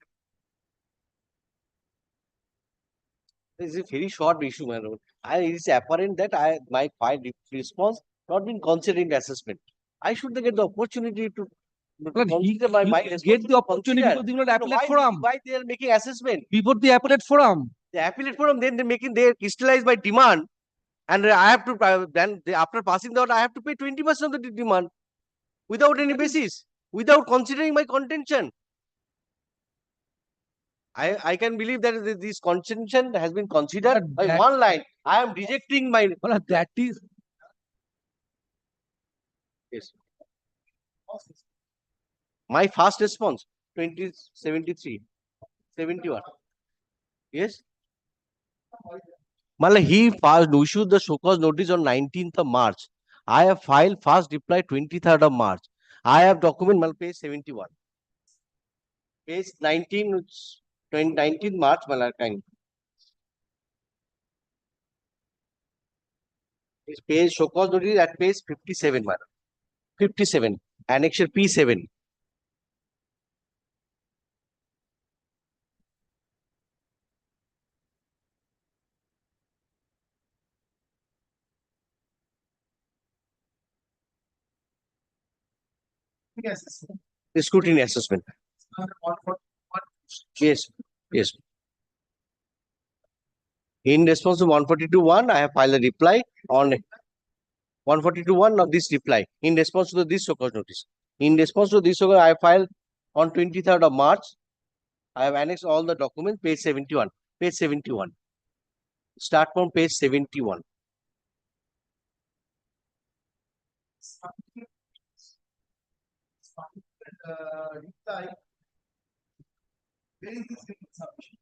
This is a very short issue, my lord. It is apparent that my file response not been considered in the assessment. I should get the opportunity to get the opportunity because they will appellate forum. Why they are making assessment? Before the appellate forum. The appellate forum, then they crystallize by demand. And I have to, then after passing the order, I have to pay 20% of the demand without any basis, without considering my contention. I can believe that this contention has been considered by one line. I am rejecting my. That is. Yes. My first response, 2073, 71. Yes. He issued the show cause notice on 19th of March. I have filed first reply 23rd of March. I have document page 71. Page 19, 19th March, This page show cause notice at page 57, 57, annexure P7. The scrutiny assessment. Yes, yes. In response to 142.1, I have filed a reply on 142.1 of this reply. In response to this so-called notice. In response to this, I have filed on 23rd of March. I have annexed all the documents, page 71. Page 71. Start from page 71. reply. Where is this written submission?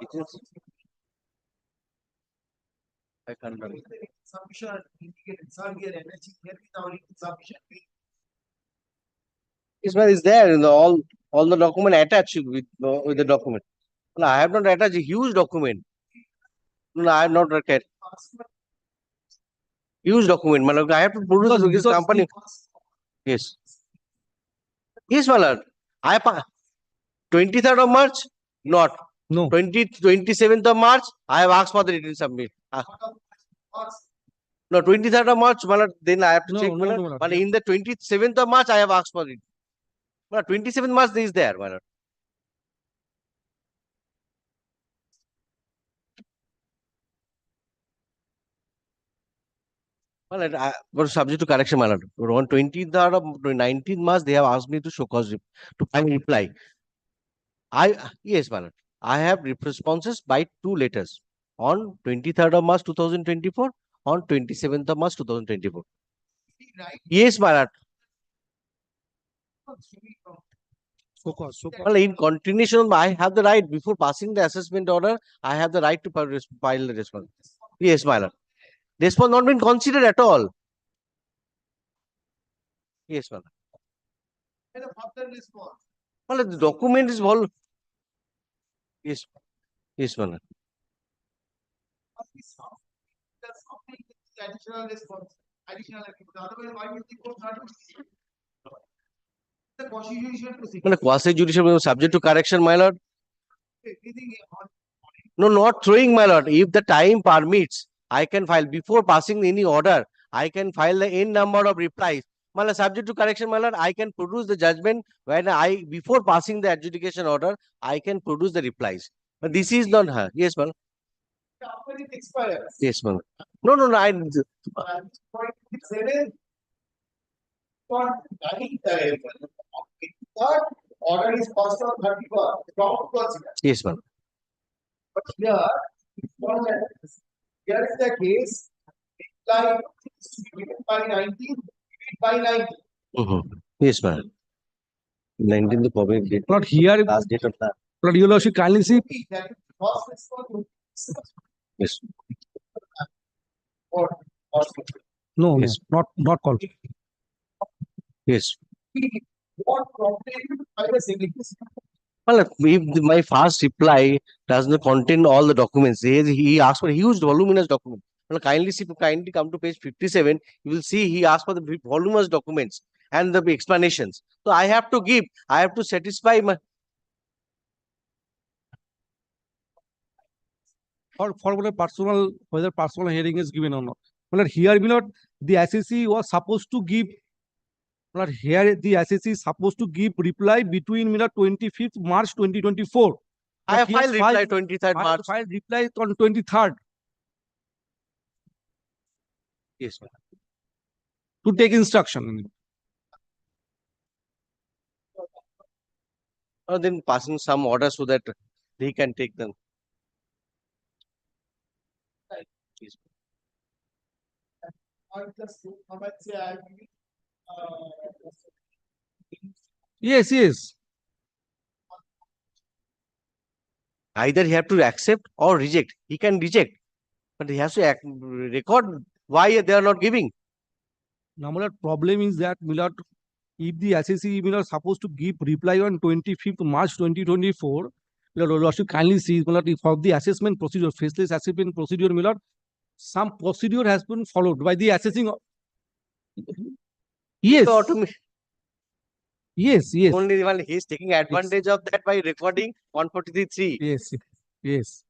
It is. I can't remember. Submission indicated, sir, here, NHE, here is our written submission. This one is there in the all the document attached with the document. No, I have not attached a huge document. No, I have not attached huge document. Malak, I have to produce this because company. Yes. Yes, Malak. 23rd of March, not. No. 27th of March, I have asked for the written submit. No, 23rd of March, Malak, then I have to No, check. no, Malak. no, Malak. But in the 27th of March, I have asked for it. But 27th March is there, Malak. Well, was subject to correction, my lord. On 23rd of 19th March, they have asked me to show cause to find reply. Yes, my lord. I have responses by 2 letters on 23rd of March 2024, on 27th of March 2024. Right? Yes, my lord. So Well, in continuation, I have the right before passing the assessment order. I have the right to file the response. Yes, my lord. Response not been considered at all. Yes, my lord. And a further response. Well, the document is all. Yes, yes, my lord. Must be some. There's something additional response. Additional activity. Otherwise, why would the court not do it? The constitutional procedure. Well, quasi judicial subject to correction, my lord. Everything on. No, not throwing, my lord. If the time permits, I can file before passing any order. I can file the n number of replies. My lord, subject to correction, my lord, I can produce the judgment when before passing the adjudication order, I can produce the replies. But this is not her. Yes, my lord. After it expires. Yes, my lord. No, no, no. Point 7. For 9th third order is passed on 31st. Wrong consider. Yes, my lord. But here is the case. Reply is to be given by 19th, by 19th. Yes, my lord. 19th public date. Not here. Last date of that. But your lordship kindly see. That is first response. Yes. Or No, Yes. no, not called. Yes. what prompted by the signature. Well, if my fast reply does not contain all the documents, he asked for a huge voluminous document. Well, kindly come to page 57. You will see he asked for the voluminous documents and the explanations. So I have to satisfy my. For whether personal hearing is given or not. Well, here, my lord, the SSC was supposed to give. Well, here the SSC is supposed to give reply between 25th March 2024. I have he has filed reply 23rd March. Filed reply on 23rd Yes, ma'am. to take instruction. Or then passing some order so that he can take them. Yes. Yes, yes. Either he have to accept or reject. He can reject, but he has to record why they are not giving. Now, my lord, problem is that, my lord, if the SSC is supposed to give reply on 25th March 2024, my lord should kindly see, my lord, for the assessment procedure, faceless assessment procedure, my lord, some procedure has been followed by the assessing. Yes. Yes, yes. Only one he is taking advantage of that by recording 143.3. Yes, yes.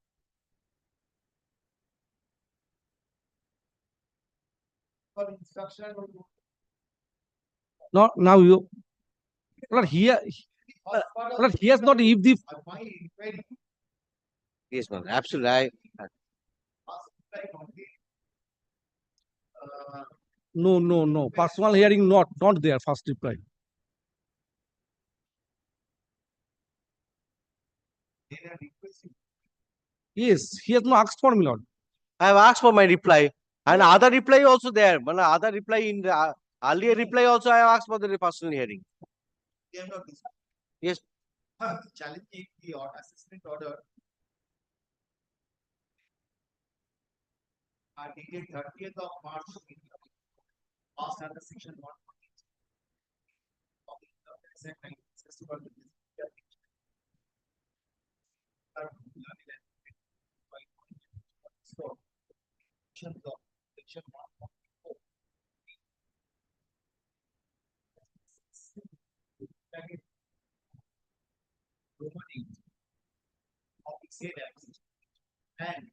For instruction. No, now you. But here, but he has not if the. Yes, ma'am. Absolutely. No. Personal hearing not there. First reply. Yes, he has not asked for, my lord. I have asked for my reply. And other reply also there. Other reply in the Earlier reply also I have asked for the personal hearing. They have not decided. Yes. Challenging the assessment order dated 30th of March, passed under section 1 of the Consent and Accessible section 144. Roman of the said act and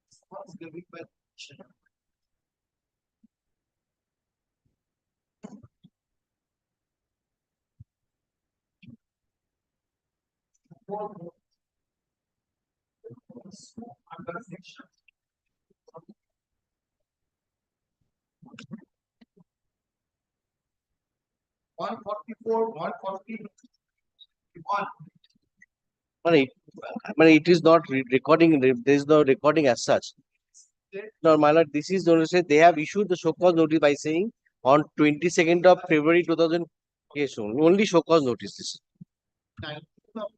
responsibility by the commissioner. Under section 144, 141. It is not recording. There is no recording as such. No, my lord, this is going to say they have issued the show cause notice by saying on 22nd of February 2000. Yes, only show cause notice. This. 19th of March.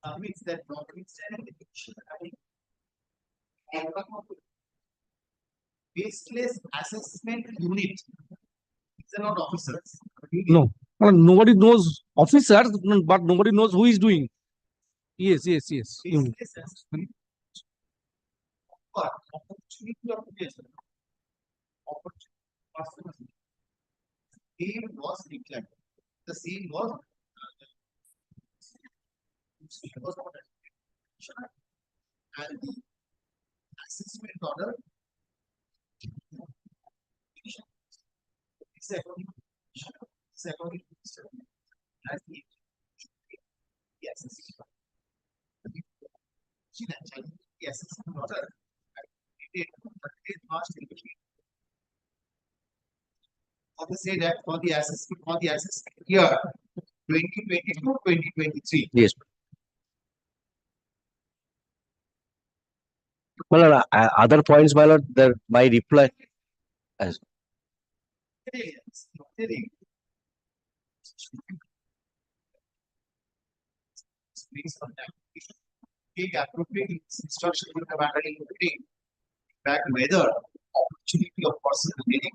Submits that documents and the commission having baseless assessment unit. These are not officers. No, nobody knows officers, but nobody knows who is doing. Yes, yes, yes. Unit. Baseless assessment. But opportunity of creation. Opportunity. Same was declared. The same was and the assessment order is according as the assessment. The assessment order dated 30th March 2023. For the say that for the assessment year 2022-2023. Yes. Well, other points, my lord, my reply. As Take appropriate instruction to the commander in back whether opportunity of person remaining.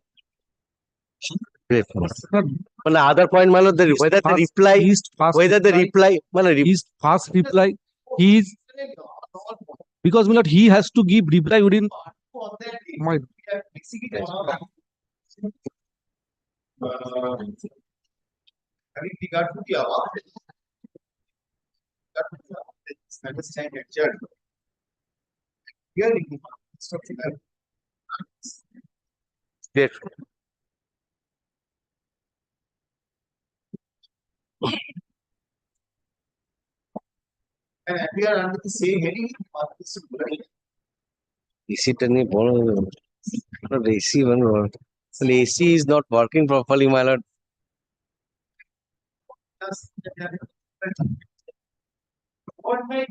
well, other point, my lord, whether the reply, His first reply, he is because my lord, he has to give reply within. My Having regard to the above, understand and judge. Here in the instruction, yes. and appear under the same heading of this AC turning AC one. Well, AC is not working properly, my lord. What may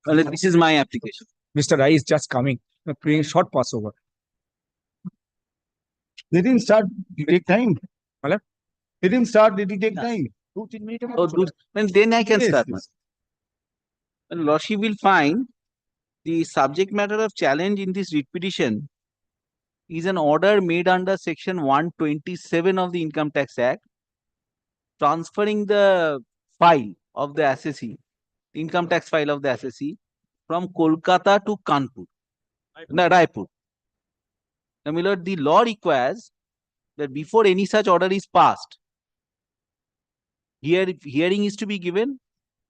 Well, this is my application. Mr. Rai is just coming. Playing short passover. They didn't start, it take time. Hello? They didn't start, did it take Yeah. time? Oh, good. Then I can Yes, start. yes. Well, Loshi will find the subject matter of challenge in this writ petition is an order made under section 127 of the Income Tax Act, transferring the file of the assessee, income tax file of the assessee, from Kolkata to Kanpur, no, Raipur. Now, my lord, the law requires that before any such order is passed, hearing is to be given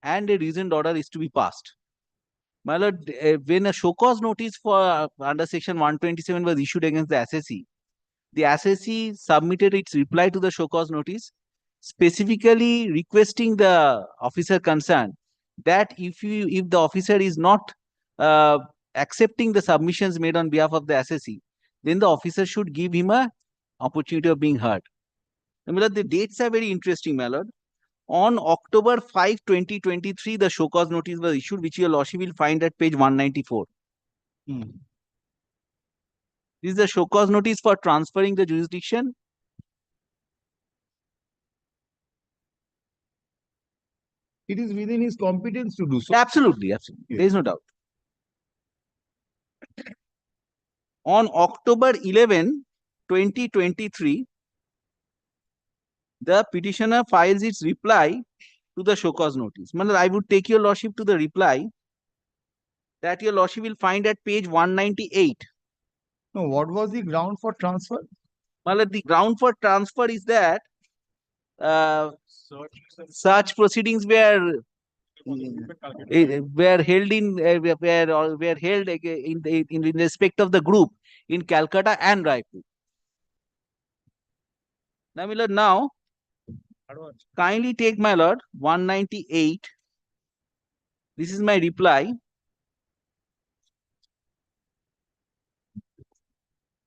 and a reasoned order is to be passed. My lord, when a show cause notice for under section 127 was issued against the assessee submitted its reply to the show cause notice, specifically requesting the officer concerned that if the officer is not accepting the submissions made on behalf of the assessee, then the officer should give him a opportunity of being heard. My lord, the dates are very interesting, my lord. On October 5, 2023, the show cause notice was issued, which your lordship will find at page 194. This is the show cause notice for transferring the jurisdiction. It is within his competence to do so. Absolutely, absolutely. Yes. There is no doubt. On October 11, 2023, the petitioner files its reply to the show cause notice. I would take your lordship to the reply that your lordship will find at page 198. No, what was the ground for transfer? The ground for transfer is that such proceedings were held in were held in respect of the group in Calcutta and Raipur. Now, my lord, now kindly take, my lord, 198. This is my reply.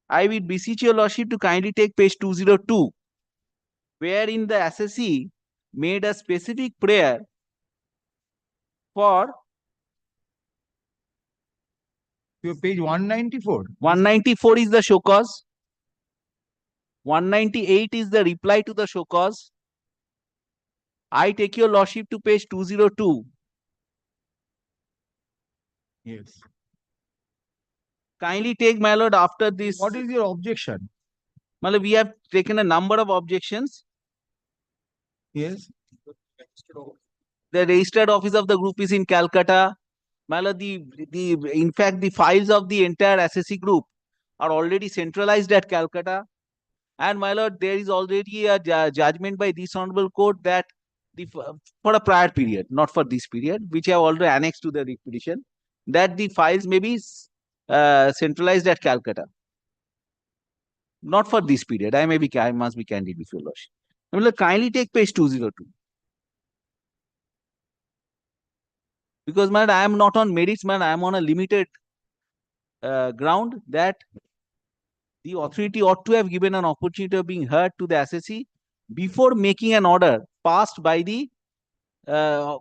I will beseech your lordship to kindly take page 202, wherein the assessee made a specific prayer for Your page 194. 194 is the show cause. 198 is the reply to the show cause. I take your lordship to page 202. Yes. Kindly take, my lord, after this. What is your objection? My lord, we have taken a number of objections. Yes. The registered office of the group is in Calcutta. My lord, in fact, the files of the entire assessee group are already centralized at Calcutta. And my lord, there is already a judgment by this honorable court that for a prior period, not for this period, which I have already annexed to the petition, that the files may be centralized at Calcutta. Not for this period. I must be candid with your lordship. My lord, kindly take page 202. Because, man, I am not on merits, man. I am on a limited ground that the authority ought to have given an opportunity of being heard to the assessee before making an order passed by the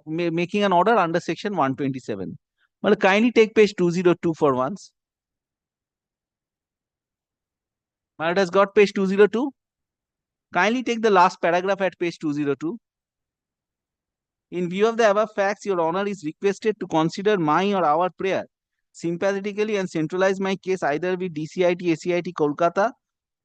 making an order under section 127. Well, kindly take page 202 for once. Well, it has got page 202. Kindly take the last paragraph at page 202. In view of the above facts, your honor is requested to consider my or our prayer sympathetically and centralize my case either with DCIT, ACIT, Kolkata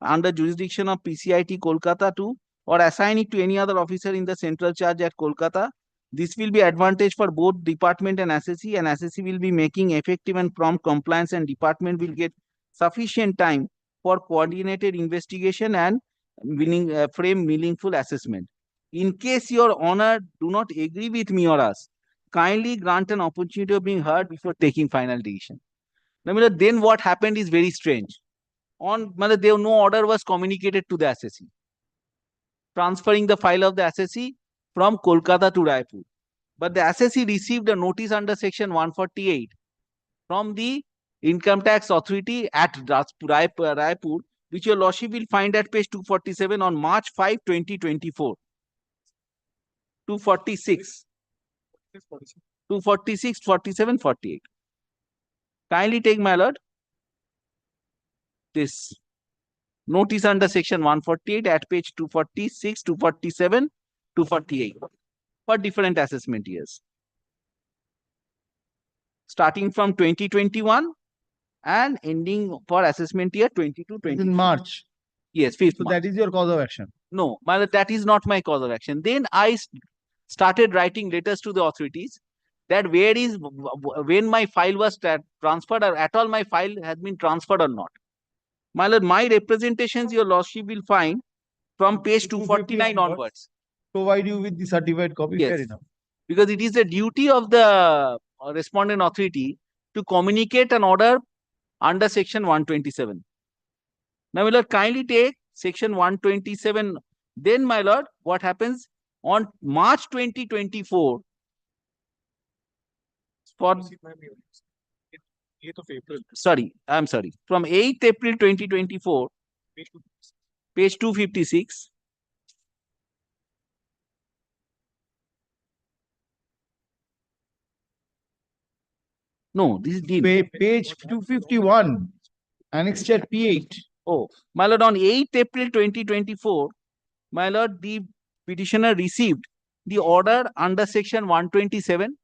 under jurisdiction of PCIT, Kolkata 2, or assign it to any other officer in the central charge at Kolkata. This will be advantage for both department and assessee will be making effective and prompt compliance, and department will get sufficient time for coordinated investigation and frame meaningful assessment. In case your honor do not agree with me or us, kindly grant an opportunity of being heard before taking final decision. Now, then what happened is very strange. There no order was communicated to the assessee, transferring the file of the assessee from Kolkata to Raipur. But the assessee received a notice under section 148 from the Income Tax Authority at Raipur, which your lordship will find at page 247 on March 5, 2024. 246. 246, 47, 48. Kindly take, my lord, this notice under section 148 at page 246, 247, 248 for different assessment years. Starting from 2021 and ending for assessment year 22-23. In March. Yes, 5th So March. that is your cause of action. No, my lord, that is not my cause of action. Then I started writing letters to the authorities that where is, when my file was transferred, or at all my file has been transferred or not. My lord, my representations, your lordship will find from page 249 onwards. Provide you with the certified copy. Yes. Fair enough. Because it is the duty of the respondent authority to communicate an order under section 127. Now, my lord, kindly take section 127. Then, my lord, what happens on March 2024? For 8th of April. sorry, I'm sorry. From 8th April 2024, page 256. No, this is deal. Page 251, annexure P8. Oh, my lord, on 8th April 2024, my lord, the petitioner received the order under section 127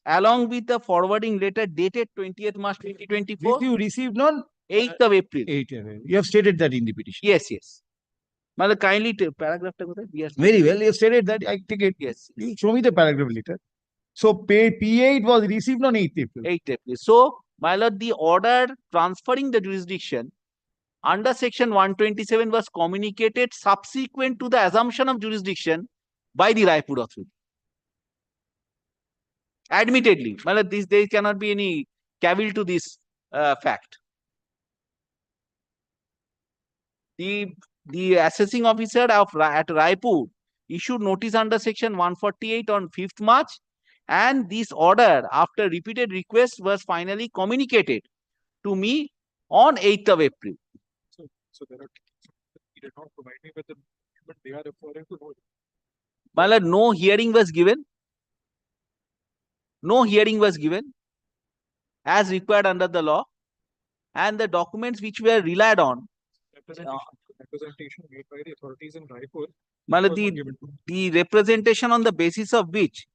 along with the forwarding letter dated 20th March 2024. This you received on 8th of April. 8th April. You have stated that in the petition. Yes, yes. My lord, kindly paragraph. Yes. Very well. You have stated that. I take it. Yes. You show me the paragraph later. So P8 was received on 8th April. 8th April. So, my lord, the order transferring the jurisdiction under section 127 was communicated subsequent to the assumption of jurisdiction by the Raipur authority. Admittedly, my lord, there cannot be any cavil to this fact. The assessing officer at Raipur issued notice under section 148 on 5th March, and this order, after repeated requests, was finally communicated to me on 8th of April. So there are, he did not provide me with the document they are referring to. My lord, no hearing was given. No hearing was given as required under the law, and the documents which were relied on. Representation made by the authorities in Raipur. My lord, the representation on the basis of which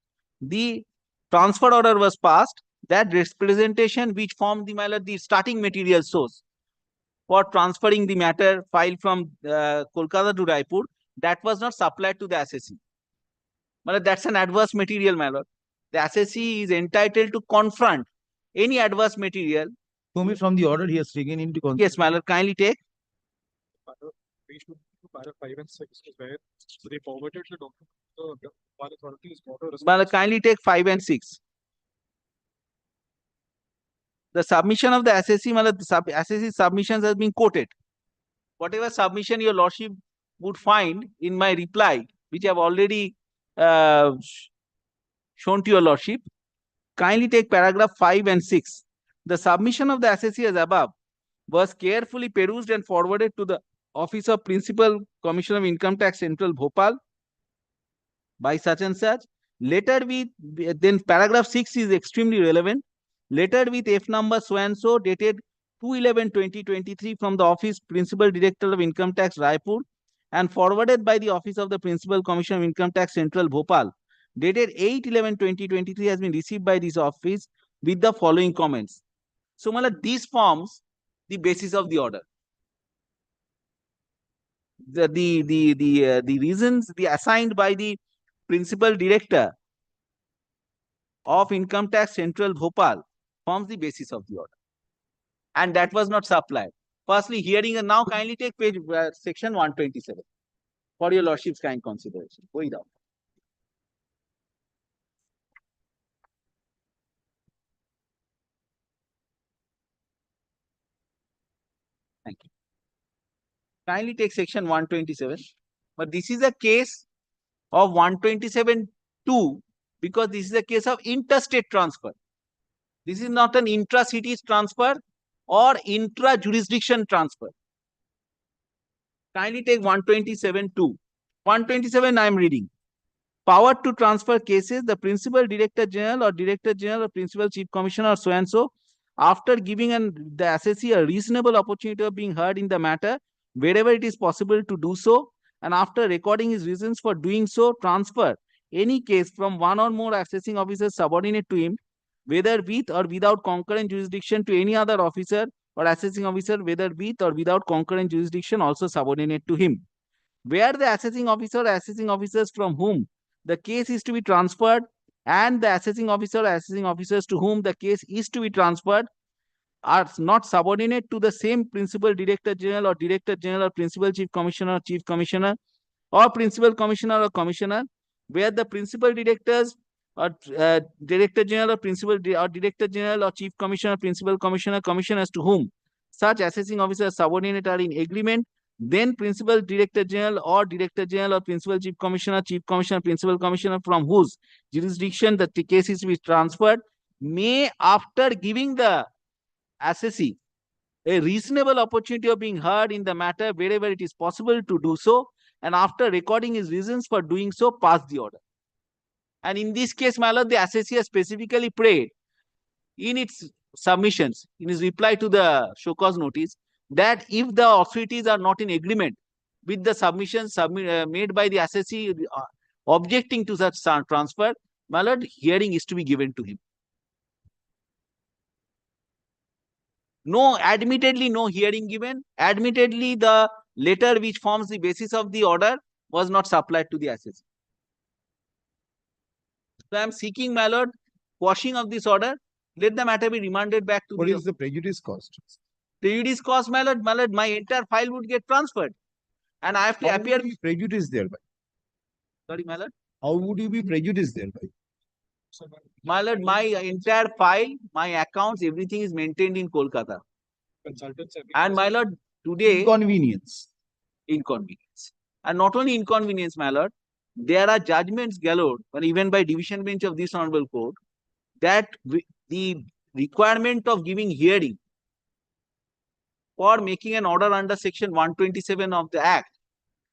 the transfer order was passed, that representation which formed the, my lord, the starting material source for transferring the matter file from Kolkata to Raipur, that was not supplied to the assessee. My lord, that's an adverse material, my lord. The assessee is entitled to confront any adverse material. Show me from the order he has taken into consideration. Yes, my lord, kindly take. Page 5 and 6 is where they forwarded the document to the one authorities. My lord, kindly take 5 and 6. The submission of the assessee, my lord, the assessee submissions has been quoted. Whatever submission your lordship would find in my reply, which I have already shown to your lordship, kindly take paragraph 5 and 6. The submission of the assessee as above was carefully perused and forwarded to the Office of Principal Commissioner of Income Tax Central Bhopal by such and such. Letter with, then paragraph 6 is extremely relevant. Letter with F number so and so dated 2/11/2023 from the Office Principal Director of Income Tax Raipur and forwarded by the Office of the Principal Commissioner of Income Tax Central Bhopal dated 8/11/2023 has been received by this office with the following comments. So, my lord, these forms the basis of the order. The reasons assigned by the Principal Director of Income Tax Central Bhopal forms the basis of the order, and that was not supplied. Firstly, hearing, and now kindly take page section 127 for your lordship's kind consideration. Going down. Thank you. Kindly take section 127, but this is a case of 127(2) because this is a case of interstate transfer. This is not an intra-city transfer or intra-jurisdiction transfer. Kindly take 127(2). 127 I am reading. Power to transfer cases, the Principal Director General or Director General or Principal Chief Commissioner or so and so, after giving the assessee a reasonable opportunity of being heard in the matter, wherever it is possible to do so, and after recording his reasons for doing so, transfer any case from one or more assessing officers subordinate to him, whether with or without concurrent jurisdiction, to any other officer or assessing officer, whether with or without concurrent jurisdiction, also subordinate to him. Where the assessing officer or assessing officers from whom the case is to be transferred and the assessing officer or assessing officers to whom the case is to be transferred are not subordinate to the same Principal Director General or Director General or Principal Chief Commissioner or Chief Commissioner or Principal Commissioner or Commissioner, where the Principal Directors or Director General or Principal or Director General or Chief Commissioner, Principal Commissioner, Commissioners to whom such assessing officers subordinate are in agreement, then Principal Director General or Director General or Principal Chief Commissioner, Principal Commissioner from whose jurisdiction the case is to be transferred may, after giving the assessee a reasonable opportunity of being heard in the matter wherever it is possible to do so, and after recording his reasons for doing so, pass the order. And in this case, my lord, the assessee has specifically prayed in its submissions, in his reply to the show cause notice, that if the authorities are not in agreement with the submissions made by the assessee objecting to such transfer, my lord, hearing is to be given to him. No, admittedly, no hearing given. Admittedly, the letter which forms the basis of the order was not supplied to the assessee. So I am seeking, my lord, quashing of this order. Let the matter be remanded back to What is the prejudice cost? Prejudice cost, my lord, my entire file would get transferred. And I have to How appear. would you be prejudiced thereby? Sorry, my lord. How would you be prejudiced thereby? My lord, my entire file, my accounts, everything is maintained in Kolkata. Consultants have been And my lord, today, Inconvenience. inconvenience. And not only inconvenience, my lord, there are judgments galore, or even by division bench of this honorable court, that the requirement of giving hearing for making an order under section 127 of the Act,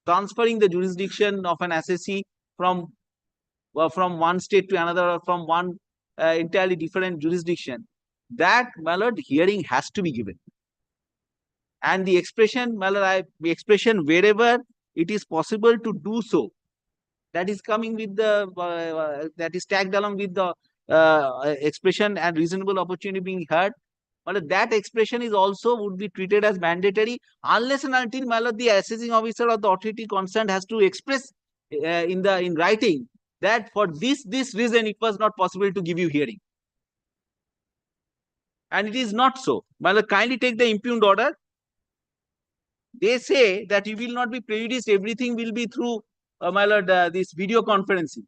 transferring the jurisdiction of an assessee from one state to another or from one entirely different jurisdiction, that, my lord, hearing has to be given. And the expression, my lord, the expression wherever it is possible to do so, that is coming with the, that is tagged along with the expression and reasonable opportunity being heard. But that expression is also would be treated as mandatory unless and until, my lord, the assessing officer or the authority concerned has to express in writing that for this reason it was not possible to give you hearing. And it is not so. My lord, kindly take the impugned order. They say that you will not be prejudiced, everything will be through, my lord, this video conferencing.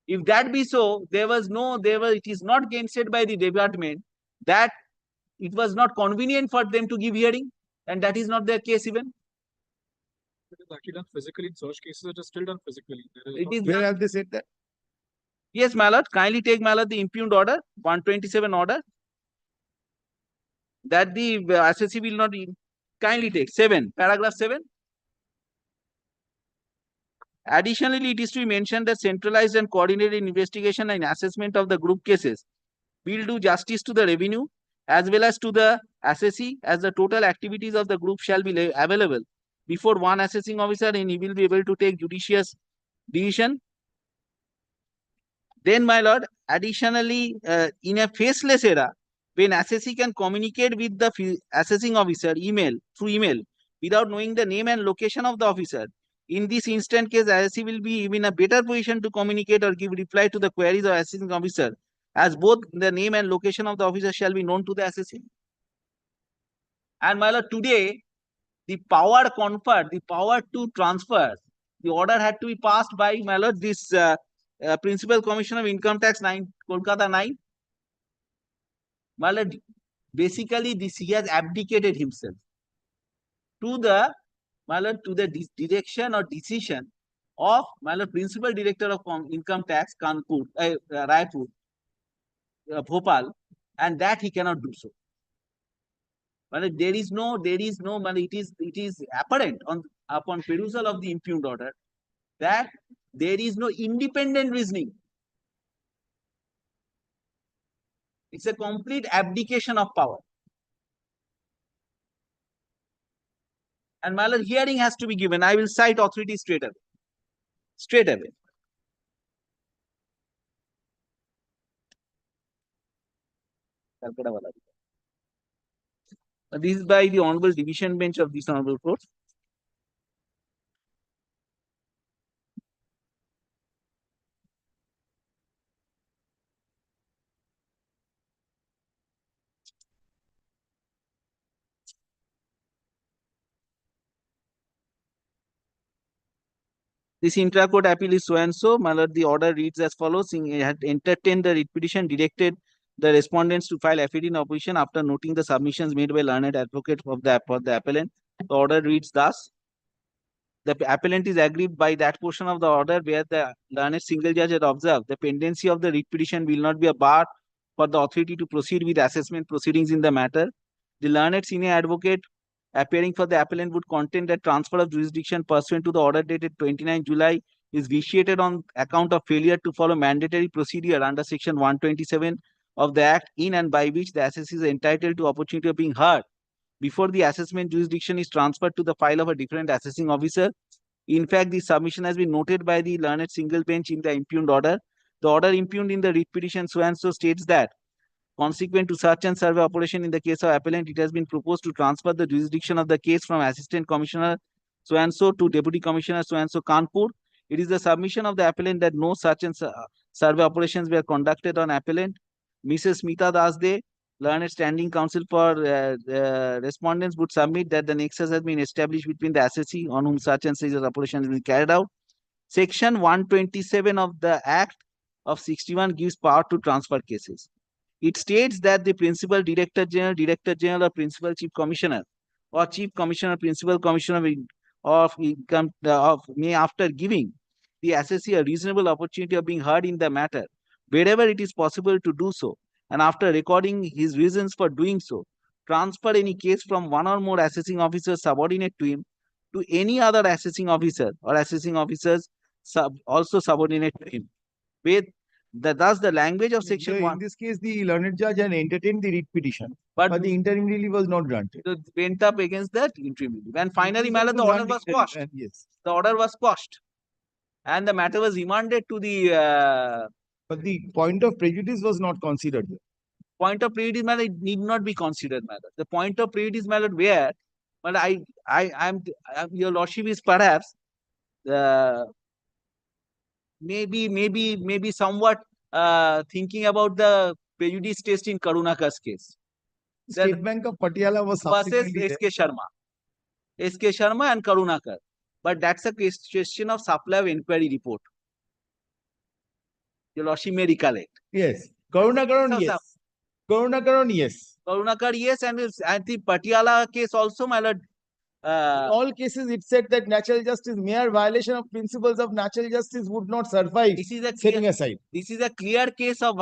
If that be so, it is not gainsaid by the department that it was not convenient for them to give hearing, and that is not their case even. It is actually done physically in such cases. It is still done physically. Where have they said that? Yes, my lord. Kindly take, my lord, the impugned order, 127 order, that the assessee will not. Kindly take 7, paragraph 7. Additionally, it is to be mentioned that centralized and coordinated investigation and assessment of the group cases will do justice to the revenue as well as to the assessee, as the total activities of the group shall be available before one assessing officer, and he will be able to take judicious decision. Then, my lord, additionally, in a faceless era, when assessee can communicate with the assessing officer through email without knowing the name and location of the officer, in this instant case, assessee will be in a better position to communicate or give reply to the queries of assessing officer, as both the name and location of the officer shall be known to the assessee. And, my lord, today, the power conferred, the power to transfer, the order had to be passed by, my lord, this Principal Commissioner of Income Tax 9, Kolkata 9. My lord, basically he has abdicated himself to the, my lord, to the direction or decision of, my lord, Principal Director of Income Tax, Kanpur, Raipur, Bhopal, and that he cannot do so. But there is no, it is apparent upon perusal of the impugned order that There is no independent reasoning. It's a complete abdication of power. And my lord, hearing has to be given. I will cite authority straight away. Straight away. Calcutta wala. This is by the Honorable Division Bench of this Honorable Court. This intra-court appeal is so and so. My lord, the order reads as follows. It had entertained the writ petition, directed the respondents to file affidavit in opposition after noting the submissions made by learned advocate of the appellant. The order reads thus. The appellant is aggrieved by that portion of the order where the learned single judge had observed the pendency of the writ petition will not be a bar for the authority to proceed with assessment proceedings in the matter. The learned senior advocate appearing for the appellant would contend that transfer of jurisdiction pursuant to the order dated 29 July is vitiated on account of failure to follow mandatory procedure under section 127 of the Act, in and by which the assessee is entitled to opportunity of being heard before the assessment jurisdiction is transferred to the file of a different assessing officer. In fact, the submission has been noted by the learned single bench in the impugned order. The order impugned in the writ petition so and so states that consequent to search and survey operation in the case of appellant, it has been proposed to transfer the jurisdiction of the case from Assistant Commissioner so and so to Deputy Commissioner so and so Kanpur. It is the submission of the appellant that no search and survey operations were conducted on appellant. Mrs. Smita Dasde, learned standing counsel for respondents, would submit that the nexus has been established between the assessee on whom such and such operation has been carried out. Section 127 of the Act of 61 gives power to transfer cases. It states that the principal director general, or principal chief commissioner, or chief commissioner, principal commissioner of income may, after giving the assessee a reasonable opportunity of being heard in the matter, wherever it is possible to do so, and after recording his reasons for doing so, transfer any case from one or more assessing officers subordinate to him to any other assessing officer or assessing officers also subordinate to him. With thus the language of section 1. In this case, the learned judge had entertained the writ petition, but the interim relief was not granted. It went up against that interim relief. And finally, madam, the order was quashed. Yes. The order was quashed. And the matter was remanded to the But the point of prejudice was not considered. point of prejudice, madam, it need not be considered, madam. The point of prejudice, madam, where, but I'm your lordship is perhaps maybe somewhat thinking about the prejudice test in Karunakar's case. State Bank of Patiala was Versus subsequently S.K. Sharma. S.K. Sharma and Karunakar. But that's a question of supply of inquiry report. Your lordship may recollect. Yes. Karunakaran, yes. Karunakaran, yes. Karunakar, yes, and the Patiala case also, my lord. In all cases, it said that natural justice, mere violation of principles of natural justice would not suffice. This is a setting aside. This is a clear case of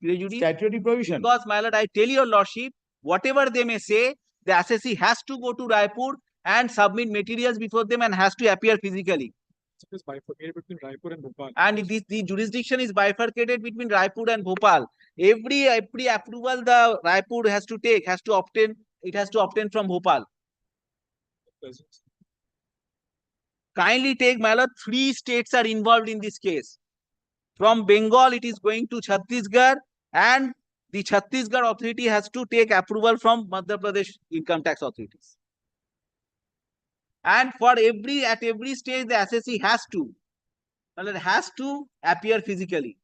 prejudice. Statutory provision. Because, my lord, I tell your lordship, whatever they may say, the assessee has to go to Raipur and submit materials before them and has to appear physically. It is bifurcated between Raipur and Bhopal. And the jurisdiction is bifurcated between Raipur and Bhopal. Every approval the Raipur has to take, it has to obtain from Bhopal. Kindly take, my lord, 3 states are involved in this case. From Bengal, it is going to Chhattisgarh, and the Chhattisgarh authority has to take approval from Madhya Pradesh income tax authorities. And at every stage, the assessee has to appear physically.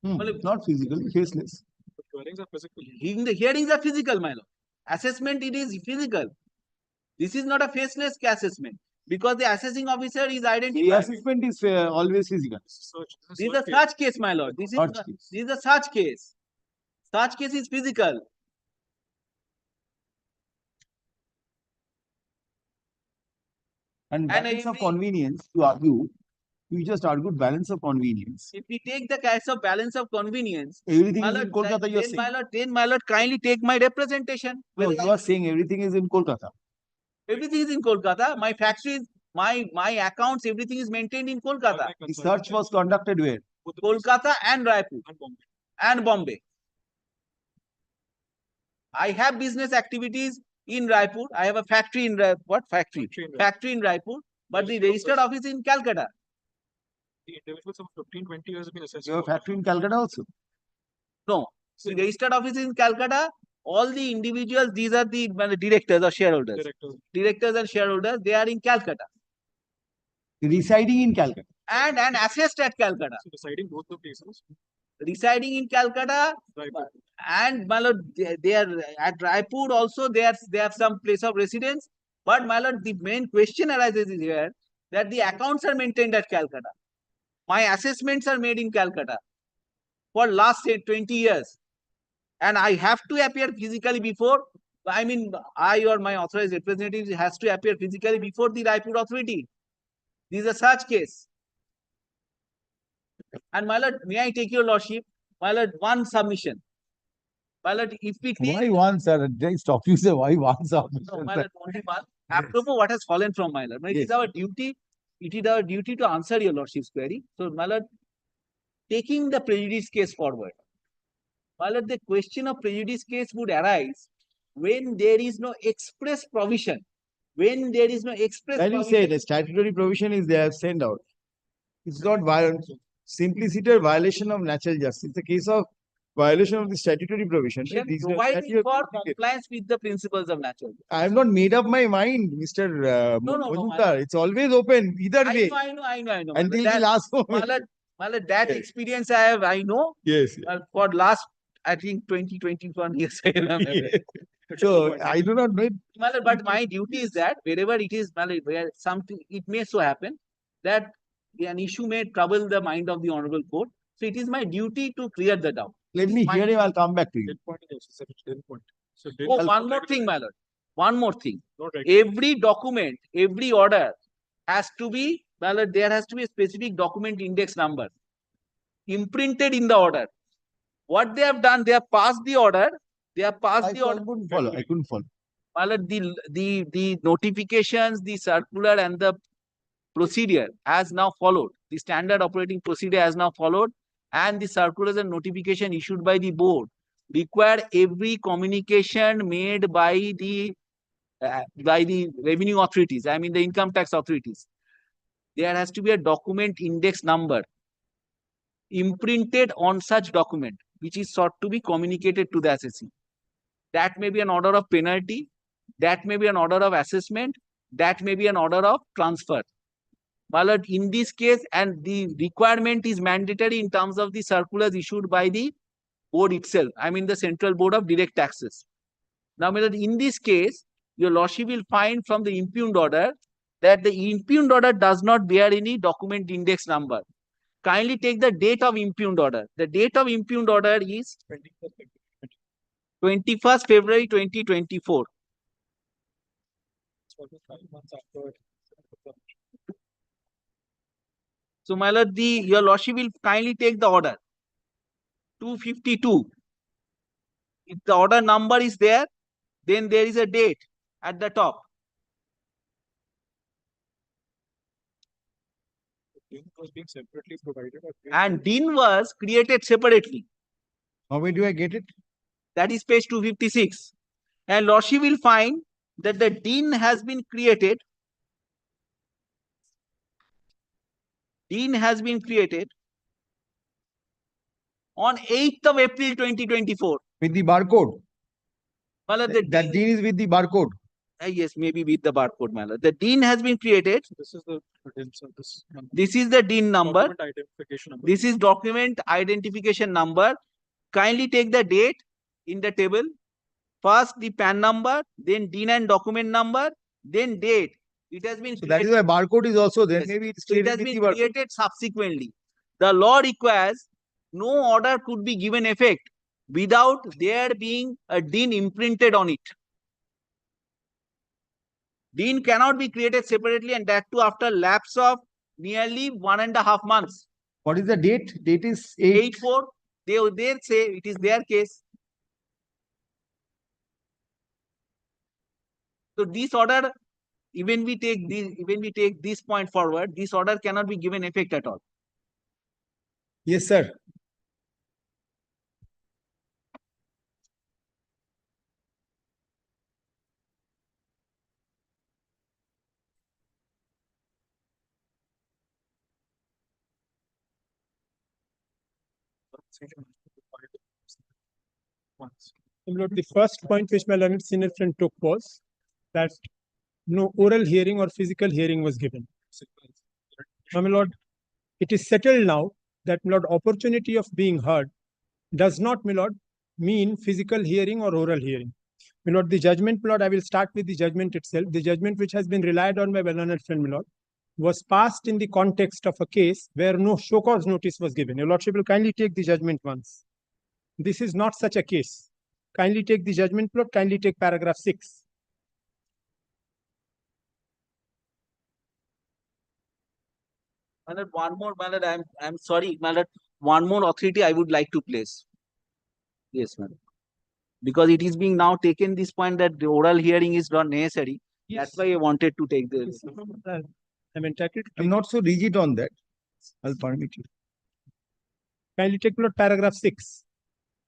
Not physically, faceless. The hearings are physical. The hearings are physical, my lord. Assessment, it is physical. This is not a faceless assessment because the assessing officer is identified. The assessment is always physical. This is a search case, my lord. This is a search case. Search case is physical. And balance of convenience to argue, you just argued balance of convenience. If we take the case of balance of convenience, everything is in Kolkata, you are saying. Then, my lord, kindly take my representation. No, you are saying everything is in Kolkata. Everything is in Kolkata. My factory is my accounts, everything is maintained in Kolkata. The search was conducted where? Kolkata and Raipur and Bombay. I have business activities in Raipur. I have a factory in what factory? Factory in Raipur, but the registered office in Calcutta. The individuals of 15, 20 years have been assessed. You have a factory in Calcutta also? No, the registered office in Calcutta. All the individuals, these are the directors or shareholders. Directors and shareholders, they are in Calcutta Residing in Calcutta. and assessed at Calcutta. So deciding both the places. Residing in Calcutta and my lord, they are at Raipur also. They have some place of residence. But my lord, the main question arises here that the accounts are maintained at Calcutta. My assessments are made in Calcutta for last say 20 years, and I have to appear physically before. I mean, I or my authorized representative has to appear physically before the Raipur authority. This is a such case. And my lord, may I take your lordship? My lord, one submission. My lord, if we take Why one, sir? Stop you say why one submission? no, my sir? lord, only one. Apropos what has fallen from my lord. It is our duty. It is our duty to answer your lordship's query. So, my lord, taking the prejudice case forward, my lord, the question of prejudice case would arise when there is no express provision. When there is no express When you say the statutory provision is there, send out. It's not violent. Simplicity or violation of natural justice. It's a case of violation of the statutory provision. Right? These are- that providing you have for to indicate. compliance with the principles of natural justice. I have not made up my mind, Mr. No, Majumdar. It's always open either way I know. My lord. until the That- last my moment. lord, that Yes. experience I have, I know. Yes. For last, I think 21 years. I remember. Yes. So I do not know it. My lord, but my duty is that wherever it is, my lord, where something, it may so happen that an issue may trouble the mind of the honorable court. So it is my duty to clear the doubt. Let me hear him. I'll come back to you. Didn't point is also didn't point. So didn't Oh, one more thing, my lord. One more thing. not regular. Every document, every order has to be, my lord, there has to be a specific document index number imprinted in the order. What they have done, they have passed the order. They have passed the order. couldn't follow. I couldn't follow. My lord, the notifications, the circular and the procedure has now followed. The standard operating procedure has now followed, and the circulars and notification issued by the board require every communication made by the revenue authorities. I mean the income tax authorities. There has to be a document index number imprinted on such document, which is sought to be communicated to the assessee. That may be an order of penalty. That may be an order of assessment. That may be an order of transfer. My lord, in this case, and the requirement is mandatory in terms of the circulars issued by the board itself. I mean the Central Board of Direct Taxes. Now, my lord, in this case, your lordship will find from the impugned order that the impugned order does not bear any document index number. Kindly take the date of impugned order. The date of impugned order is 21st February 2024. So, my lord, your lordship will kindly take the order 252. If the order number is there, then there is a date at the top. DIN was being separately provided. And DIN was created separately. How do I get it? That is page 256. And lordship will find that the DIN has been created. DIN has been created on 8th of April 2024. With the barcode. Well, That DIN is with the barcode. Yes, maybe with the barcode, my lord. The DIN has been created. So this is the DIN. So This is the DIN number. document identification number. This is document identification number. Kindly take the date in the table. First the PAN number, then DIN and document number, then date. It has been So that is why barcode is also there. Yes. Maybe it's So it created has with been the barcode. created subsequently. The law requires no order could be given effect without there being a DIN imprinted on it. DIN cannot be created separately, and that too after lapse of nearly 1.5 months. What is the date? Date is 8/4. They say it is their case. So this order even we take this point forward, this order cannot be given effect at all. Yes, sir. Lord, the first point which my learned senior friend took was that no oral hearing or physical hearing was given. Now, my lord, it is settled now that, my lord, opportunity of being heard does not, my lord, mean physical hearing or oral hearing. My lord, the judgment, my lord, I will start with the judgment itself. The judgment which has been relied on by well-learned friend, my lord, was passed in the context of a case where no show cause notice was given. Your lordship will kindly take the judgment once. This is not such a case. Kindly take the judgment plot, kindly take paragraph 6. My lord, one more, my lord, I'm sorry, my lord, one more authority I would like to place. Yes, madam. Because it is being now taken this point that the oral hearing is not necessary. That's why I wanted to take this. I'm entitled to I'm not so rigid on that. I'll permit you. kindly take plot paragraph 6.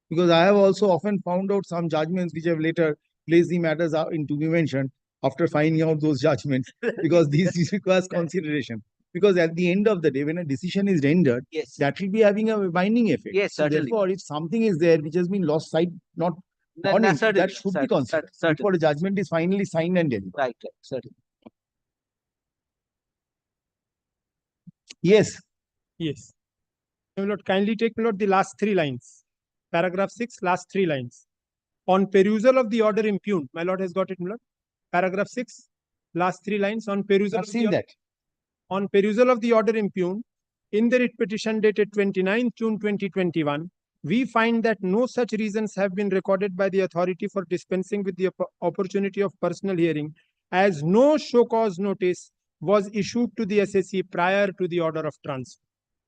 Because I have also often found out some judgments which have later placed the matters out into be mentioned after finding out those judgments, because these requires consideration. Because at the end of the day, when a decision is rendered, Yes. that will be having a binding effect. Yes, So certainly. therefore, if something is there which has been lost sight, not That- on that's it, certainly- that should be certainly- considered certainly. before the judgment is finally signed and delivered. Right, certainly. Yes. Yes. My lord, kindly take, my lord, the last 3 lines. Paragraph 6, last 3 lines. On perusal of the order impugned, my lord has got it, my lord. Paragraph 6, last 3 lines. On perusal I've of seen the, that. on perusal of the order impugned, in the writ petition dated 29th June 2021, we find that no such reasons have been recorded by the authority for dispensing with the opportunity of personal hearing, as no show cause notice was issued to the SSE prior to the order of transfer.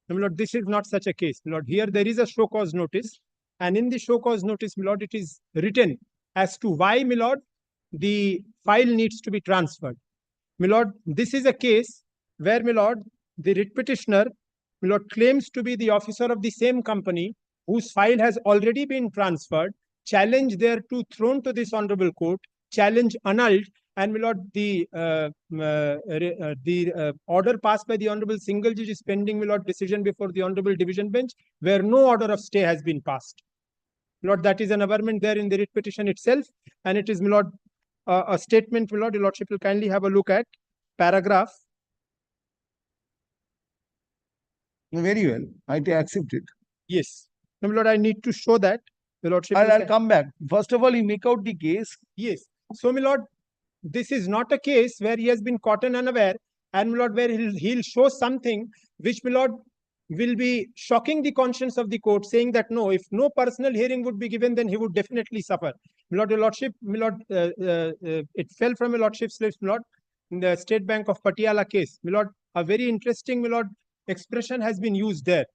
My lord, this is not such a case. My lord, here there is a show cause notice, and in the show cause notice, my lord, it is written as to why, my lord, the file needs to be transferred. My lord, this is a case where, my lord, the writ petitioner, my lord, claims to be the officer of the same company whose file has already been transferred, challenge thereto thrown to this honorable court, challenge annulled, and my lord, the order passed by the honorable single judge is pending, my lord, decision before the honorable division bench, where no order of stay has been passed. My lord, that is an averment there in the writ petition itself, and it is, my lord, a statement, my lord. Your lordship will kindly have a look at paragraph. Very well. I accept it. Yes. No, my lord, I need to show that. Your lordship. I'll come back. First of all, you make out the case. Yes. So, my lord, this is not a case where he has been caught unaware, and my lord, where he'll show something which, my lord, will be shocking the conscience of the court, saying that no, if no personal hearing would be given, then he would definitely suffer. My lord, your lordship, my lord, it fell from my lordship's lips, my lord, in the State Bank of Patiala case. My lord, a very interesting, my lord, expression has been used there.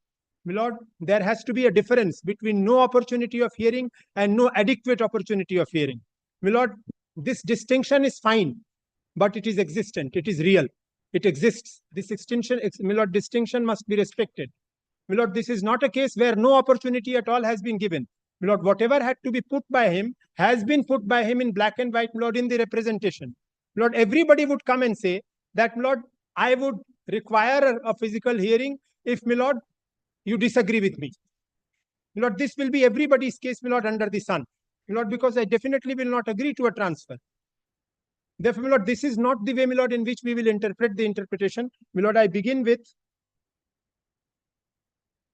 My lord, there has to be a difference between no opportunity of hearing and no adequate opportunity of hearing. My lord, this distinction is fine, but it is existent. It is real. It exists. This extinction, my lord, distinction must be respected. My lord, this is not a case where no opportunity at all has been given. My lord, whatever had to be put by him has been put by him in black and white, my lord, in the representation. My lord, everybody would come and say that, my lord, I would require a physical hearing if, my lord, you disagree with me. My lord, this will be everybody's case, my lord, under the sun. My lord, because I definitely will not agree to a transfer. Therefore, my lord, this is not the way, my lord, in which we will interpret the interpretation. My lord, I begin with,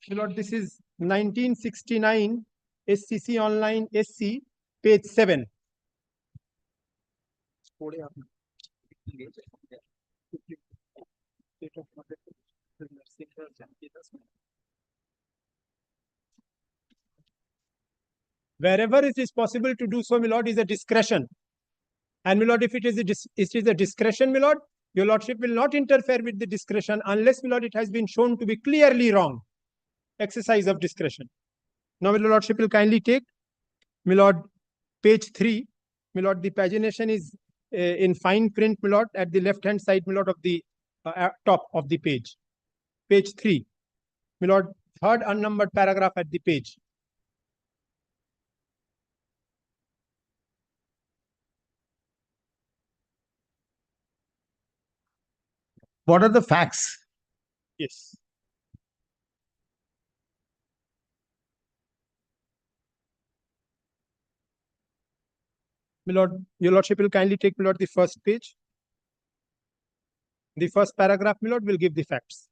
my lord, this is 1969 SCC Online SC, page 7. Wherever it is possible to do so, my lord, is a discretion. And, my lord, if it is a discretion, my lord, your lordship will not interfere with the discretion unless, my lord, it has been shown to be clearly wrong. Exercise of discretion. Now, my lordship will kindly take, my lord, page 3. My lord, the pagination is in fine print, my lord, at the left-hand side, my lord, of the top of the page. Page 3. My lord, third unnumbered paragraph at the page. What are the facts? Yes. My lord, your lordship will kindly take, my lord, the first page. The first paragraph, my lord, will give the facts.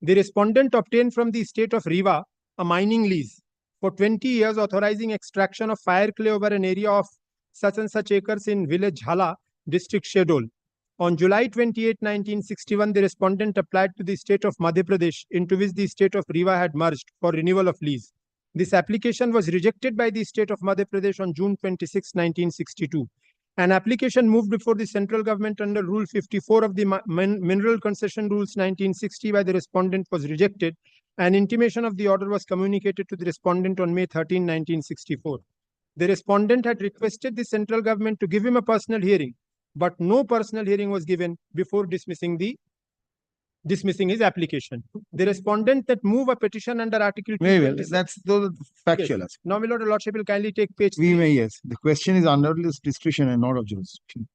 The respondent obtained from the state of Riva a mining lease for 20 years authorizing extraction of fire clay over an area of such and such acres in village Jhala, district Shedol. On July 28, 1961, the respondent applied to the state of Madhya Pradesh, into which the state of Riva had merged, for renewal of lease. This application was rejected by the state of Madhya Pradesh on June 26, 1962. An application moved before the central government under Rule 54 of the Mineral Concession Rules 1960 by the respondent was rejected. An intimation of the order was communicated to the respondent on May 13, 1964. The respondent had requested the central government to give him a personal hearing, but no personal hearing was given before dismissing his application. The respondent that move a petition under Article Very well. 226. That's the factual aspect. Now, my lord, your lordship will kindly take page We 3. may, yes. The question is under this discretion and not of jurisdiction.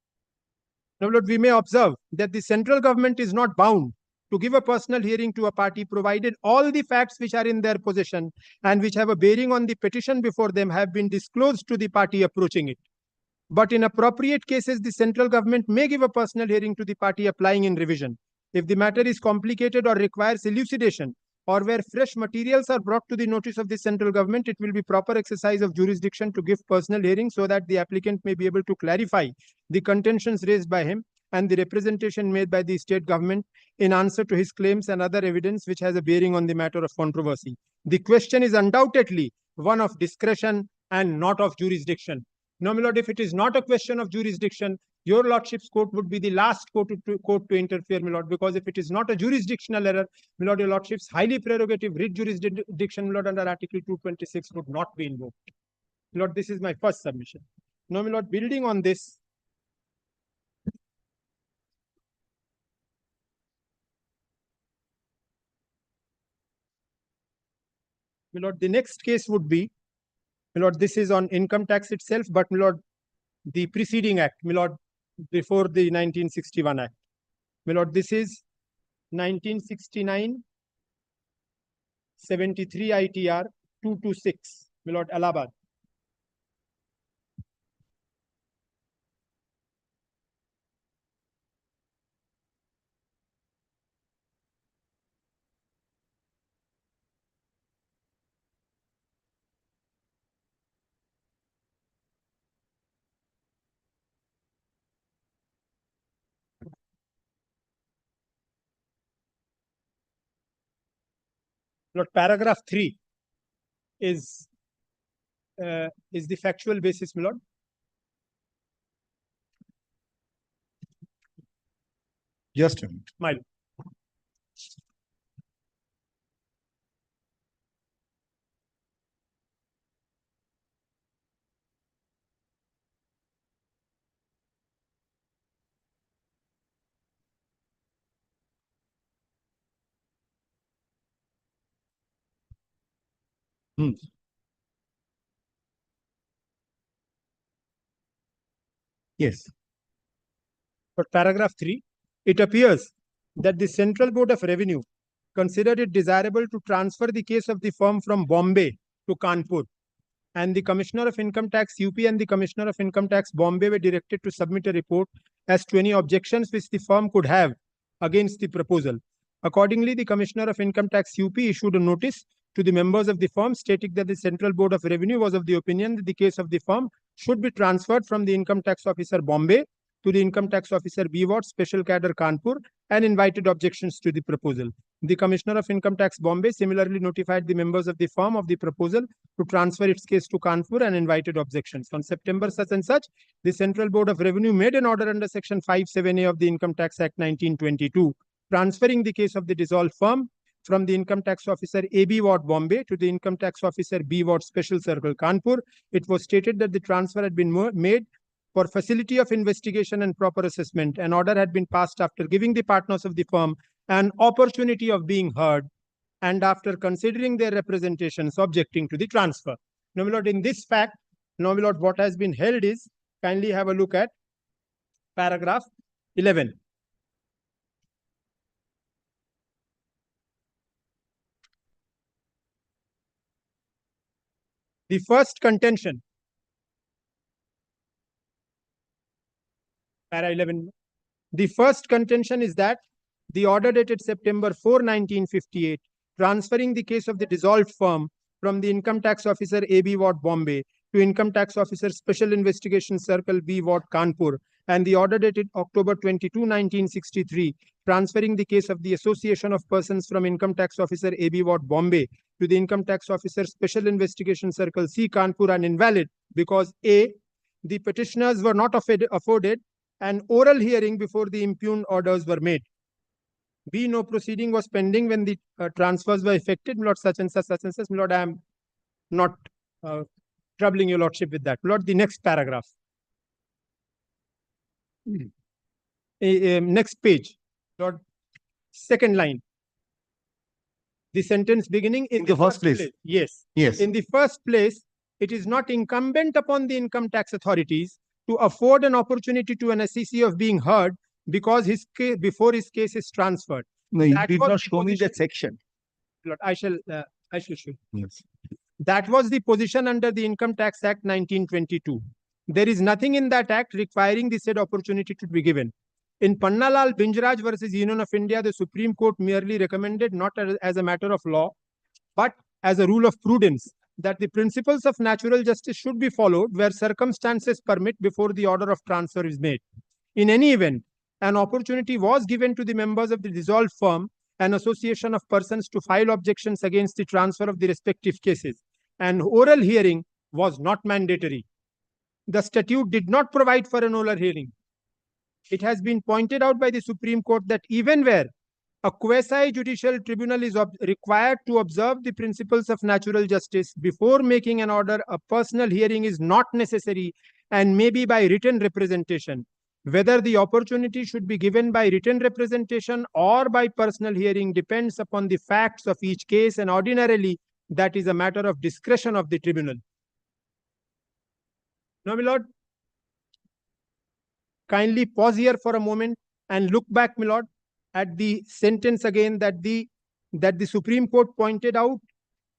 Now, Lord, we may observe that the central government is not bound to give a personal hearing to a party, provided all the facts which are in their possession and which have a bearing on the petition before them have been disclosed to the party approaching it. But in appropriate cases, the central government may give a personal hearing to the party applying in revision. If the matter is complicated or requires elucidation, or where fresh materials are brought to the notice of the central government, it will be proper exercise of jurisdiction to give personal hearing so that the applicant may be able to clarify the contentions raised by him and the representation made by the state government in answer to his claims and other evidence which has a bearing on the matter of controversy. The question is undoubtedly one of discretion and not of jurisdiction. Now, my lord, if it is not a question of jurisdiction, your lordship's court would be the last court to interfere, my lord, because if it is not a jurisdictional error, my lord, your lordship's highly prerogative writ jurisdiction, my lord, under Article 226 would not be invoked. My lord, this is my first submission. Now, my lord, building on this, my lord, the next case would be, my lord, this is on income tax itself, but my lord, the preceding act, my lord, before the 1961 act. My lord, this is 1969 73 ITR 226, my lord, Allahabad. Lord, paragraph 3 is the factual basis, my lord. Just a minute. My lord. Yes. But paragraph 3, it appears that the Central Board of Revenue considered it desirable to transfer the case of the firm from Bombay to Kanpur, and the Commissioner of Income Tax UP and the Commissioner of Income Tax Bombay were directed to submit a report as to any objections which the firm could have against the proposal. Accordingly, the Commissioner of Income Tax UP issued a notice to the members of the firm stating that the Central Board of Revenue was of the opinion that the case of the firm should be transferred from the Income Tax Officer Bombay to the Income Tax Officer B Ward, Special Cadre Kanpur, and invited objections to the proposal. The Commissioner of Income Tax Bombay similarly notified the members of the firm of the proposal to transfer its case to Kanpur and invited objections. On September such and such, the Central Board of Revenue made an order under Section 57A of the Income Tax Act 1922, transferring the case of the dissolved firm from the Income Tax Officer AB Ward Bombay to the Income Tax Officer B Ward Special Circle Kanpur. It was stated that the transfer had been made for facility of investigation and proper assessment, an order had been passed after giving the partners of the firm an opportunity of being heard and after considering their representations objecting to the transfer. Now, my lord, in this fact, now, my lord, what has been held is, kindly have a look at paragraph 11. The first contention, para 11. The first contention is that the order dated September 4, 1958, transferring the case of the dissolved firm from the Income Tax Officer AB Ward, Bombay, to Income Tax Officer Special Investigation Circle B Ward, Kanpur, and the order dated October 22, 1963, transferring the case of the Association of Persons from Income Tax Officer AB Ward, Bombay, to the Income Tax Officer Special Investigation Circle C, Kanpur, are invalid because A, the petitioners were not afforded an oral hearing before the impugned orders were made. B, no proceeding was pending when the transfers were effected. My lord, such and such, such and such. My lord, I am not troubling your lordship with that. My lord, the next paragraph. Next page. Lord, second line. The sentence beginning in the first place. Yes. Yes. In the first place, it is not incumbent upon the income tax authorities to afford an opportunity to an assessee of being heard because his case, before his case is transferred. No, you That did was not the show me position. that section. Lord, I shall show you. Yes. That was the position under the Income Tax Act 1922. There is nothing in that act requiring the said opportunity to be given. In Pannalal Binjaraj versus Union of India, the Supreme Court merely recommended, not as a matter of law, but as a rule of prudence, that the principles of natural justice should be followed where circumstances permit before the order of transfer is made. In any event, an opportunity was given to the members of the dissolved firm, an association of persons, to file objections against the transfer of the respective cases. An oral hearing was not mandatory. The statute did not provide for an oral hearing. It has been pointed out by the Supreme Court that even where a quasi-judicial tribunal is required to observe the principles of natural justice before making an order, a personal hearing is not necessary and may be by written representation. Whether the opportunity should be given by written representation or by personal hearing depends upon the facts of each case, and ordinarily that is a matter of discretion of the tribunal. Now, my lord, kindly pause here for a moment and look back, my lord, at the sentence again that the Supreme Court pointed out.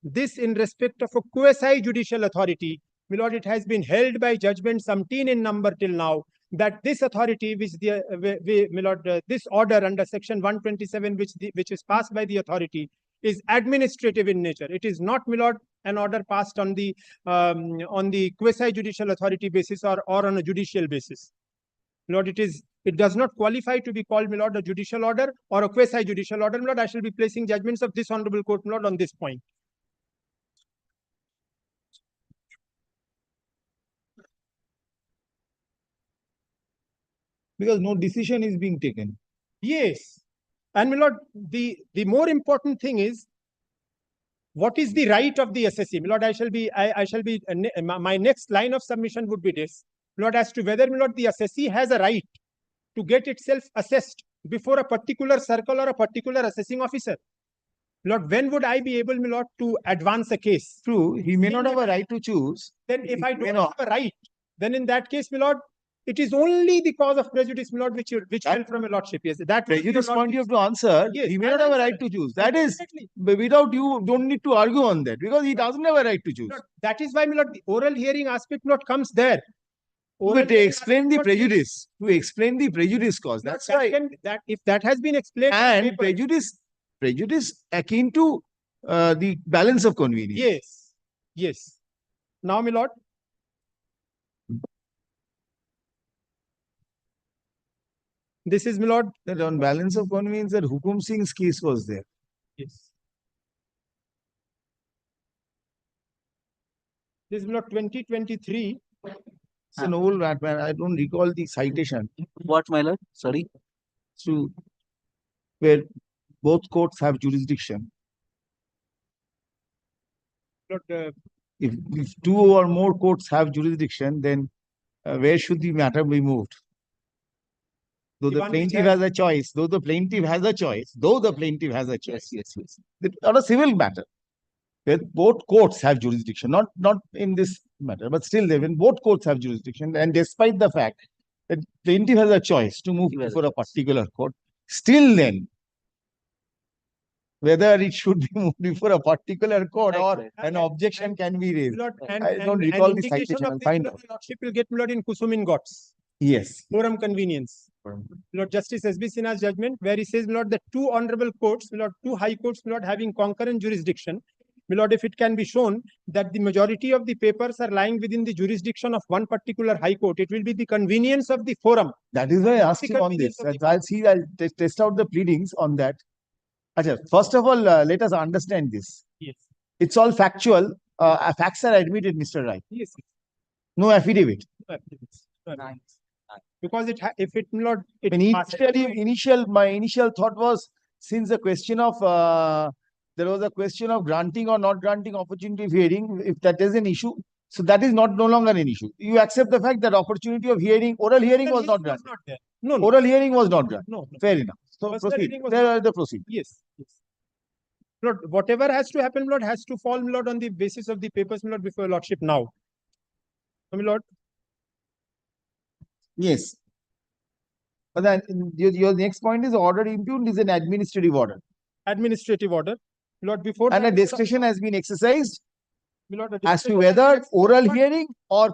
This in respect of a quasi-judicial authority. My lord, it has been held by judgments umpteen in number till now that this authority, which my lord, this order under section 127, which is passed by the authority, is administrative in nature. It is not, my lord, an order passed on the quasi-judicial authority basis or on a judicial basis. My lord, it does not qualify to be called, my lord, a judicial order or a quasi-judicial order. My lord, I shall be placing judgments of this honorable court, my lord, on this point. Because no decision is being taken. Yes. And my lord, the more important thing is, what is the right of the assessee? My lord, my next line of submission would be this. My lord, as to whether, my lord, the assessee has a right to get itself assessed before a particular circle or a particular assessing officer. Lord, when would I be able, my lord, to advance a case? True, he may not have a right to choose. Then if I don't have a right, then in that case, my lord, it is only the cause of prejudice, my lord, which fell from a lordship. Yes, that prejudice point you have to answer. Yes, He may not have a right to choose. That is, without you don't need to argue on that because he doesn't have a right to choose. Lord, that is why, my lord, the oral hearing aspect, my lord, comes there. But to explain the prejudice, to explain the prejudice cause. That's right. If that has been explained, and prejudice akin to the balance of convenience. Yes, yes. Now, my lord, this is, my lord, that on balance of convenience, that Hukum Singh's case was there. Yes. This is, my lord, 2023. It's an old rat man. I don't recall the citation. What, my lord? Sorry. So, where both courts have jurisdiction. Lord, If two or more courts have jurisdiction, then where should the matter be moved? Though the plaintiff has a choice, though the plaintiff has a choice, yes. It's not a civil matter. Where both courts have jurisdiction, not in this matter, but still when both courts have jurisdiction, and despite the fact that plaintiff has a choice to move before a particular court, still then, whether it should be moved before a particular court or an objection can be raised. I don't recall the citation, I'll find out. Lordship will get in Kusumin Gots. Yes. Forum convenience. Lord Justice S.B. Sinha's judgment, where he says, Lord, the two honorable courts, Lord, two high courts, Lord, having concurrent jurisdiction, Lord, if it can be shown that the majority of the papers are lying within the jurisdiction of one particular high court, it will be the convenience of the forum. That is why I asked him on this. I'll test out the pleadings on that. Achha, first of all, let us understand this. Yes. It's all factual. Facts are admitted, Mr. Rai. Yes. No affidavit. No affidavits. Because if it not, my initial thought was, since the question of there was a question of granting or not granting opportunity of hearing, if that is an issue, so that is no longer an issue. You accept the fact that opportunity of hearing, oral hearing was not granted. No, oral hearing was not granted. No. Fair enough. So proceed. There are the proceed. Yes. Lord, whatever has to happen, Lord, has to fall, Lord, on the basis of the papers, Lord, before Lordship now. Lord. Yes. But then your next point is order impugned is an administrative order. Administrative order. Lord, before and a discretion has been exercised as to whether oral hearing or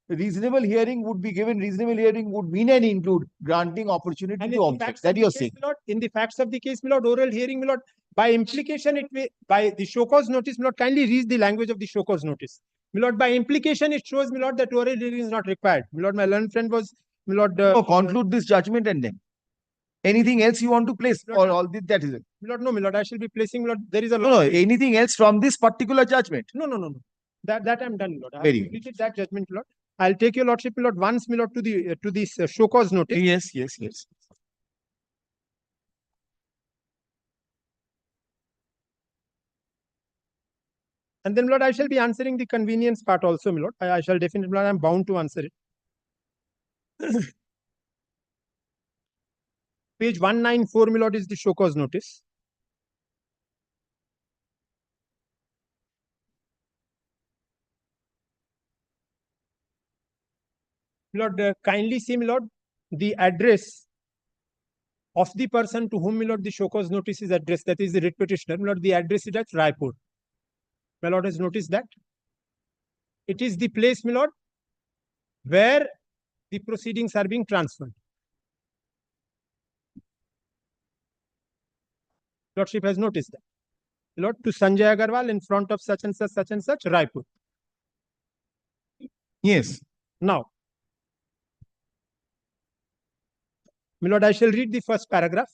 reasonable hearing would be given. Reasonable hearing would mean and include granting opportunity to object. That you are saying. In the facts of the case, Lord, oral hearing, Lord, by implication, it may, by the show cause notice, Lord, kindly read the language of the show cause notice. Lord, by implication, it shows, Lord, that oral hearing is not required. Lord, my learned friend was, Lord. Conclude this judgment and then. Anything else you want to place, or all this, that is it? Lord, no, Lord, I shall be placing, Lord, there is a... No, anything else from this particular judgment? No. That I'm done, Lord. I Very have completed that judgment, Lord. I'll take your Lordship, Lord, once, Lord, to this show cause notice. Yes. And then, Lord, I shall be answering the convenience part also, Lord. I shall definitely, Lord, I'm bound to answer it. Page 194, Lord, is the show cause notice. Lord, kindly see, Lord, the address of the person to whom, Lord, the show cause notice is addressed. That is the writ petitioner. Lord, the address is at Raipur. My Lord has noticed that. It is the place, my Lord, where the proceedings are being transferred. Lordship has noticed that. Lord, to Sanjay Agarwal in front of such and such, Raipur. Yes. Now, my Lord, I shall read the first paragraph.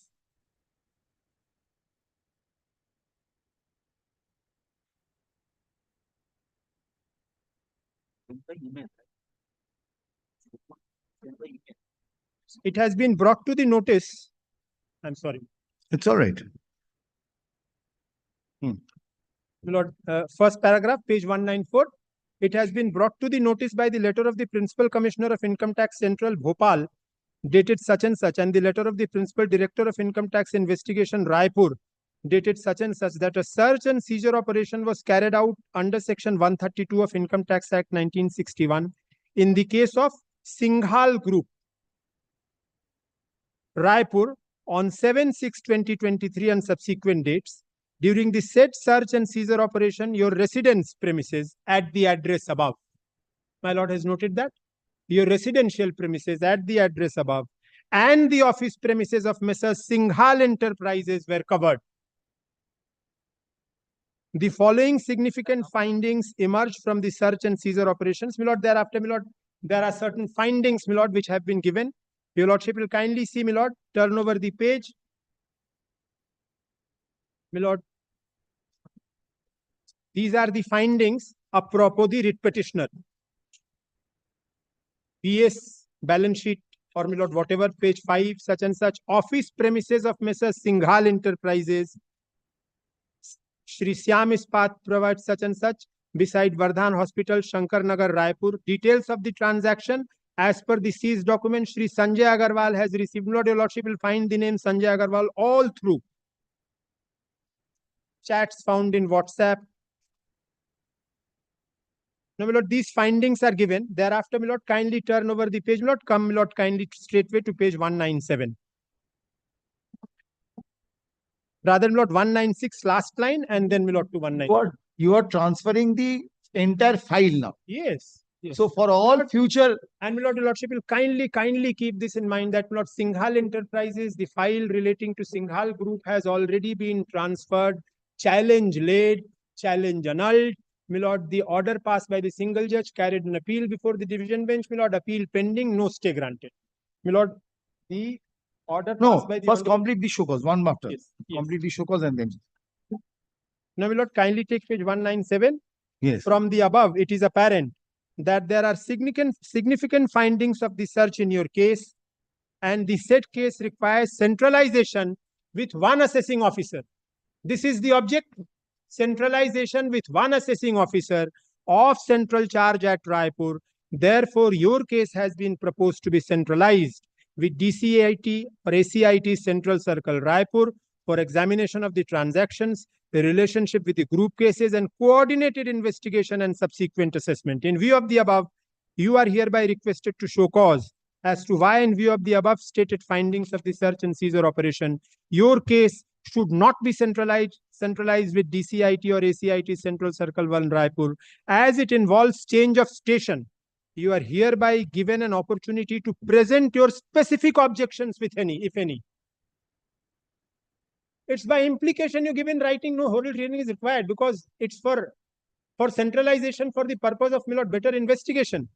It has been brought to the notice. I'm sorry. It's all right. Lord, first paragraph, page 194. It has been brought to the notice by the letter of the Principal Commissioner of Income Tax Central, Bhopal, dated such and such, and the letter of the Principal Director of Income Tax Investigation, Raipur, dated such and such, that a search and seizure operation was carried out under Section 132 of Income Tax Act 1961 in the case of Singhal Group, Raipur, on 7/6/2023 and subsequent dates. During the said search and seizure operation, your residence premises at the address above. My Lord has noted that. Your residential premises at the address above and the office premises of Messrs. Singhal Enterprises were covered. The following significant findings emerged from the search and seizure operations. My Lord, thereafter, my Lord, there are certain findings, my Lord, which have been given. Your Lordship will kindly see, my Lord, turn over the page. My Lord, these are the findings apropos the writ petitioner. PS balance sheet, or my Lord, whatever, page 5, such and such, office premises of Messrs. Singhal Enterprises, Shri Syam Ispat provides such and such, beside Vardhan Hospital, Shankar Nagar, Raipur. Details of the transaction. As per the seized document, Shri Sanjay Agarwal has received. My lord, your lordship will find the name Sanjay Agarwal all through. Chats found in WhatsApp. Now, my lord, these findings are given. Thereafter, my lord, kindly turn over the page. My lord, come, my lord, kindly straightway to page 197. Rather, my lord, 196 last line and then, my lord, to 190. You are transferring the entire file now. Yes. So for all future, And my lord, your lordship will kindly keep this in mind that my lord, Singhal Enterprises, the file relating to Singhal Group has already been transferred, challenge laid, challenge annulled. My lord, the order passed by the single judge carried an appeal before the division bench. My lord, appeal pending, no stay granted. My lord, the order no, passed by the first honorable- complete the show cause, one after. Yes, yes. Complete the show cause and then. Now, my lord, kindly take page 197. Yes. From the above, it is apparent that there are significant findings of the search in your case, and the said case requires centralization with one assessing officer. This is the object, centralization with one assessing officer of central charge at Raipur. Therefore, your case has been proposed to be centralized with DCIT or ACIT Central Circle Raipur for examination of the transactions, the relationship with the group cases, and coordinated investigation and subsequent assessment. In view of the above, you are hereby requested to show cause as to why, in view of the above stated findings of the search and seizure operation, your case should not be centralized with DCIT or ACIT Central Circle 1 Raipur, as it involves change of station. You are hereby given an opportunity to present your specific objections with any, if any. It's by implication you give in writing, no oral hearing is required because it's for centralization for the purpose of, my lord, better investigation.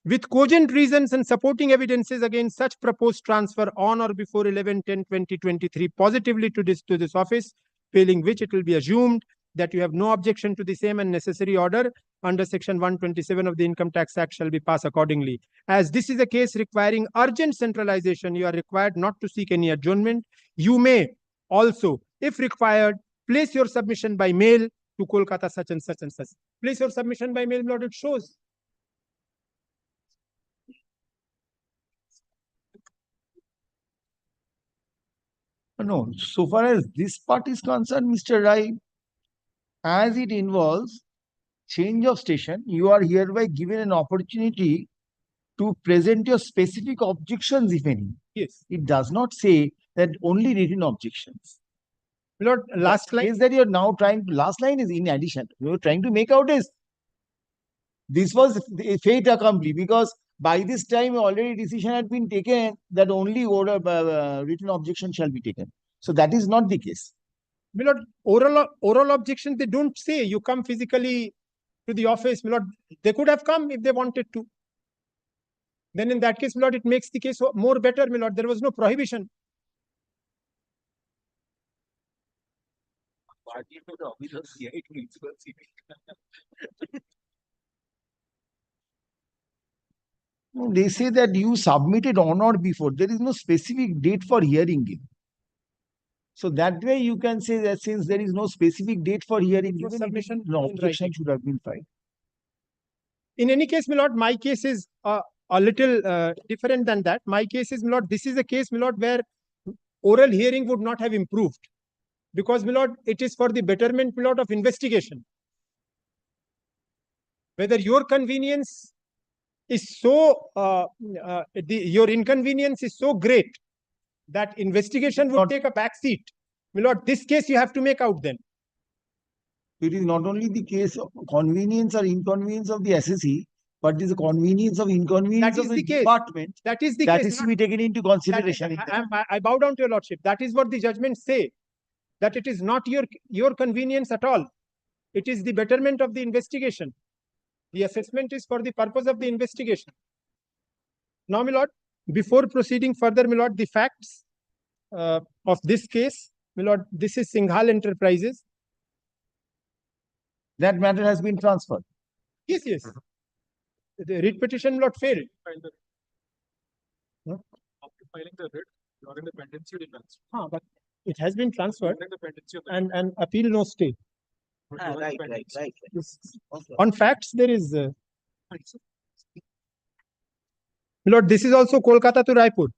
With cogent reasons and supporting evidences against such proposed transfer on or before 11/10/2023 positively to this office, failing which it will be assumed that you have no objection to the same and necessary order under section 127 of the Income Tax Act shall be passed accordingly. As this is a case requiring urgent centralization, you are required not to seek any adjournment. You may also, if required, place your submission by mail to Kolkata such and such and such. Place your submission by mail, Lord, it shows. No, so far as this part is concerned, Mr. Rai, as it involves change of station, you are hereby given an opportunity to present your specific objections, if any. Yes. It does not say that only written objections. Lord, last line is that you're now trying to, last line is in addition. You're trying to make out is this was a fait accompli because by this time already decision had been taken that only order written objection shall be taken. So that is not the case. My lord, oral objections, they don't say you come physically to the office. My lord, they could have come if they wanted to. Then in that case, my lord, it makes the case more better, my lord. There was no prohibition. They say that you submitted on or before. There is no specific date for hearing it. So that way you can say that since there is no specific date for hearing, No submission no in objection writing. should have been filed. In any case, my lord, my case is a little different than that. My case is, my lord, this is a case, my lord, where oral hearing would not have improved. Because, my lord, it is for the betterment, my lord, of investigation. Whether your convenience is so, your inconvenience is so great that investigation would take a back seat. My lord, this case you have to make out then. It is not only the case of convenience or inconvenience of the assessee, but it is a convenience of inconvenience That of is the the case. department. That is the That case. is to be taken into consideration. I bow down to your lordship. That is what the judgments say. That it is not your convenience at all. It is the betterment of the investigation. The assessment is for the purpose of the investigation. Now, my lord, before proceeding further, my lord, the facts of this case, my lord, this is Singhal Enterprises. That matter has been transferred. Yes, yes. The writ petition, my lord, failed. After filing the writ, you are in the pendency defense. But it has been transferred During the pendency of the and appeal no stay. Right. On facts, there is. Lord, this is also Kolkata to Raipur.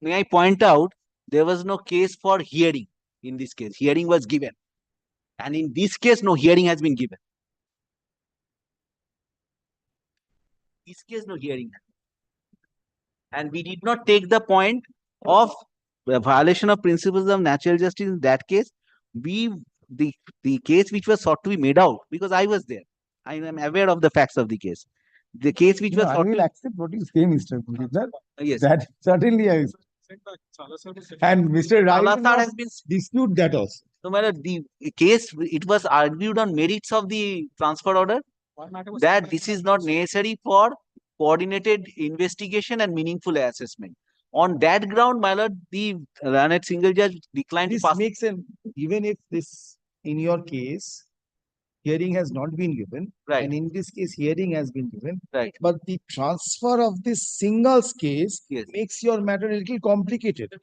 May I point out, there was no case for hearing in this case. Hearing was given. And in this case, no hearing has been given. This case, no hearing. And we did not take the point of the violation of principles of natural justice in that case. The case which was sought to be made out, because I was there. I am aware of the facts of the case. The case which was I sought will to, accept what you say, Mr. Kulitlar. yes. That certainly I will. And Mr. Rai will Salazar not has been, dispute that also. no matter the case, it was argued on merits of the transfer order that this is not necessary for coordinated investigation and meaningful assessment. On that ground, my lord, the Ranat single judge declined to This pass. makes an, even if this, in your case, hearing has not been given, Right. and in this case, hearing has been given, Right. but the transfer of this singles case Yes. makes your matter a little complicated.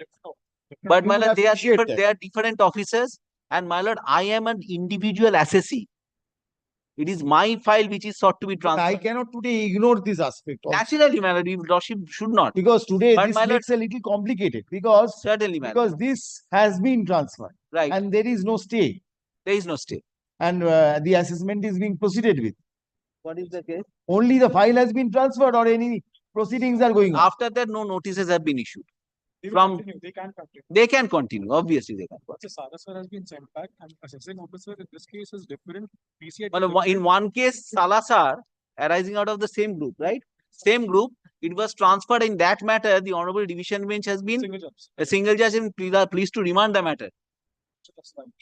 But You my will lord, appreciate that. they are different officers, and my lord, I am an individual assessee. It is my file which is sought to be But I transferred. cannot today ignore this aspect also. Naturally, my lord, your lordship should not. Because today But this my lord- makes a little complicated because Certainly, my lord. because this has been transferred Right. and there is no stay There is no stay. and the assessment is being proceeded with. What is the case? Only the file has been transferred or any proceedings are going on. After that, no notices have been issued. They will From- continue, they can continue. They can continue. Obviously, they can. Once the Salazar has been sent back, and assessing officer in this case is different. PCI Well, in one case, Salazar arising out of the same group, right? Same group. It was transferred in that matter. The Honorable Division Bench has been single judge. a single judge and pleased to remand the matter. So that's fine.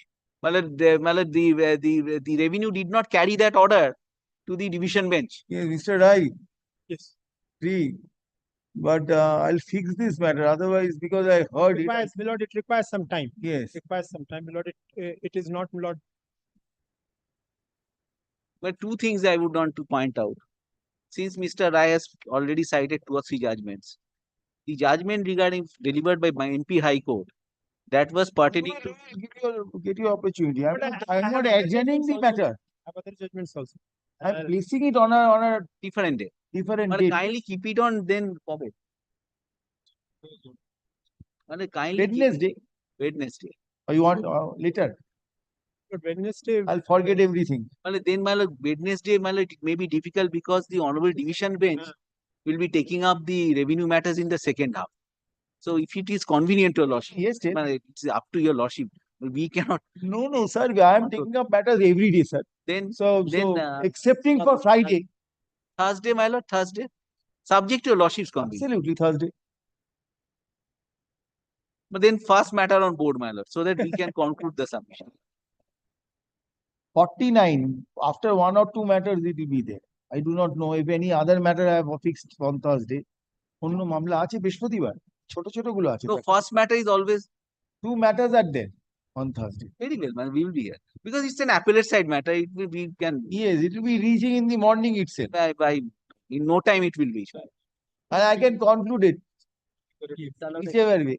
Well, the revenue did not carry that order to the division bench. Yes, Mr. Rai, Yes. agree. But I'll fix this matter. Otherwise, because I heard it. My lord, it requires some time. Yes. It requires some time, my lord. It is not, my lord. But two things I would want to point out. Since Mr. Rai has already cited 2 or 3 judgments, the judgment regarding delivered by my MP High Court that was pertaining to Get your opportunity. I'm not adjourning the matter. I have other judgments also. I'm placing it on a different day. different Well, date. kindly keep it on then Kobe. Well, kindly keep it Wednesday. Wednesday. Or you want later? But Wednesday, I'll forget everything. Well, then my lord, Wednesday, my lord, it may be difficult because the Honorable Division Bench will be taking up the revenue matters in the second half. So if it is convenient to your lordship, Yes, sir. well, it's up to your lordship. We cannot. No, sir. I am taking up matters every day, sir. Then So excepting for Friday. Thursday, my lord, Thursday. Subject to your lordship's convenience. Absolutely Thursday. But then first matter on board, my lord, so that we can conclude the submission. 49. After 1 or 2 matters, it will be there. I do not know if any other matter I have fixed on Thursday. অন্য মামলা আছে বৃহস্পতিবার ছোট ছোট গুলো আছে No, first matter is always 2 matters are there on Thursday. very well, man. We will be here because it's an appellate side matter. It will, we can Yes, it will be reaching in the morning itself. by in no time it will reach. And I can conclude it whichever way.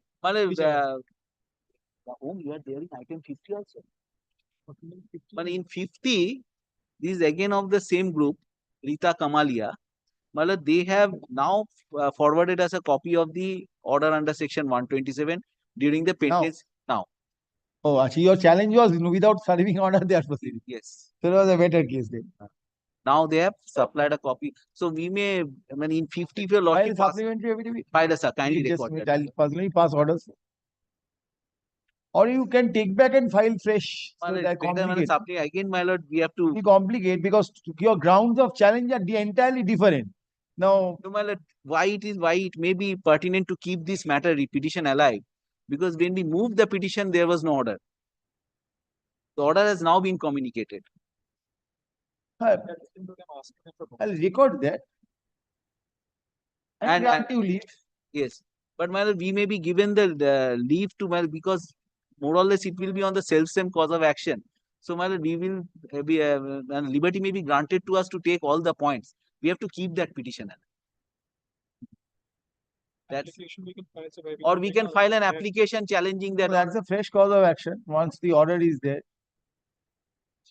Home, you are there in item 50 also. But in 50, this is again of the same group, Rita Kamalia. Malad, they have now forwarded us a copy of the order under section 127 during the pendency. Now. Oh, actually, your challenge was without serving order, they are proceeding. Yes. So it was a better case then. Now they have supplied a copy. So we may, I mean, in 50, if your File lordship pass, supplementary affidavit. file us, kindly Just record that. I'll personally pass orders. Or you can take back and file fresh. So Malad, that better, malad, supply again, my lord, we have to. Be complicate because your grounds of challenge are entirely different. Now, No, my lord, why it may be pertinent to keep this matter petition alive, because when we moved the petition, there was no order. The order has now been communicated. I'll record that. And grant you leave. Yes, but my lord, we may be given the leave to my because more or less it will be on the same cause of action. So my lord, we will be liberty may be granted to us to take all the points. We have to keep that petition alive. That's, or we can file an application challenging that. So that's a fresh cause of action once the order is there.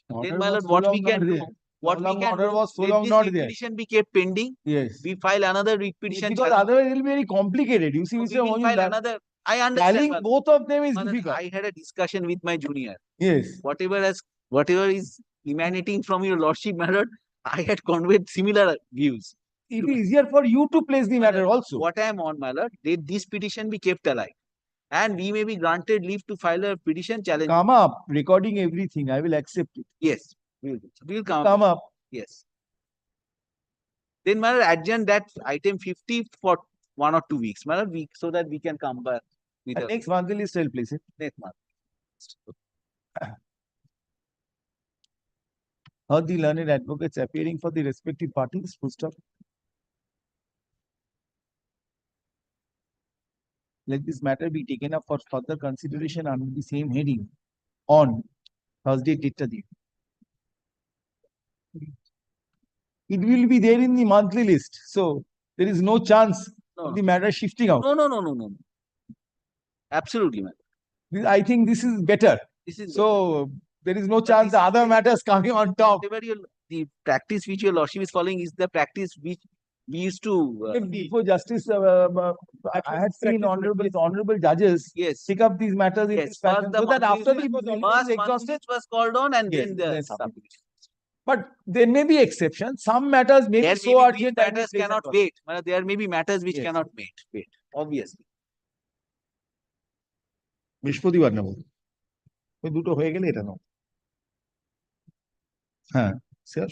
Order my was lord, so what long we not can do, there. what So we long can order do, was so let long this not writ there. petition be kept pending. Yes. We file another writ petition. Because challenge- otherwise it will be very complicated. You see, we Mr. will file Mojumdar, another. I understand. telling my lord. both of them is My lord, difficult. I had a discussion with my junior. Yes. Whatever is emanating from your lordship, my lord, I had conveyed similar views. It is easier for you to place the matter also. What I am on, my lord, let this petition be kept alive. And we may be granted leave to file a petition challenge. Come up, recording everything. I will accept it. Yes, we will. We will come. Come up. Yes. Then, my lord, adjourn that item 50 for 1 or 2 weeks, my lord, so that we can come back with a Next monthly list, I'll place it. next month. How the learned advocates appearing for the respective parties, full stop. Let this matter be taken up for further consideration under the same heading on Thursday, date. It will be there in the monthly list. So there is no chance of the matter shifting out. No. Absolutely, man. I think this is better. This is So there is no chance the other matters coming on top. the practice which your lordship is following is the practice which we used to. Before justice, I had seen honorable judges pick up these matters in this fashion, so that after the exhausted was called on and yes, then the then submission. But there may be exceptions. Some matters may there be so may be urgent which that matters we place cannot at wait. There may be matters which Yes. cannot wait. Obviously. বৃহস্পতিবার নেব ওই দুটো হয়ে গেলে এটা নাও হ্যাঁ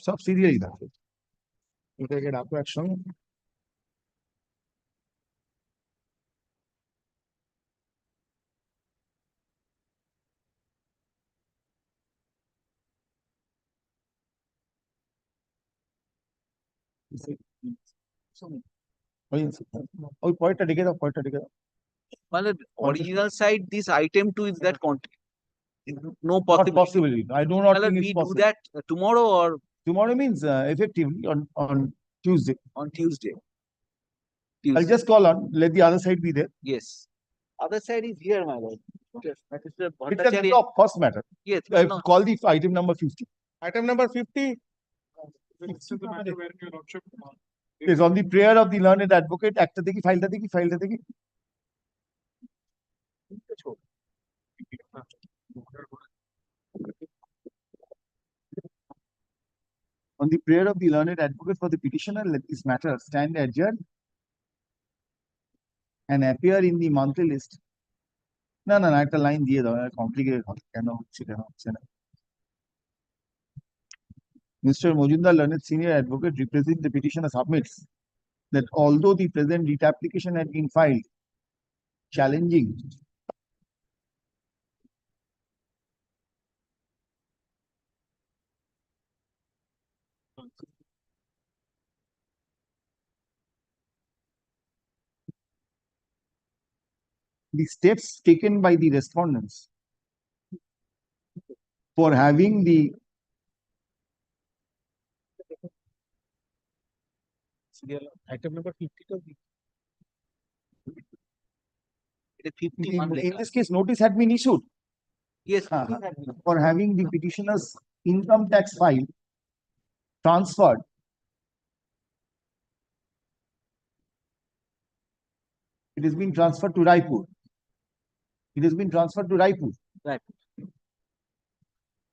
সব সিরিয়ালই থাকবে এটাকে রাখো একসঙ্গে ওই পরেরটা ডেকে দাও পরেরটা ডেকে দাও Original side, this item 2 is that content. No Not possibility. I do not think we it's do possible. that tomorrow or Tomorrow means effectively on Tuesday. on Tuesday. I'll just call on, let the other side be there. Yes. Other side is here, my lord. Yes. It's at the top, first matter. Yes. Call the item number 50. Item number 50. This is the matter where your lordship. Is on the prayer of the learned advocate. একটা দেখি ফাইলটা দেখি. On the prayer of the learned advocate for the petitioner, let this matter stand adjourned and appear in the monthly list. না একটা line দিয়ে দাও complicated হবে কেন হচ্ছে না Mr. Mojumdar, learned senior advocate representing the petitioner submits that although the present writ application had been filed challenging the steps taken by the respondents for having the Item number 52. in this case notice had been issued Yes. for having the petitioner's income tax file transferred it has been transferred to Raipur. Right.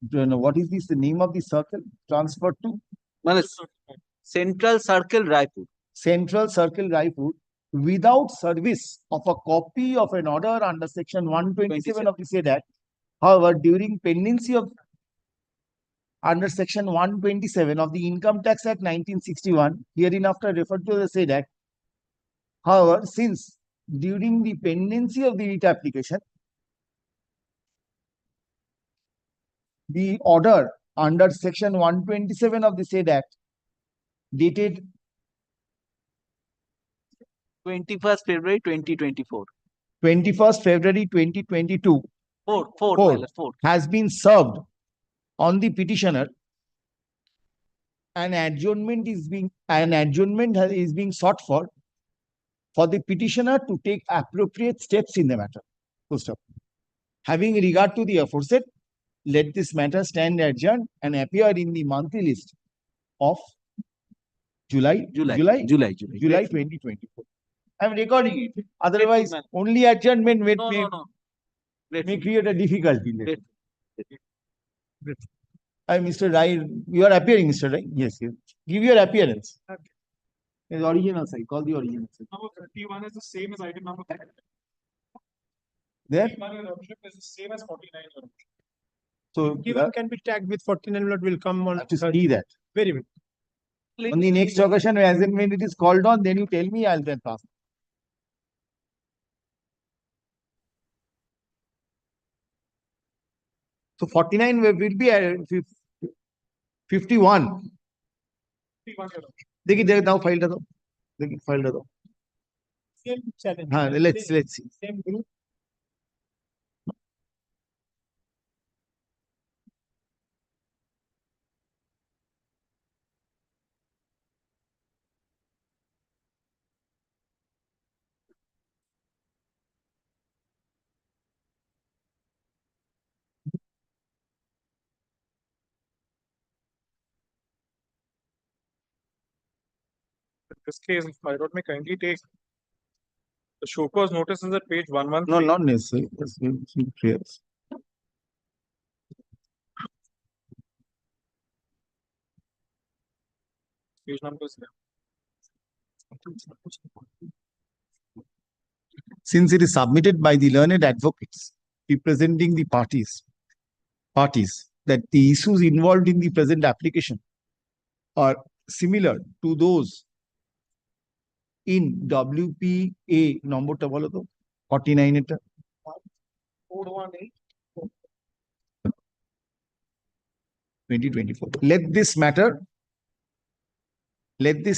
Do you know what is this the name of the circle transferred to? Central Circle Raipur. Central Circle Raipur without service of a copy of an order under section 127 of the said act. However, during pendency of under section 127 of the Income Tax Act 1961, hereinafter referred to the said act. However, since during the pendency of the writ application, the order under section 127 of the said act dated 21st February 2024. 21st February 2022 4 has been served on the petitioner. An adjournment is being sought for the petitioner to take appropriate steps in the matter. Full stop. Having regard to the aforesaid, let this matter stand adjourned and appear in the monthly list of July 2024. I'm recording it. Otherwise, only adjournment may create a difficulty later. Mr. Rai, you are appearing, Mr. Rai? Yes, yes. Give your appearance. The original side. Call the original side. Number 31 is the same as item number 30. There. 31 your lordship is the same as 49 your lordship. So Given can be tagged with 49 will come on. have to see that. Very well. On the next occasion, as and when it is called on, then you tell me, I'll then pass. So 49 will be 51. 51 your lordship. देखिए now file दो. देखिए file दो. Same challenge. हाँ, let's see. Same group. In this case, if my lord may kindly take the show cause notice is at page 113. No, not necessary. Just give some prayers. Page number is there. Since it is submitted by the learned advocates representing the parties that the issues involved in the present application are similar to those in WPA number 49 এটা 2024. Let this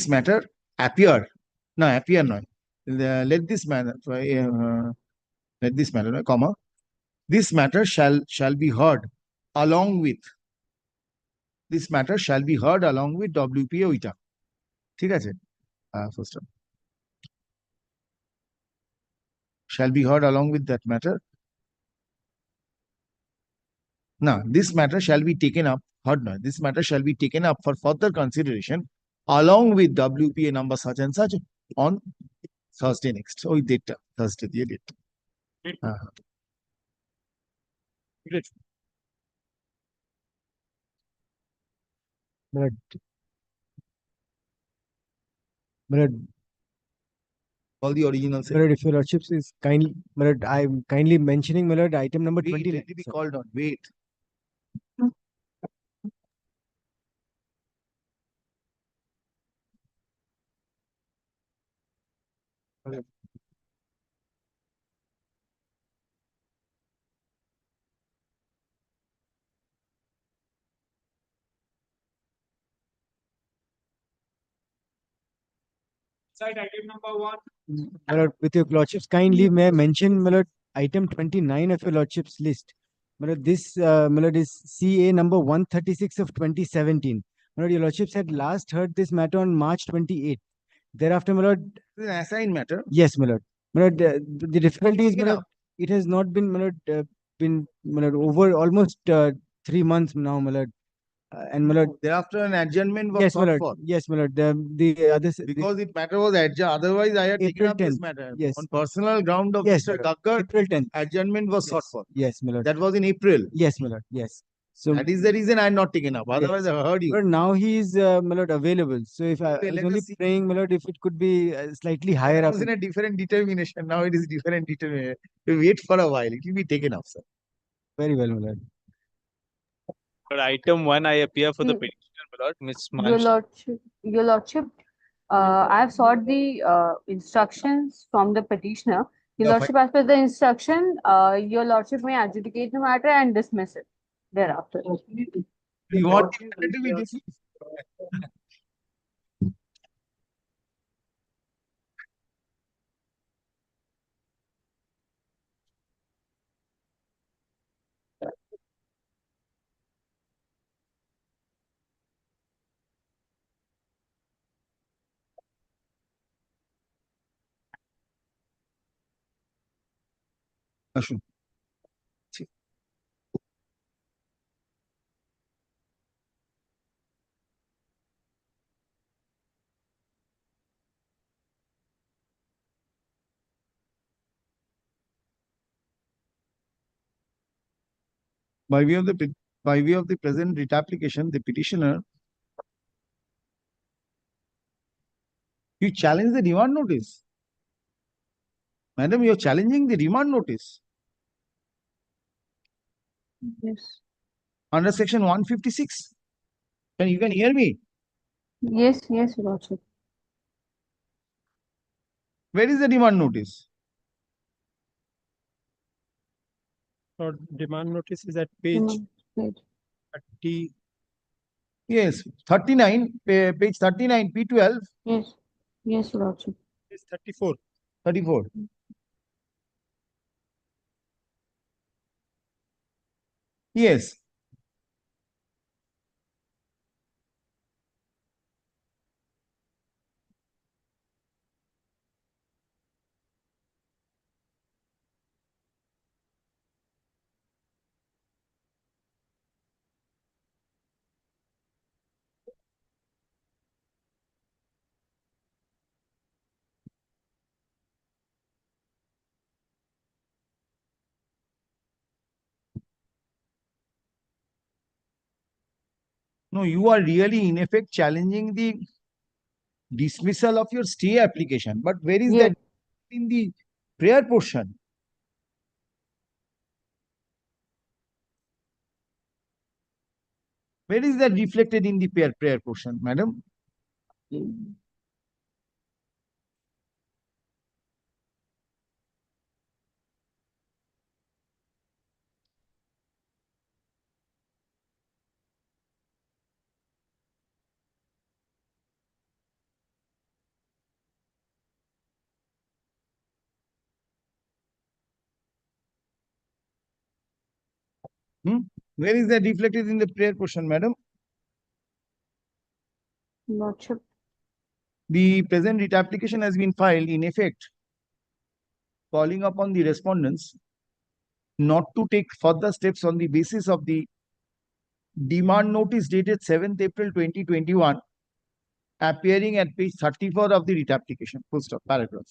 matter appear. No, appear no. Let this matter, no, comma. This matter shall be heard along with WPA ওইটা ঠিক আছে first one. Shall be heard along with that matter. Now, this matter shall be taken up, this matter shall be taken up for further consideration along with WPA number such and such on Thursday next. So, date Thursday, the date. Great. All the originals. My lord, if your lordships is kindly, my lord, I'm kindly mentioning, my lord, item number 20. Let it be called on. Wait. Side item number 1. My lord, with your lordships, kindly may I mention, my lord, item 29 of your lordship's list. My lord, this, my lord, is CA number 136 of 2017. My lord, your lordships had last heard this matter on March 28th. Thereafter, my lord. This is an assigned matter. Yes, my lord. My lord, the difficulty is, my Taken lord, it has not been, my lord, my lord, over almost 3 months now, my lord. And my lord, Thereafter, an adjournment was yes, my sought lord. for. Yes, my lord. The other Because it matter was adjourned. Otherwise, I had taken April up this 10th. matter. Yes. On personal ground of Yes, Mr. my lord. Gakkar, April 10th. adjournment was sought for. Yes, my lord. That was in April. Yes, my lord. Yes. So That is the reason I had not taken up. Otherwise, I heard you. but now he is, my lord, available. So if I Okay, was let only us see. praying, my lord, if it could be slightly higher It up. was in a different determination. Now it is different determination. You wait for a while. It will be taken up, sir. Very well, my lord. For item 1, I appear for the petitioner, my lord, Ms. Your lordship, I have sought the instructions from the petitioner. Your Yeah, lordship, as per the instruction, your lordship may adjudicate the matter and dismiss it thereafter. You want the matter to be dismissed? আসুন By way of the present writ application, the petitioner, you challenge the demand notice. Madam, you are challenging the demand notice Yes. under section 156. You can hear me? Yes, yes, Your Lordship. Where is the demand notice? Or demand notice is at page Page. 30. Yes, 39, page 39, P12. Yes, yes, Your Lordship. It's 34. 34. Yes. No, you are really in effect challenging the dismissal of your stay application. But where is that in the prayer portion? Where is that reflected in the prayer portion, madam? Where is that reflected in the prayer portion, madam? Lordship. The present writ application has been filed in effect, calling upon the respondents not to take further steps on the basis of the demand notice dated 7th April 2021, appearing at page 34 of the writ application. Full stop, paragraph.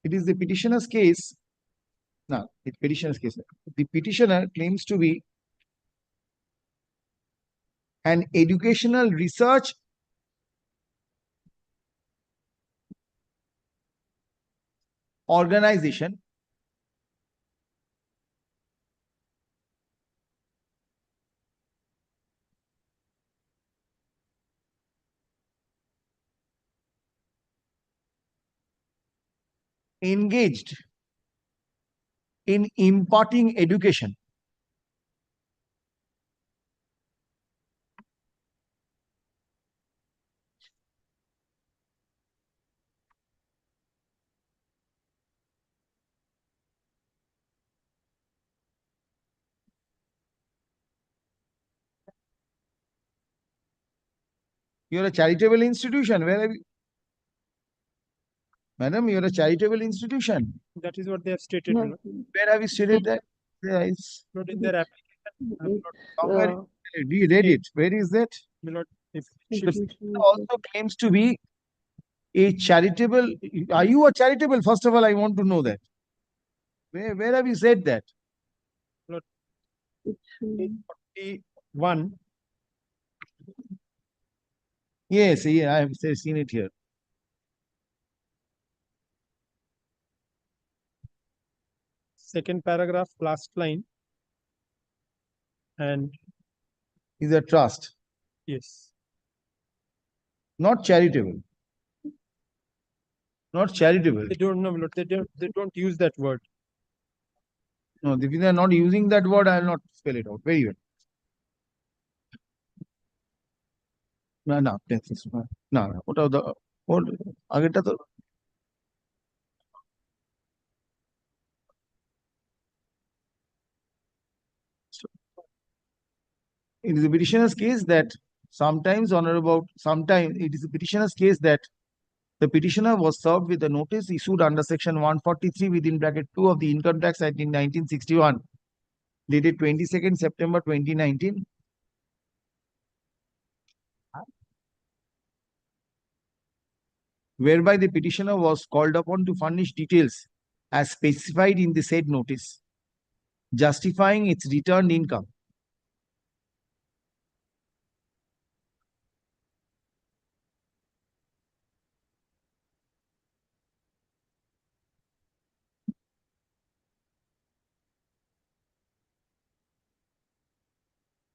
It is the petitioner's case. No, it's petitioner's case. The petitioner claims to be an educational research organization engaged in imparting education You're a charitable institution. Where have you? Madam, you're a charitable institution. That is what they have stated. No. Where have you stated that? Yeah, it's Not in their application. somewhere you read it. Where is that? If also claims to be a charitable. Are you a charitable? First of all, I want to know that. Where have you said that? 41. Yes, yeah, I have seen it here. Second paragraph, last line. And is a trust. Yes. Not charitable. Not charitable. They don't know, they don't use that word. No, if they are not using that word, I will not spell it out. Very well. No. What are the what? It is a petitioner's case that sometimes it is a petitioner's case that the petitioner was served with a notice issued under section 143 within bracket 2 of the Income Tax Act in 1961, dated 22nd September 2019. Whereby the petitioner was called upon to furnish details as specified in the said notice. justifying its returned income.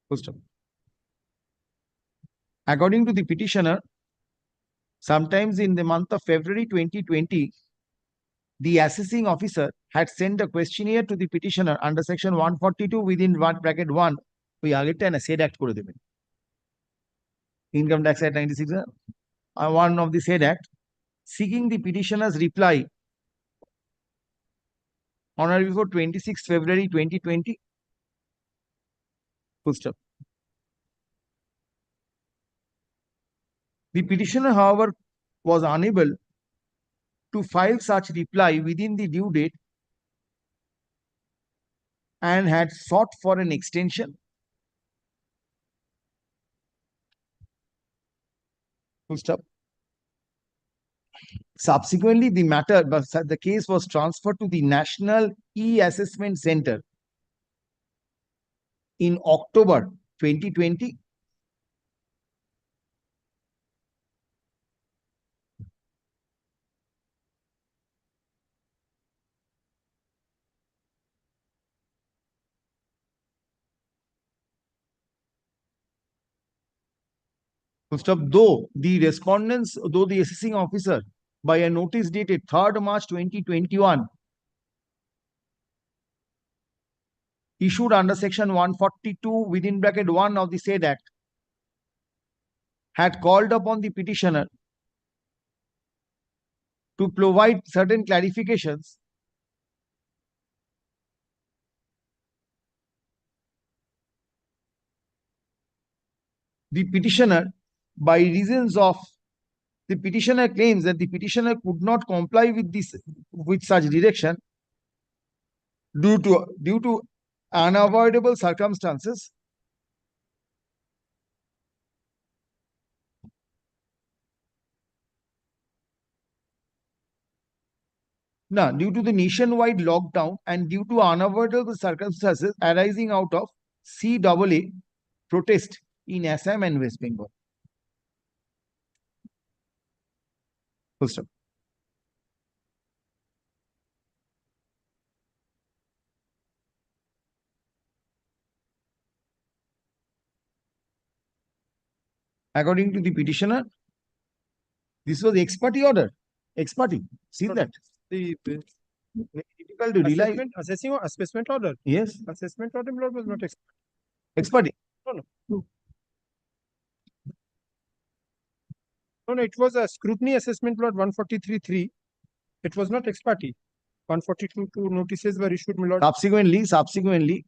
Full stop. According to the petitioner, sometimes in the month of February 2020, the assessing officer had sent a questionnaire to the petitioner under section 142 within bracket 1. We আগেরটা না said act করে দেবেন। Income Tax Act 96, one of the said act, seeking the petitioner's reply on or before 26 February 2020. Full stop. The petitioner, however, was unable to file such reply within the due date and had sought for an extension. Full stop. Subsequently, the case was transferred to the National E-Assessment Center in October 2020. Full stop. Though the assessing officer, by a notice dated 3rd March 2021, issued under section 142 within bracket 1 of the said act, had called upon the petitioner to provide certain clarifications the petitioner by reasons of the petitioner claims that the petitioner could not comply with such direction due to unavoidable circumstances due to the nationwide lockdown and due to unavoidable circumstances arising out of CAA protest in Assam and West Bengal. Full stop. According to the petitioner, this was ex parte order. Ex parte. See that? The Difficult to rely. assessing or assessment order. Yes. Assessment order, my lord, was not Ex parte. No, it was a scrutiny assessment plot 143.3. It was not ex parte. 142 notices were issued, my lord. Subsequently,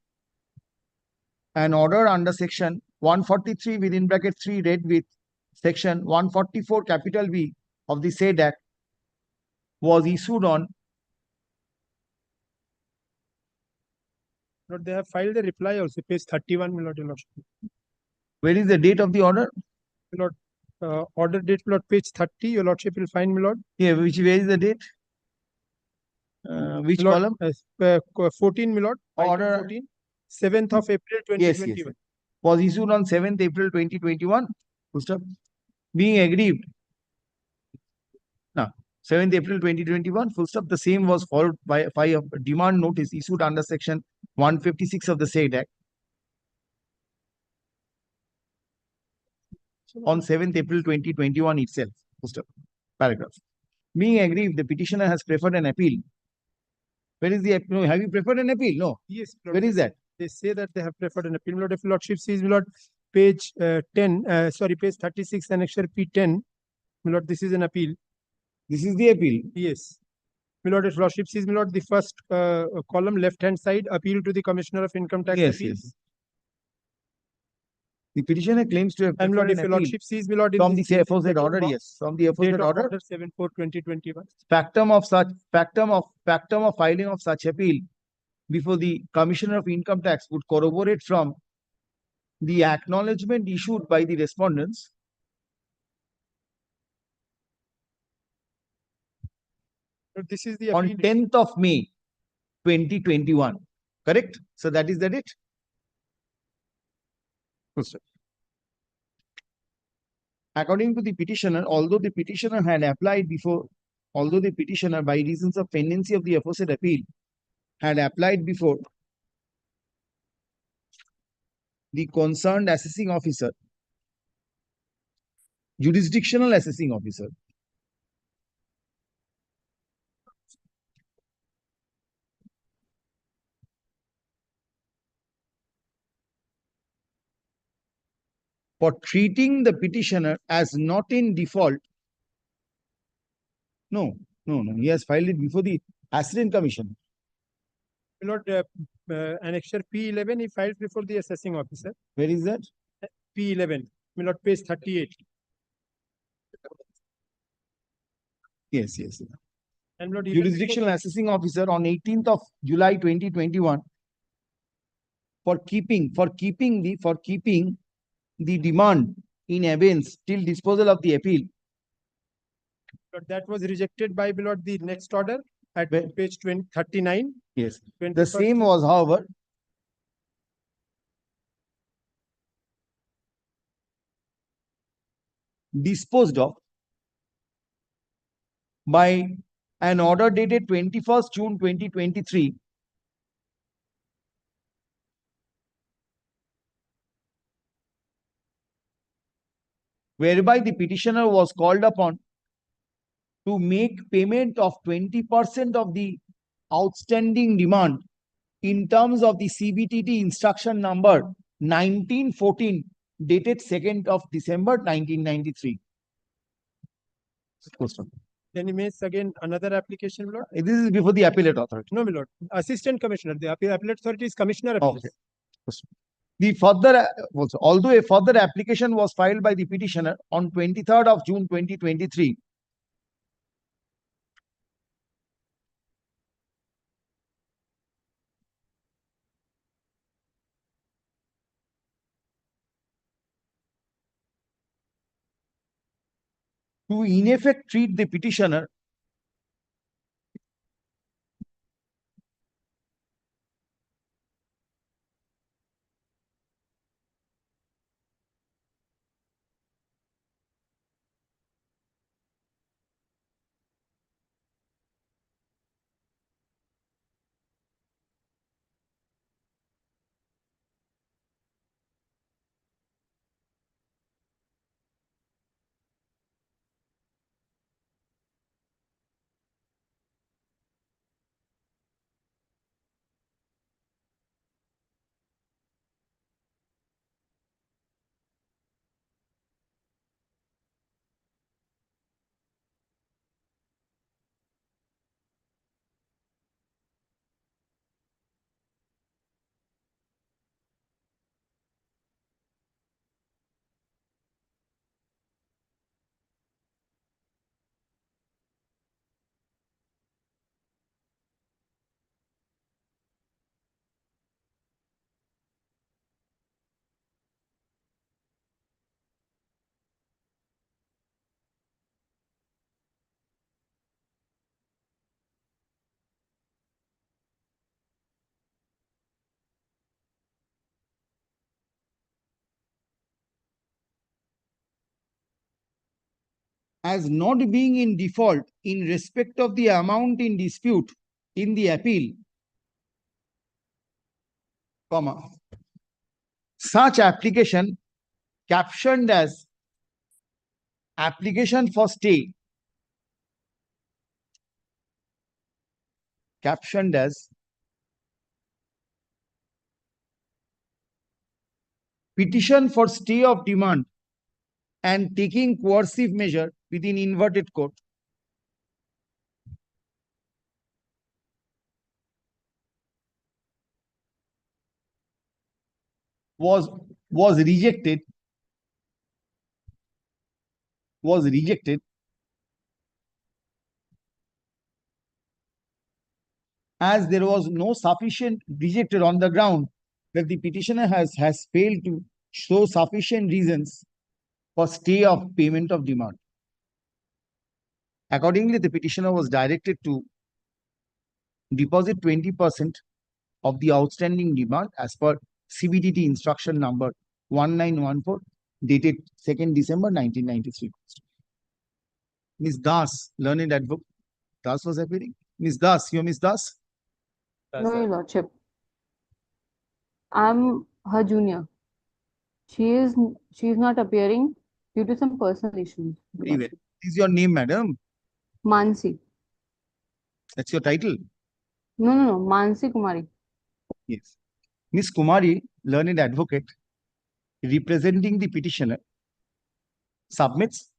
an order under section 143 within bracket 3 read with section 144 capital B of the said act was issued on. Lord, they have filed a reply also, page 31, my lord, your lordship. Where is the date of the order? My lord, order date, my lord, page 30, your lordship will find, my lord. Yeah, where is the date? Which My lord, column? 14, my lord. Order 14, 7th of April 2021. Yes. Was issued on 7th April 2021. Full stop. Being aggrieved. 7th April 2021, full stop. The same was followed by a demand notice issued under section 156 of the said act on 7th April 2021 itself. Full stop. Paragraph. Being aggrieved, the petitioner has preferred an appeal. Where is the appeal? No, have you preferred an appeal? No. Yes. Lord, Where is that? They say that they have preferred an appeal. My lord, if lordship sees, my lord, page 10, page 36, annexure P10. My lord, this is an appeal. This is the appeal. Yes. My lord, if lordship sees, my lord, the first column, left-hand side, appeal to the Commissioner of Income Tax. Yes. The petitioner claims to have And preferred lord, if an your appeal lordship sees, my lord, from the aforesaid order, yes. From the aforesaid order, 7/4/2021. Factum of filing of such appeal before the Commissioner of Income Tax would corroborate from the acknowledgement issued by the respondents This is the on appeal. 10th of May 2021 Correct? So that is the date. Question. According to the petitioner, although the petitioner by reasons of pendency of the aforesaid appeal had applied before the concerned assessing officer, jurisdictional assessing officer, for treating the petitioner as not in default. No. He has filed it before the Assessment Commission. Lord, annexure P11, he filed before the assessing officer. Where is that? P11, Lord, page 38. Yes. And Lord, even Jurisdictional assessing officer on 18th of July 2021 for keeping the demand in abeyance till disposal of the appeal. But that was rejected by Lord the next order at page 39. Yes. The same was, however, disposed of by an order dated 21st June 2023, whereby the petitioner was called upon to make payment of 20% of the outstanding demand in terms of the CBTT instruction number 1914 dated 2nd of December 1993. Then he makes again another application, Lord. This is before the appellate authority. No, my Lord. Assistant Commissioner. The appellate authority is Commissioner. Okay. The further, although a further application was filed by the petitioner on 23rd of June 2023, to in effect treat the petitioner as not being in default in respect of the amount in dispute in the appeal, comma, such application captioned as application for stay, captioned as petition for stay of demand and taking coercive measure within inverted quote, was rejected as there was no sufficient rejected on the ground that the petitioner has failed to show sufficient reasons for stay of payment of demand. Accordingly, the petitioner was directed to deposit 20% of the outstanding demand as per CBDT instruction number 1914 dated 2nd December 1993. Ms. Das, learned advocate. Das was appearing. Ms. Das, you Ms. Das? No, Your Lordship. I'm her junior. She is not appearing due to some personal issues. Your Very well. Lordship. Is your name, madam? Mansi. That's your title? No. Mansi Kumari. Yes. Ms. Kumari, learned advocate, representing the petitioner, submits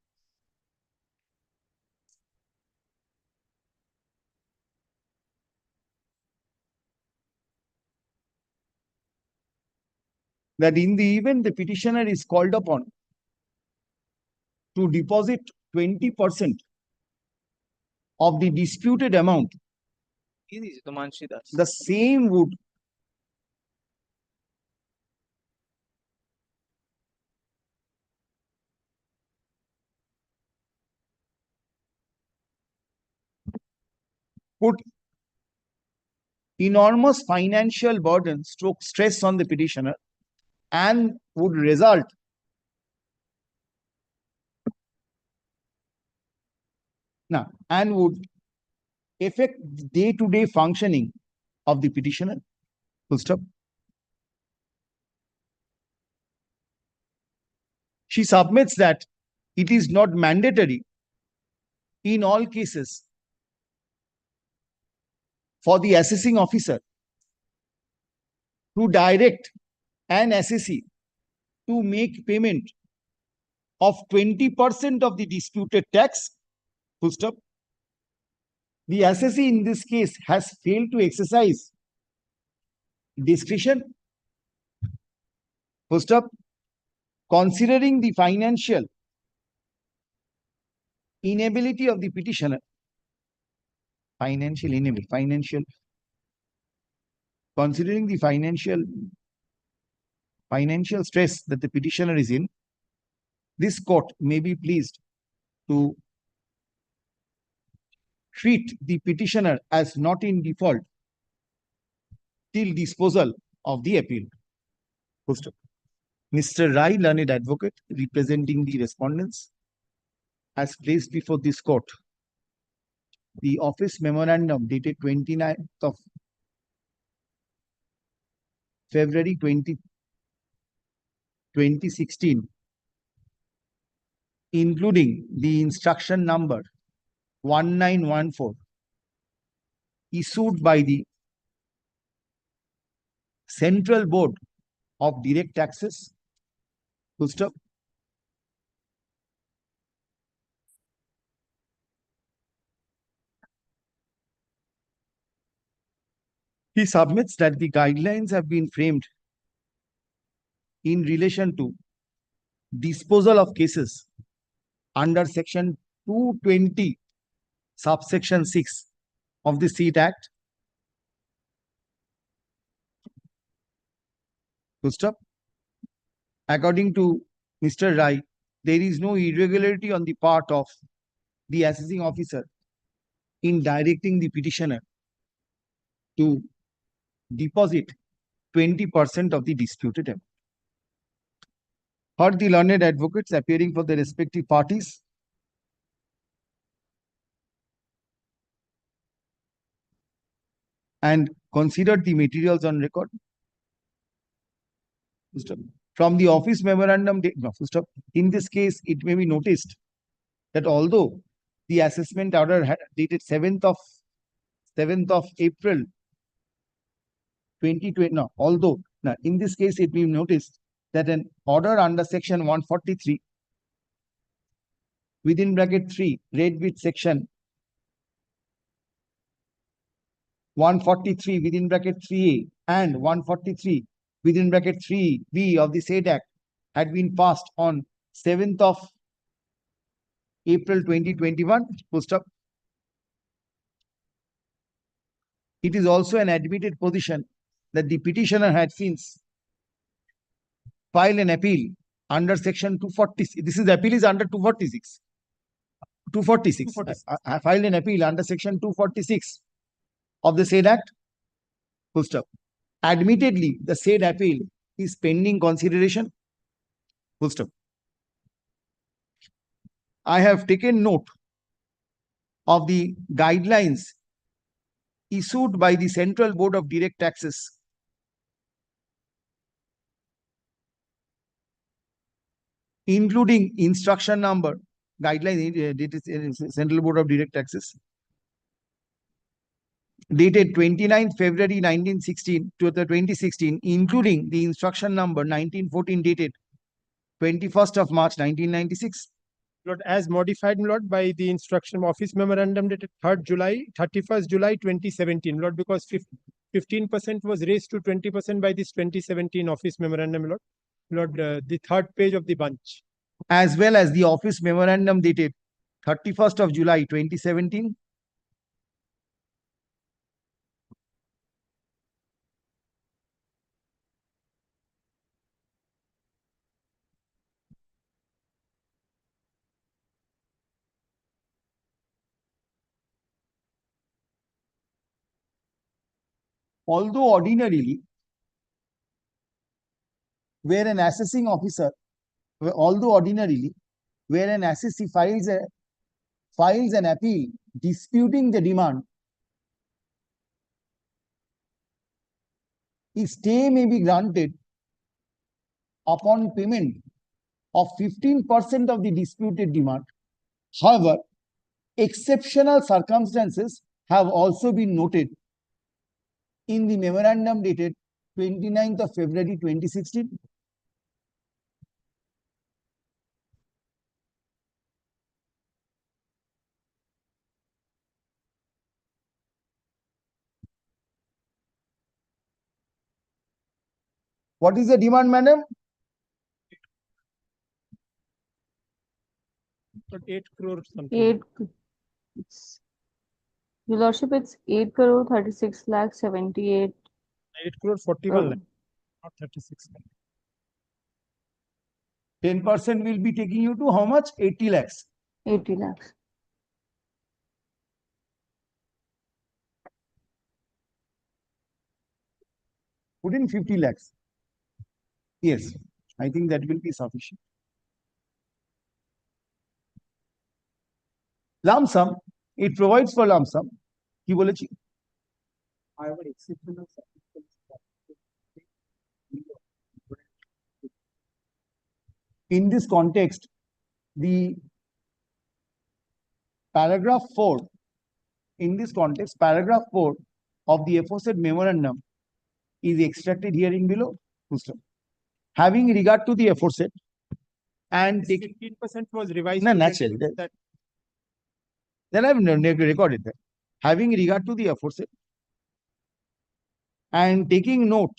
that in the event the petitioner is called upon to deposit 20% of the disputed amount, the same would put enormous financial burden stroke stress on the petitioner and would result and would affect the day-to-day functioning of the petitioner. Full stop. She submits that it is not mandatory in all cases for the assessing officer to direct an assessee to make payment of 20% of the disputed tax. Full stop. The assessee in this case has failed to exercise discretion. Full stop. Considering the financial inability of the petitioner, considering the financial stress that the petitioner is in, this court may be pleased to treat the petitioner as not in default till disposal of the appeal. Mr. Rai, learned advocate, representing the respondents, has placed before this court the office memorandum dated 29th of February 2016, including the instruction number 1914 issued by the Central Board of Direct Taxes. Full stop. He submits that the guidelines have been framed in relation to disposal of cases under section 220 subsection 6 of the SEET Act. Full stop. According to Mr. Rai, there is no irregularity on the part of the assessing officer in directing the petitioner to deposit 20% of the disputed amount. Heard the learned advocates appearing for the respective parties, and considered the materials on record. From the office memorandum, in this case, it may be noticed that although the assessment order had dated 7th of April 2020, in this case, it may be noticed that an order under section 143 within bracket 3 read with section 143 within bracket 3A and 143 within bracket 3B of the said Act had been passed on 7th of April 2021. Full stop. It is also an admitted position that the petitioner had since filed an appeal under section 246. This is appeal is under 246. 246. I filed an appeal under section 246 of the said Act. Full stop. Admittedly, the said appeal is pending consideration. Full stop. I have taken note of the guidelines issued by the Central Board of Direct Taxes including instruction number guideline Central Board of Direct Taxes dated 29th February 1916 to the 2016, including the instruction number 1914 dated 21st of March 1996. Lord, as modified, Lord, by the instruction office memorandum dated 31st July 2017, Lord, because 15% was raised to 20% by this 2017 office memorandum, Lord. Lord, the third page of the bunch. As well as the office memorandum dated 31st of July 2017. Although ordinarily, where an assessing officer, where an assessee files an appeal disputing the demand, a stay may be granted upon payment of 15% of the disputed demand. However, exceptional circumstances have also been noted in the memorandum dated 29th of February 2016. What is the demand, madam? 8 crore something. 8, Your Lordship, it's 8 crore 36 lakh 78. 8 crore 41 lakh, not 36 lakh. 10% will be taking you to how much? 80 lakhs. 80 lakhs. Put in 50 lakhs. Yes, I think that will be sufficient. Lump sum, it provides for lump sum. কি বলেছি? In this context, the paragraph 4, paragraph 4 of the aforesaid memorandum is extracted herein below. Having regard to the aforesaid and 15% was revised. No, naturally. Then I've recorded that. Having regard to the aforesaid and taking note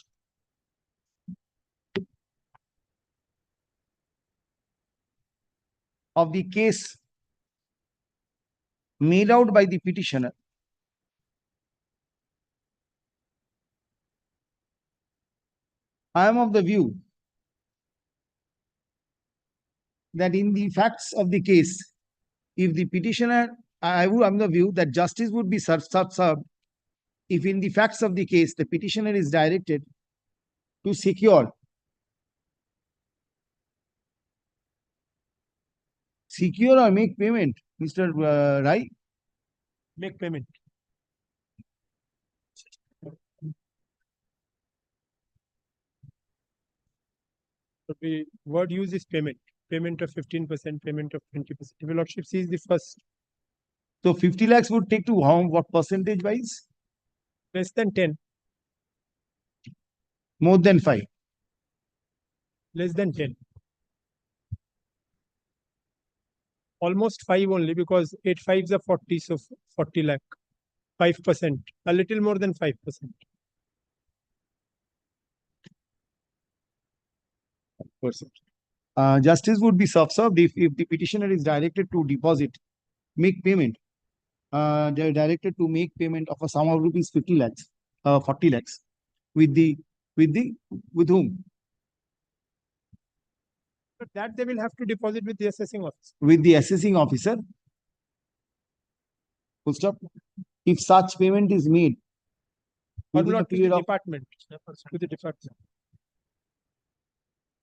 of the case made out by the petitioner, I am of the view that in the facts of the case, if the petitioner, I'm the view that justice would be served if in the facts of the case, the petitioner is directed to secure or make payment, Mr. Rai? Make payment. So the word used is payment. Payment of 15%, payment of 20%. Your Lordship sees the first. So 50 lakhs would take to what percentage wise? Less than 10. More than 5. Less than 10. Almost 5 only, because 8 5s are 40, so 40 lakh. 5%, a little more than 5%. Justice would be served if the petitioner is directed to deposit, make payment. They are directed to make payment of a sum of rupees 50 lakhs, 40 lakhs. With whom? But that they will have to deposit with the assessing officer. With the assessing officer. Full stop. If such payment is made within a not to the period of, department, to the department.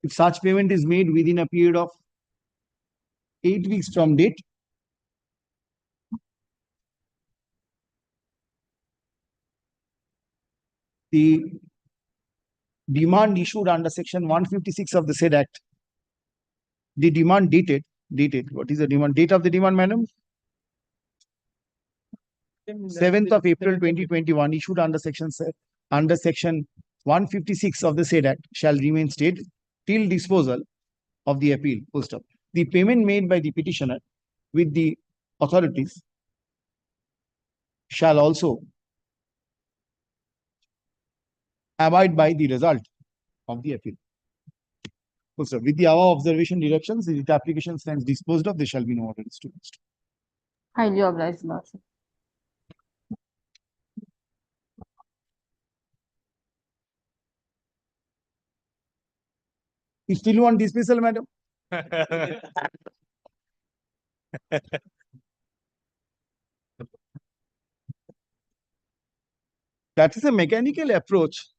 if such payment is made within a period of 8 weeks from date, the demand issued under section 156 of the said act, the demand dated, what is the demand, date of the demand, madam? 7th of April 2021, issued under section 156 of the said act shall remain stayed till disposal of the appeal, full stop. The payment made by the petitioner with the authorities shall also abide by the result of the appeal. Full stop. With the above observation directions, the application stands disposed of, there shall be no order to next. Highly obliged, Lordship. You still want dismissal, madam? That is a mechanical approach.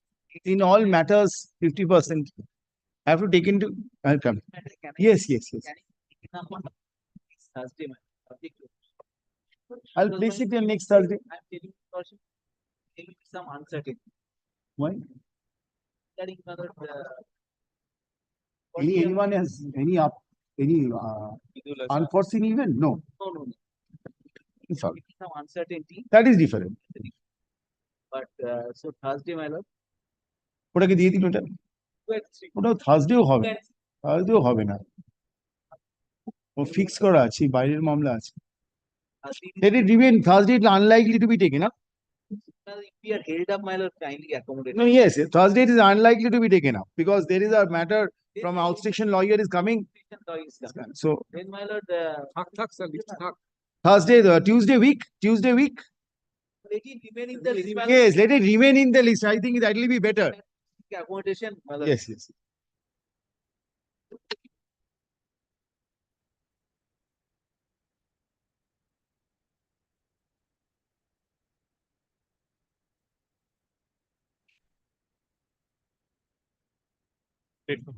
In all matters, 50%. I have to take into account. Yes, yes, yes. I'll place it till next Thursday. I'm telling you, Lordship, there will be some uncertainty. Why? Regarding whether Anyone has any unforeseen event? No. no. It's all. There will be some uncertainty, That is different. but so Thursday, my lord. ওটাকে দিয়ে দিন ওটা। ওটা থার্সডেও হবে না, থার্সডেও হবে না, ও fix করা আছে, বাইরের মামলা আছে। Let it remain Thursday, it's unlikely to be taken up. If we are held up, my lord, kindly accommodate. No, yes, Thursday it is unlikely to be taken up because there is a matter from outstation lawyer is coming. So Then, my lord, Thursday, Tuesday week. let it remain in the list. my lord. Yes, let it remain in the list. I think that will be better. Accommodation, my lord. Yes, yes. Grateful.